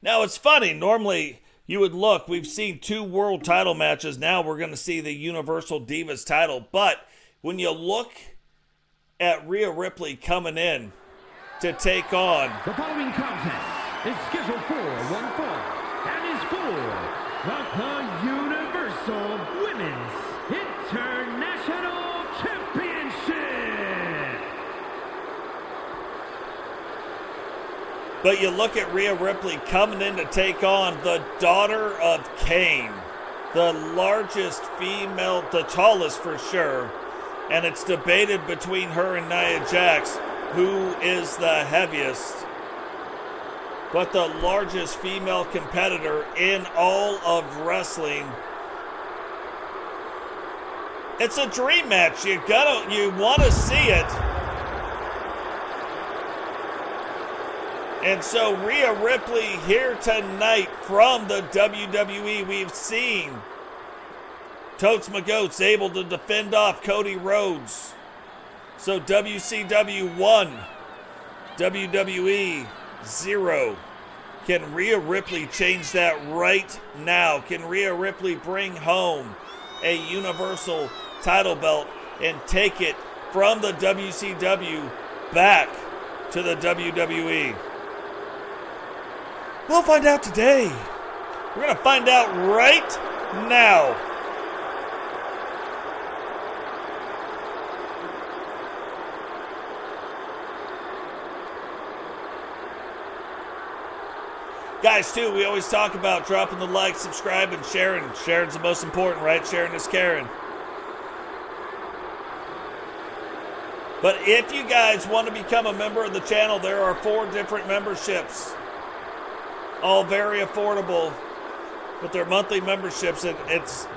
Now, it's funny. Normally, you would look. We've seen 2 world title matches. Now we're going to see the Universal Divas title. But when you look at Rhea Ripley coming in to take on... The following contest is scheduled for one fall and is for the Universal Women's International Championship. But you look at Rhea Ripley coming in to take on the daughter of Kane, the largest female, the tallest for sure, and it's debated between her and Nia Jax who is the heaviest, but the largest female competitor in all of wrestling. It's a dream match. You want to see it. And so Rhea Ripley here tonight from the WWE. We've seen Totes McGotes able to defend off Cody Rhodes. So WCW 1, WWE 0. Can Rhea Ripley change that right now? Can Rhea Ripley bring home a Universal title belt and take it from the WCW back to the WWE? We'll find out today. We're going to find out right now. Guys, too, we always talk about dropping the like, subscribe, and sharing. Sharing's the most important, right? Sharing is caring. But if you guys want to become a member of the channel, there are 4 different memberships. All very affordable. But they're monthly memberships, and it's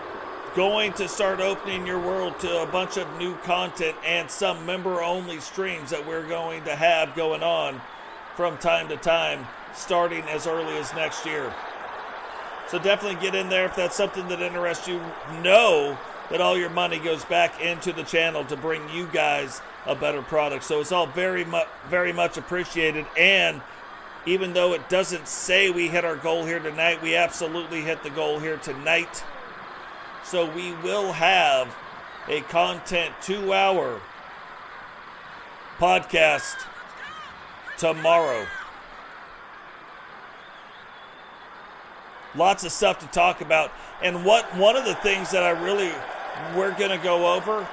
going to start opening your world to a bunch of new content and some member-only streams that we're going to have going on from time to time, starting as early as next year. So definitely get in there if that's something that interests you. Know that all your money goes back into the channel to bring you guys a better product. So it's all very much appreciated. And even though it doesn't say we hit our goal here tonight, we absolutely hit the goal here tonight. So we will have a content 2-hour podcast tomorrow. Lots of stuff to talk about. And one of the things that we're going to go over,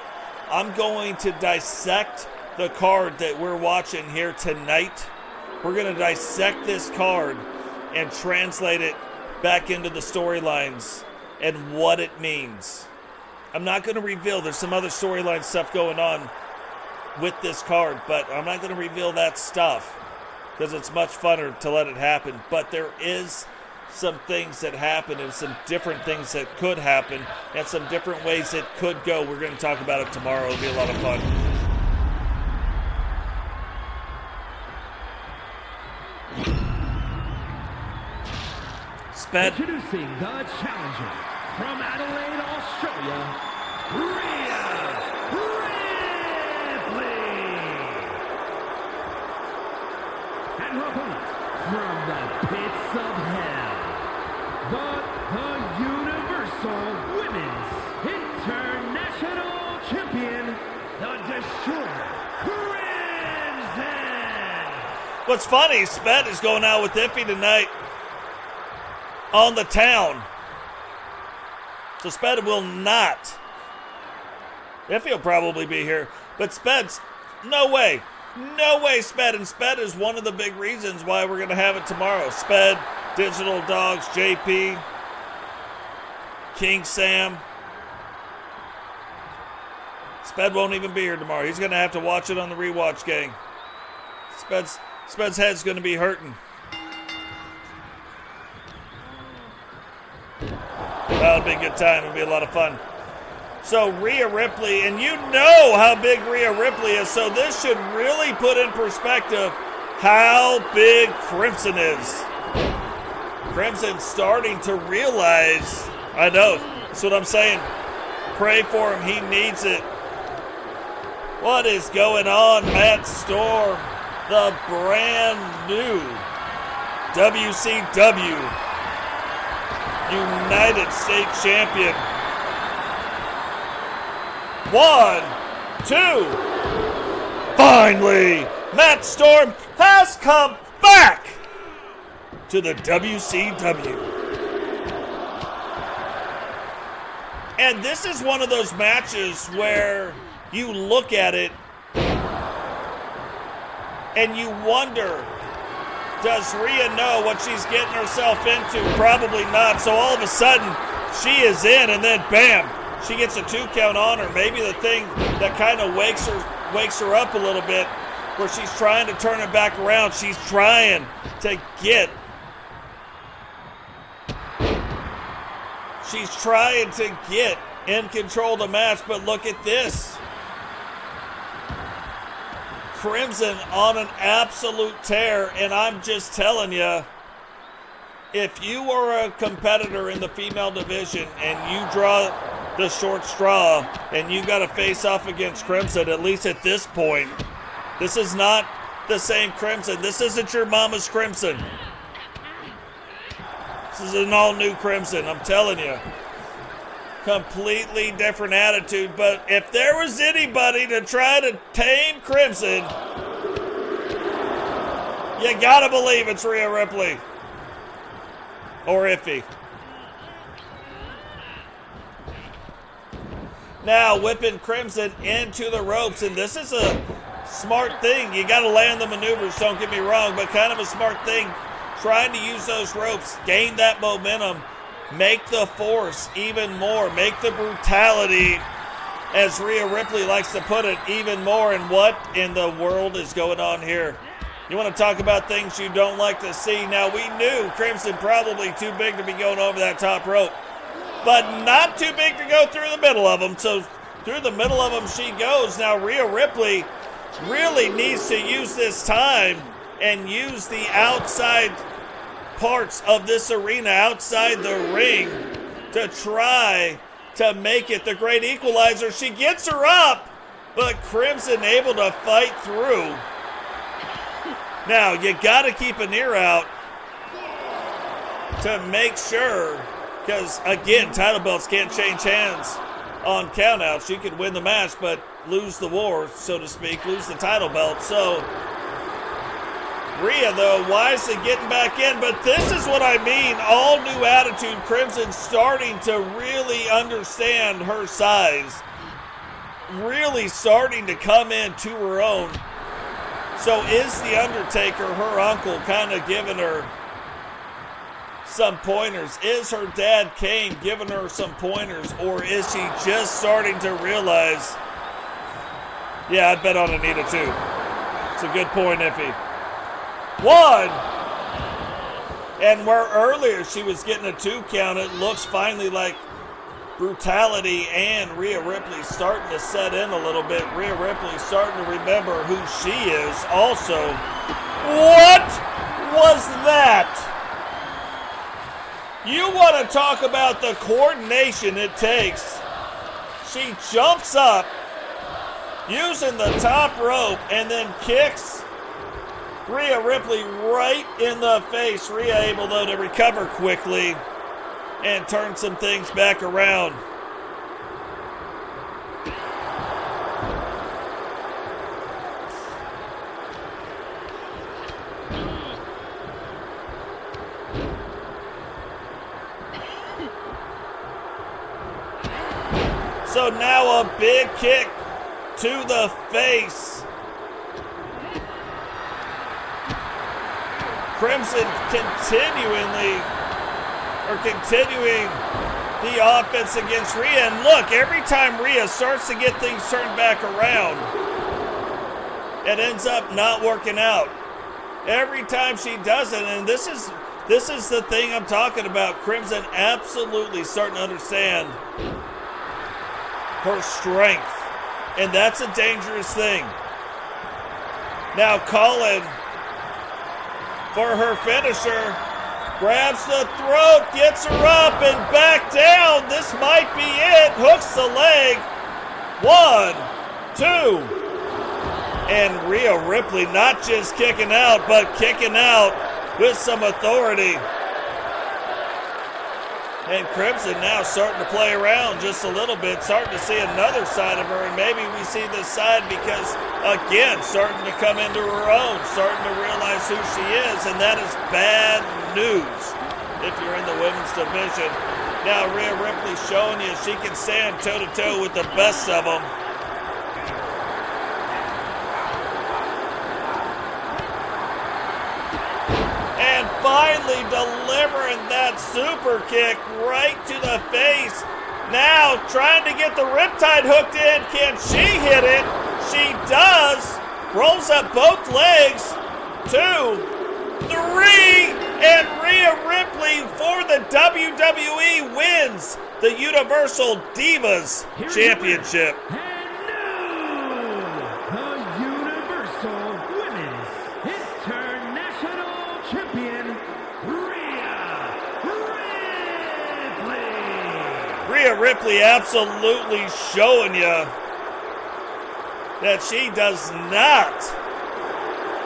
I'm going to dissect the card that we're watching here tonight. We're going to dissect this card and translate it back into the storylines and what it means. I'm not going to reveal. There's some other storyline stuff going on with this card, but I'm not going to reveal that stuff because it's much funner to let it happen. But there is some things that happen and some different things that could happen and some different ways it could go. We're going to talk about it tomorrow. It'll be a lot of fun. Introducing the challenger from Adelaide, Australia, Rhea Ripley. And her opponent from the pits of hell, the Universal Women's International Champion, the Destroyer, Crimson. What's funny, Spet is going out with Iffy tonight on the town. So Sped will not. Iffy will probably be here. But Sped's, no way. No way, Sped. And Sped is one of the big reasons why we're going to have it tomorrow. Sped, Digital Dogs, JP, King Sam. Sped won't even be here tomorrow. He's going to have to watch it on the rewatch, gang. Sped's head's going to be hurting. That'll be a good time. It'll be a lot of fun. So Rhea Ripley, and you know how big Rhea Ripley is, so this should really put in perspective how big Crimson is. Crimson's starting to realize, I know, that's what I'm saying. Pray for him. He needs it. What is going on, Matt Storm? The brand new WCW United States Champion. 1, 2. Finally, Matt Storm has come back to the WCW. And this is one of those matches where you look at it and you wonder, does Rhea know what she's getting herself into? Probably not. So all of a sudden, she is in, and then bam, she gets a 2 count on her. Maybe the thing that kind of wakes her up a little bit, where she's trying to turn it back around. She's trying to get in control of the match, but look at this. Crimson on an absolute tear, and I'm just telling you, if you are a competitor in the female division and you draw the short straw and you got to face off against Crimson, at least at this point, this is not the same Crimson. This isn't your mama's Crimson. This is an all-new Crimson, I'm telling you. Completely different attitude, but if there was anybody to try to tame Crimson, you gotta believe it's Rhea Ripley. Or Iffy. Now whipping Crimson into the ropes, and this is a smart thing. You gotta land the maneuvers, don't get me wrong, but kind of a smart thing. Trying to use those ropes, gain that momentum, make the force even more, make the brutality as Rhea Ripley likes to put it, even more. And what in the world is going on here? You want to talk about things you don't like to see? Now, we knew Crimson probably too big to be going over that top rope, but not too big to go through the middle of them. So through the middle of them she goes. Now Rhea Ripley really needs to use this time and use the outside parts of this arena, outside the ring, to try to make it the great equalizer. She gets her up, but Crimson able to fight through. Now, you got to keep an ear out to make sure, because, again, title belts can't change hands on countouts. You can win the match, but lose the war, so to speak, lose the title belt. So, Rhea, though, wisely getting back in, but this is what I mean, all new attitude. Crimson starting to really understand her size, really starting to come into her own. So is The Undertaker, her uncle, kind of giving her some pointers? Is her dad, Kane, giving her some pointers, or is she just starting to realize, yeah, I'd bet on Anita too. It's a good point, Iffy. One, and where earlier she was getting a 2 count, it looks finally like brutality and Rhea Ripley starting to set in a little bit. Rhea Ripley starting to remember who she is also. What was that? You want to talk about the coordination it takes. She jumps up using the top rope and then kicks Rhea Ripley right in the face. Rhea able, though, to recover quickly and turn some things back around. So now a big kick to the face. Crimson continuing the offense against Rhea. And look, every time Rhea starts to get things turned back around, it ends up not working out. Every time she does it, and this is the thing I'm talking about. Crimson absolutely starting to understand her strength, and that's a dangerous thing. Now Colin, for her finisher, grabs the throat, gets her up and back down. This might be it. Hooks the leg. 1, 2. And Rhea Ripley not just kicking out, but kicking out with some authority. And Crimson now starting to play around just a little bit, starting to see another side of her. And maybe we see this side because, again, starting to come into her own, starting to realize who she is. And that is bad news if you're in the women's division. Now Rhea Ripley showing you she can stand toe-to-toe with the best of them. And finally delivering that super kick right to the face. Now trying to get the riptide hooked in. Can she hit it? She does. Rolls up both legs. 2, 3, and Rhea Ripley for the WWE wins the Universal Divas Championship. And now, the Universal Women's International Champion, Rhea Ripley. Rhea Ripley absolutely showing you that she does not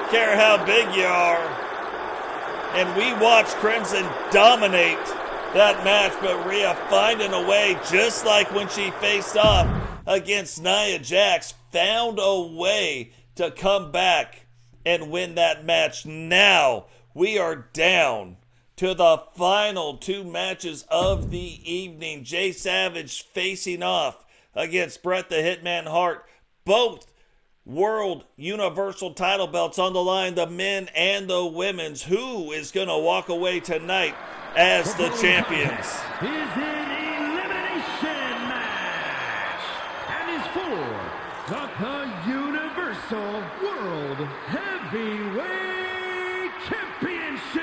care how big you are. And we watched Crimson dominate that match, but Rhea finding a way, just like when she faced off against Nia Jax, found a way to come back and win that match. Now we are down to the final 2 matches of the evening. Jay Savage facing off against Bret the Hitman Hart. Both World Universal title belts on the line, the men and the women's. Who is going to walk away tonight as the champions? Is an elimination match and is Universal World Heavyweight Championship.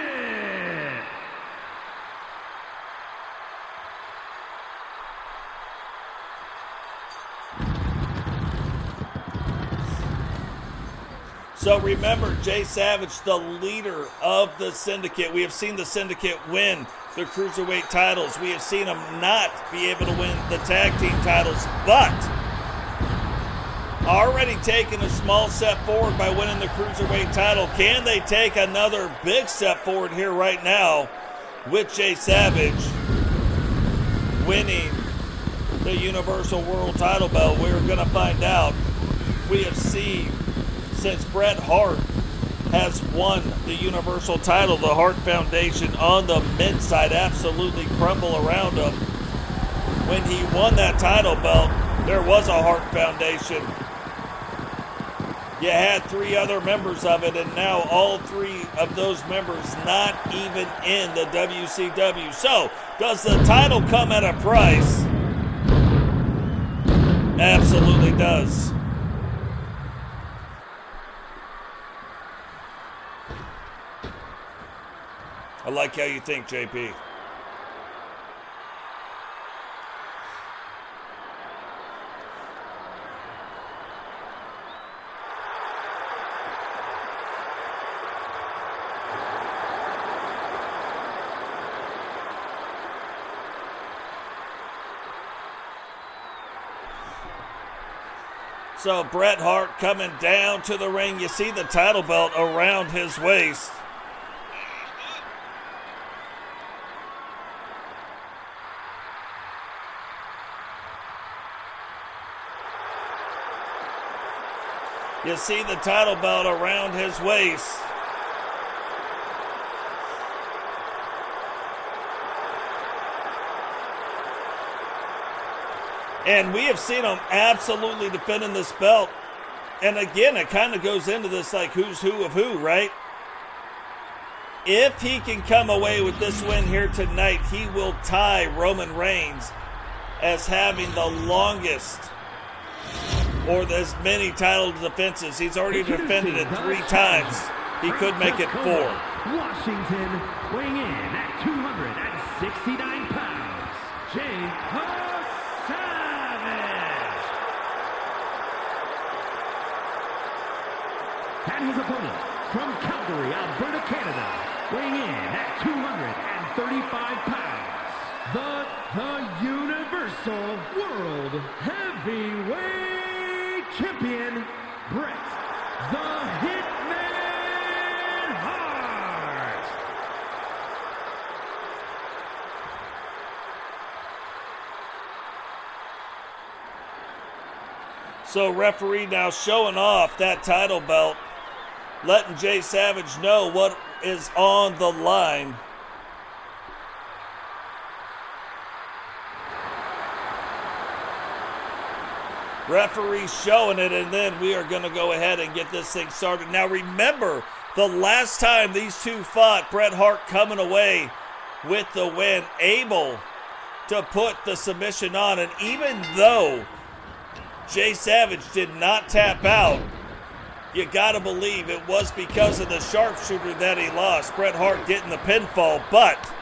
So remember, Jay Savage, the leader of the Syndicate. We have seen the Syndicate win the Cruiserweight titles. We have seen them not be able to win the tag team titles, but already taken a small step forward by winning the Cruiserweight title. Can they take another big step forward here right now with Jay Savage winning the Universal World title belt? We're going to find out. We have seen, since Bret Hart has won the Universal title, the Hart Foundation on the men's side absolutely crumble around him. When he won that title belt, there was a Hart Foundation. You had 3 other members of it, and now all 3 of those members not even in the WCW. So, does the title come at a price? Absolutely does. I like how you think, JP. So Bret Hart coming down to the ring. You see the title belt around his waist. You see the title belt around his waist. And we have seen him absolutely defending this belt. And again, it kind of goes into this like who's who of who, right? If he can come away with this win here tonight, he will tie Roman Reigns as having the longest or as many title defenses. He's already defended it 3 times. He could make it 4. Washington, weighing in at 269 pounds, Jay Savage. And his opponent, from Calgary, Alberta, Canada, weighing in at 235 pounds, the Universal World Heavyweight Champion, Bret the Hitman Hart. So referee now showing off that title belt, letting Jay Savage know what is on the line. Referee showing it, and then we are going to go ahead and get this thing started. Now remember, the last time these two fought, Bret Hart coming away with the win, able to put the submission on. And even though Jay Savage did not tap out, you got to believe it was because of the sharpshooter that he lost. Bret Hart getting the pinfall, but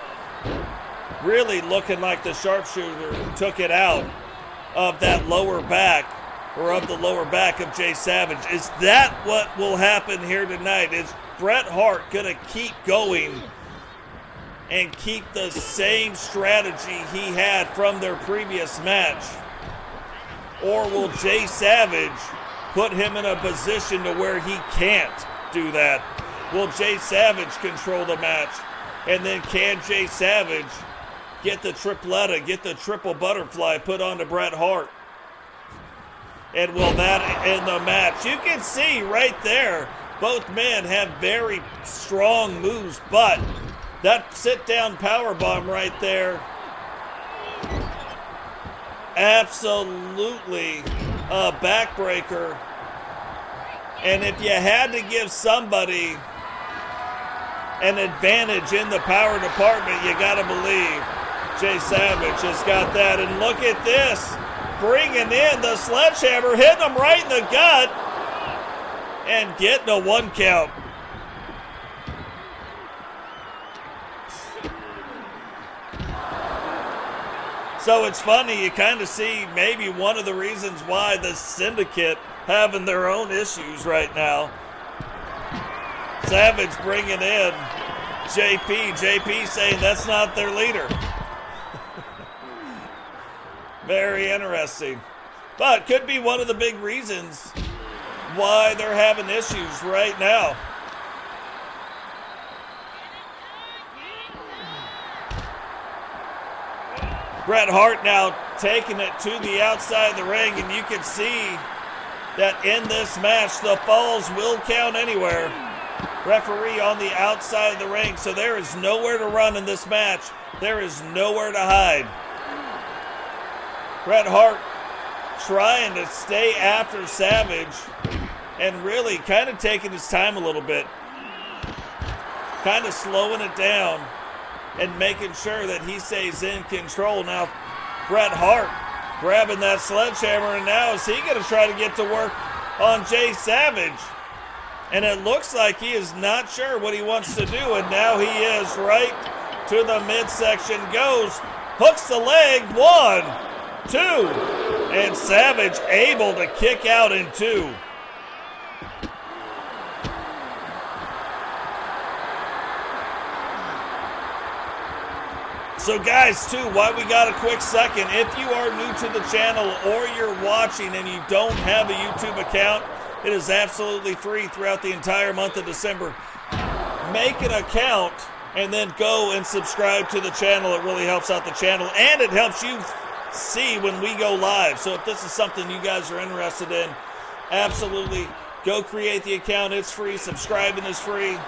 really looking like the sharpshooter took it out of that lower back, or of the lower back of Jay Savage. Is that what will happen here tonight? Is Bret Hart going to keep going and keep the same strategy he had from their previous match? Or will Jay Savage put him in a position to where he can't do that? Will Jay Savage control the match? And then can Jay Savage get the tripletta, get the triple butterfly put onto Bret Hart? And will that end the match? You can see right there, both men have very strong moves, but that sit-down powerbomb right there, absolutely a backbreaker. And if you had to give somebody an advantage in the power department, you got to believe Jay Savage has got that. And look at this, bringing in the sledgehammer, hitting him right in the gut. and getting a 1 count. So it's funny, you kind of see maybe one of the reasons why the Syndicate having their own issues right now. Savage bringing in JP saying that's not their leader. Very interesting. But could be one of the big reasons why they're having issues right now. Bret Hart now taking it to the outside of the ring, and you can see that in this match, the falls will count anywhere. Referee on the outside of the ring, so there is nowhere to run in this match. There is nowhere to hide. Bret Hart trying to stay after Savage and really kind of taking his time a little bit. Kind of slowing it down and making sure that he stays in control. Now, Bret Hart grabbing that sledgehammer, and now is he going to try to get to work on Jay Savage? And it looks like he is not sure what he wants to do, and now he is right to the midsection, goes, hooks the leg, 1, 2, and Savage able to kick out in 2. So guys, too, while we got a quick second, if you are new to the channel or you're watching and you don't have a YouTube account, it is absolutely free throughout the entire month of December. Make an account and then go and subscribe to the channel. It really helps out the channel, and it helps you see when we go live. So if this is something you guys are interested in, absolutely go create the account. It's free. Subscribing is free.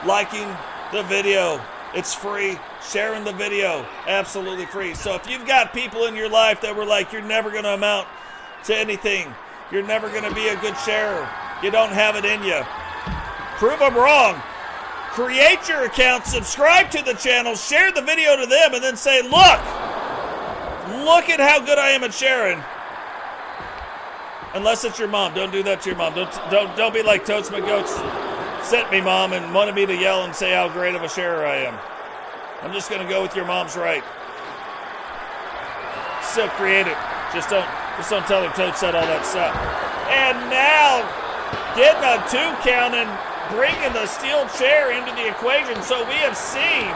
Liking the video, it's free. Sharing the video, absolutely free. So if you've got people in your life that were like, you're never going to amount to anything, you're never going to be a good sharer, you don't have it in you, prove them wrong. Create your account, subscribe to the channel, share the video to them, and then say, look at how good I am at sharing. Unless it's your mom. Don't do that to your mom. Don't be like Totes McGotes sent me, mom, and wanted me to yell and say how great of a sharer I am. I'm just going to go with your mom's right. Still create it. Just don't tell her Totes said all that stuff. And now getting a 2 count and bringing the steel chair into the equation. So we have seen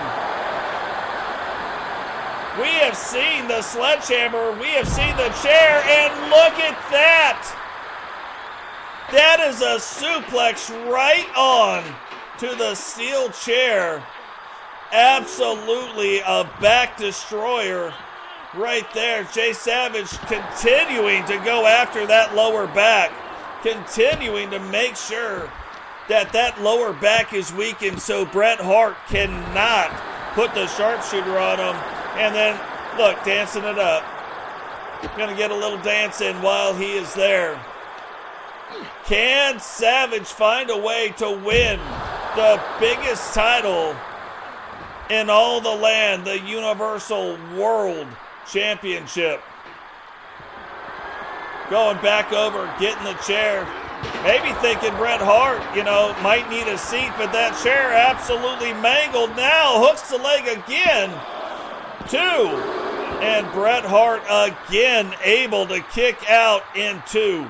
the sledgehammer, we have seen the chair, and look at that. That is a suplex right on to the steel chair. Absolutely a back destroyer right there. Jay Savage continuing to go after that lower back, continuing to make sure that lower back is weakened so Bret Hart cannot put the sharpshooter on him. And then, look, dancing it up. Gonna get a little dance in while he is there. Can Savage find a way to win the biggest title in all the land, the Universal World Championship? Going back over, getting the chair. Maybe thinking Bret Hart, might need a seat, but that chair absolutely mangled. Now hooks the leg again. 2. And Bret Hart again able to kick out in 2.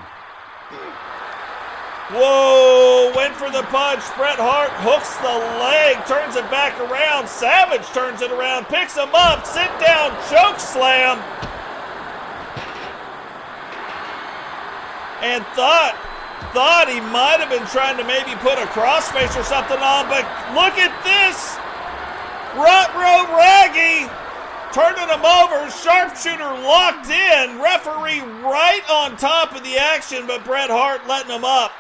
Whoa, went for the punch. Bret Hart hooks the leg, turns it back around. Savage turns it around, picks him up, sit down, choke slam. And thought he might have been trying to maybe put a crossface or something on, but look at this. Rut-row Raggy turning him over, sharpshooter locked in, referee right on top of the action, but Bret Hart letting him up.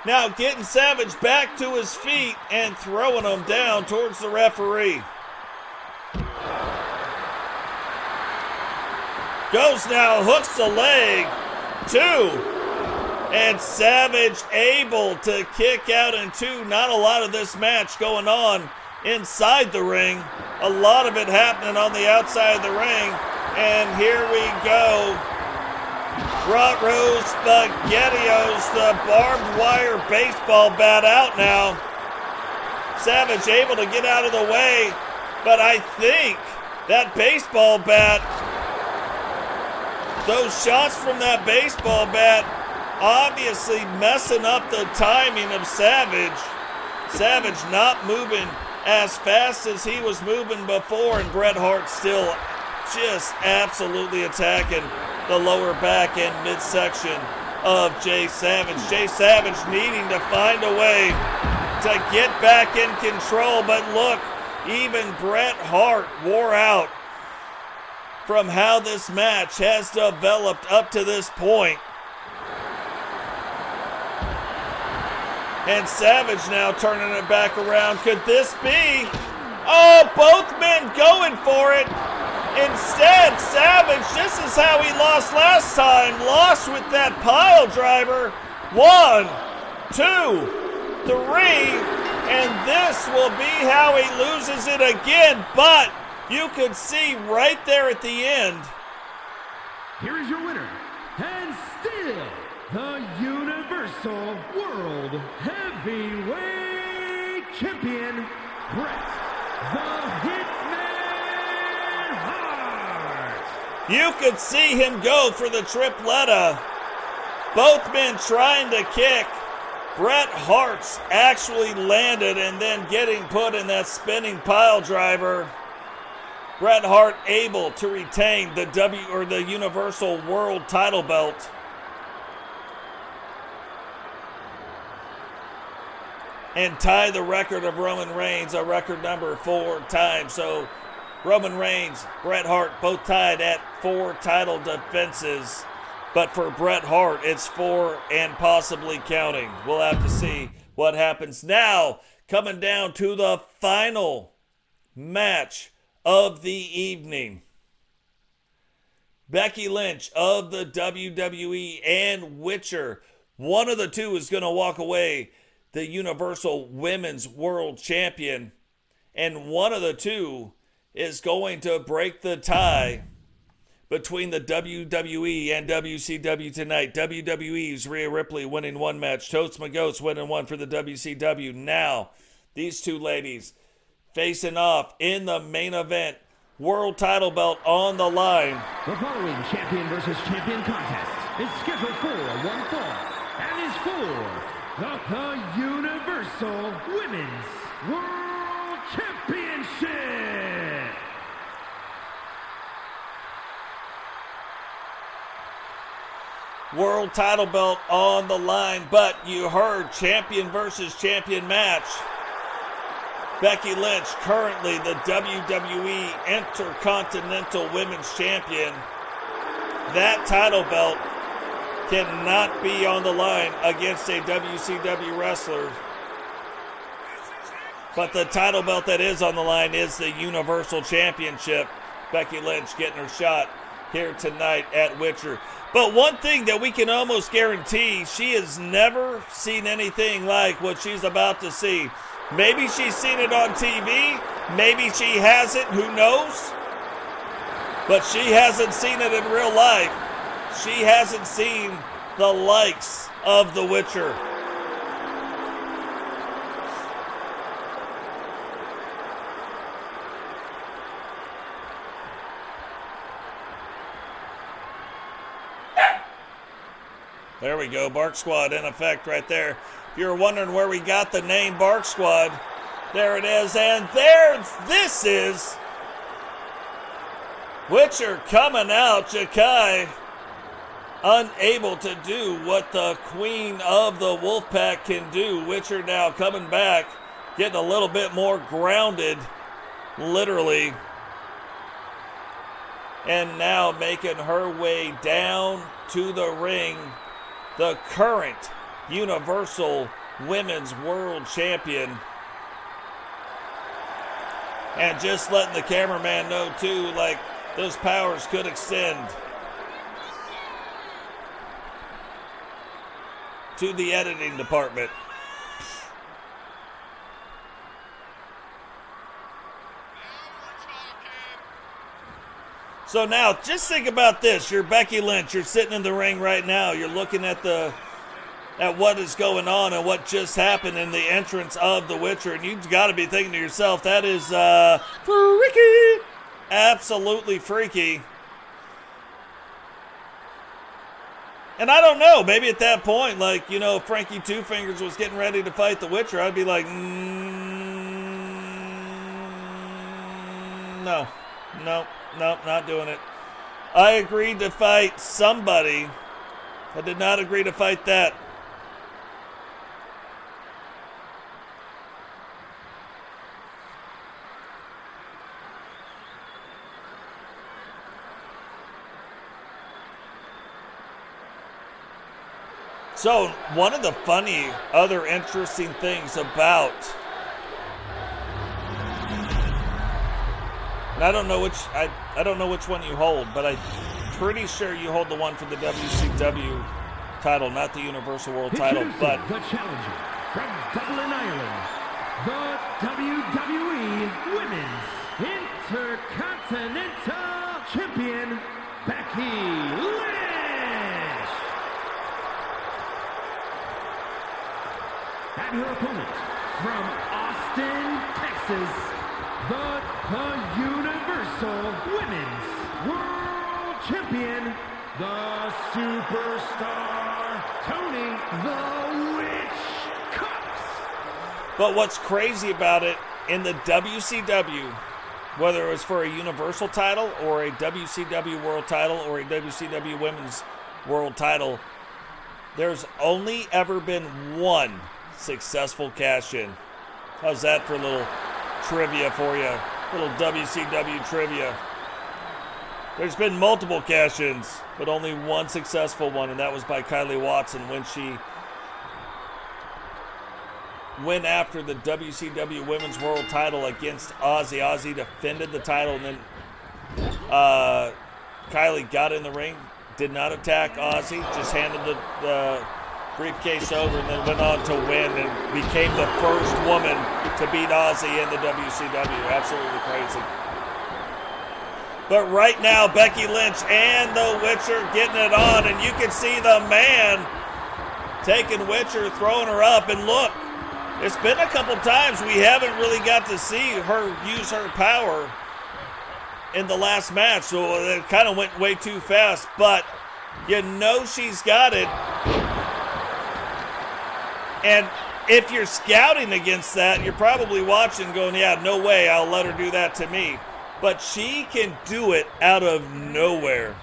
Now getting Savage back to his feet and throwing him down towards the referee. Goes now, hooks the leg. 2. And Savage able to kick out in 2. Not a lot of this match going on inside the ring. A lot of it happening on the outside of the ring. And here we go. Front-row SpaghettiOs, the barbed wire baseball bat out now. Savage able to get out of the way, but I think that baseball bat, those shots from that baseball bat, obviously messing up the timing of Savage. Savage not moving as fast as he was moving before, and Bret Hart still just absolutely attacking the lower back and midsection of Jay Savage. Jay Savage needing to find a way to get back in control, but look, even Bret Hart wore out from how this match has developed up to this point. And Savage now turning it back around. Could this be? Oh, both men going for it. Instead, Savage, this is how he lost last time. Lost with that pile driver. 1, 2, 3. And this will be how he loses it again. But you could see right there at the end. Here is your winner, and still the Universal World Heavyweight Champion, Bret the Hitman Hart. You could see him go for the tripletta. Both men trying to kick. Bret Hart's actually landed and then getting put in that spinning pile driver. Bret Hart able to retain the Universal World title belt. And tie the record of Roman Reigns, a record number 4 times. So Roman Reigns, Bret Hart, both tied at 4 title defenses. But for Bret Hart, it's 4 and possibly counting. We'll have to see what happens. Now, coming down to the final match of the evening. Becky Lynch of the WWE and Witcher. One of the two is going to walk away the Universal Women's World Champion. And one of the two is going to break the tie between the WWE and WCW tonight. WWE's Rhea Ripley winning 1 match. Totes McGotes winning 1 for the WCW. Now, these two ladies facing off in the main event. World title belt on the line. The following champion versus champion contest is scheduled for one fall and is for the Universal Women's World Championship. World title belt on the line, but you heard champion versus champion match. Becky Lynch, currently the WWE Intercontinental Women's Champion. That title belt cannot be on the line against a WCW wrestler. But the title belt that is on the line is the Universal Championship. Becky Lynch getting her shot here tonight at Witcher. But one thing that we can almost guarantee, she has never seen anything like what she's about to see. Maybe she's seen it on TV. Maybe she hasn't. Who knows? But she hasn't seen it in real life. She hasn't seen the likes of The Witcher. There we go. Bark Squad in effect right there. If you're wondering where we got the name Bark Squad, there it is. And this is Witcher coming out. Jakai unable to do what the Queen of the Wolfpack can do. Witcher now coming back, getting a little bit more grounded, literally. And now making her way down to the ring. The current Universal Women's World Champion. And just letting the cameraman know too, like those powers could extend to the editing department. So now, just think about this. You're Becky Lynch. You're sitting in the ring right now. You're looking at what is going on and what just happened in the entrance of the Witcher. And you've got to be thinking to yourself, that is freaky. Absolutely freaky. And I don't know. Maybe at that point, like, you know, Frankie Two Fingers was getting ready to fight the Witcher, I'd be like, no, not doing it. I agreed to fight somebody. I did not agree to fight that. So, one of the other interesting things about, and I don't know which one you hold, but I'm pretty sure you hold the one for the WCW title, not the Universal World title. But the challenger from Dublin, Ireland, the WWE Women's Intercontinental Champion, Becky Lynch. And her opponent from Austin, Texas, the Universal Women's World Champion, the Superstar, Tony the Witch Cox. But what's crazy about it, in the WCW, whether it was for a Universal title or a WCW World title or a WCW Women's World title, there's only ever been one successful cash-in. How's that for a little trivia for you? Little WCW trivia. There's been multiple cash-ins, but only one successful one, and that was by Kylie Watson when she went after the WCW Women's World title against Ozzy. Ozzy defended the title, and then Kylie got in the ring, did not attack Ozzy, just handed the briefcase over, and then went on to win and became the first woman to beat Ozzy in the WCW. Absolutely crazy. But right now, Becky Lynch and the Witcher getting it on, and you can see the man taking Witcher, throwing her up, and look, it's been a couple times we haven't really got to see her use her power in the last match, so it kind of went way too fast, but you know she's got it. And if you're scouting against that, you're probably watching going, yeah, no way I'll let her do that to me. But she can do it out of nowhere.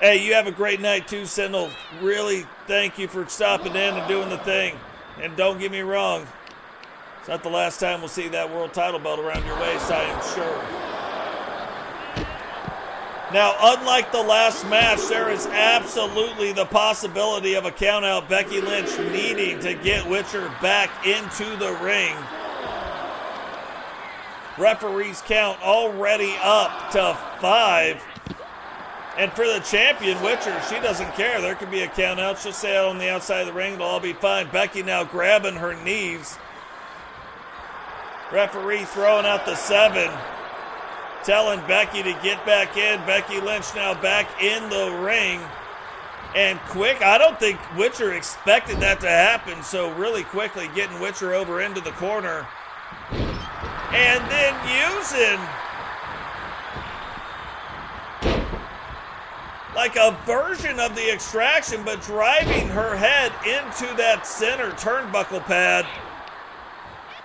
Hey, you have a great night too, Sentinel. Really thank you for stopping in and doing the thing. And don't get me wrong, it's not the last time we'll see that world title belt around your waist, I am sure. Now, unlike the last match, there is absolutely the possibility of a countout. Becky Lynch needing to get Witcher back into the ring. Referee's count already up to 5. And for the champion, Witcher, she doesn't care. There could be a countout. She'll stay out on the outside of the ring. It'll all be fine. Becky now grabbing her knees. Referee throwing out the 7. Telling Becky to get back in. Becky Lynch now back in the ring. And quick, I don't think Witcher expected that to happen. So really quickly getting Witcher over into the corner. And then using like a version of the extraction, but driving her head into that center turnbuckle pad.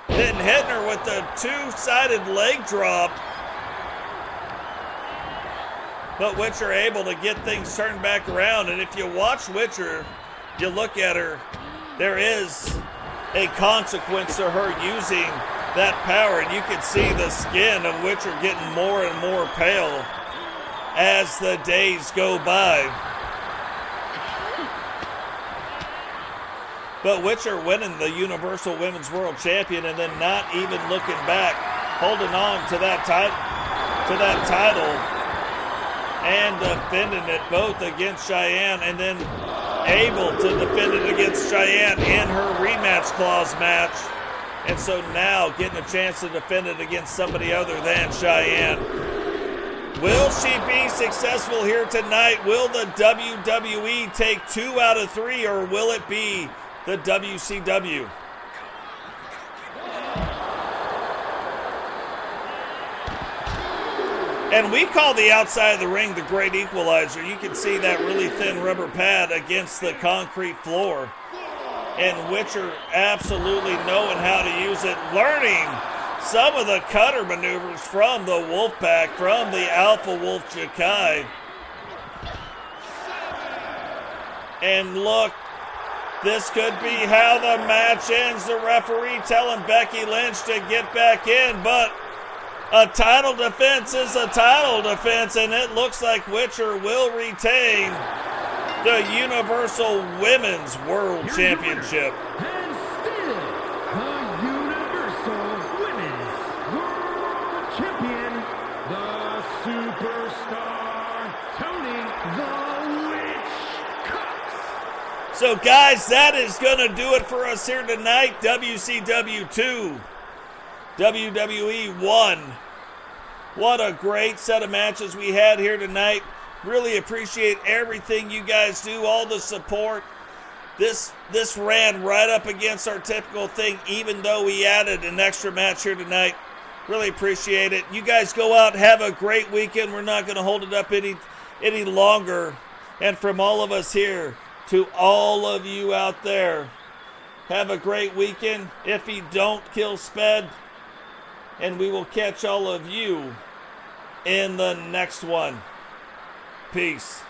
Then hitting her with the 2-sided leg drop. But Witcher able to get things turned back around. And if you watch Witcher, you look at her, there is a consequence to her using that power. And you can see the skin of Witcher getting more and more pale as the days go by. But Witcher winning the Universal Women's World Champion and then not even looking back, holding on to that title and defending it both against Cheyenne and then able to defend it against Cheyenne in her rematch clause match And so now getting a chance to defend it against somebody other than Cheyenne. Will she be successful here tonight? Will the WWE take 2 out of 3, or will it be the WCW? And we call the outside of the ring the great equalizer. You can see that really thin rubber pad against the concrete floor. And Witcher absolutely knowing how to use it, learning some of the cutter maneuvers from the Wolfpack, from the Alpha Wolf Jakai. And look, this could be how the match ends. The referee telling Becky Lynch to get back in, but a title defense is a title defense, and it looks like Witcher will retain the Universal Women's World Championship. And still the Universal Women's World Champion, the Superstar, Tony the Witch Cox. So guys, that is going to do it for us here tonight. WCW 2, WWE 1. What a great set of matches we had here tonight. Really appreciate everything you guys do, all the support. This ran right up against our typical thing, even though we added an extra match here tonight. Really appreciate it. You guys go out, have a great weekend. We're not going to hold it up any longer. And from all of us here to all of you out there, have a great weekend. If you don't, kill Sped. And we will catch all of you in the next one. Peace.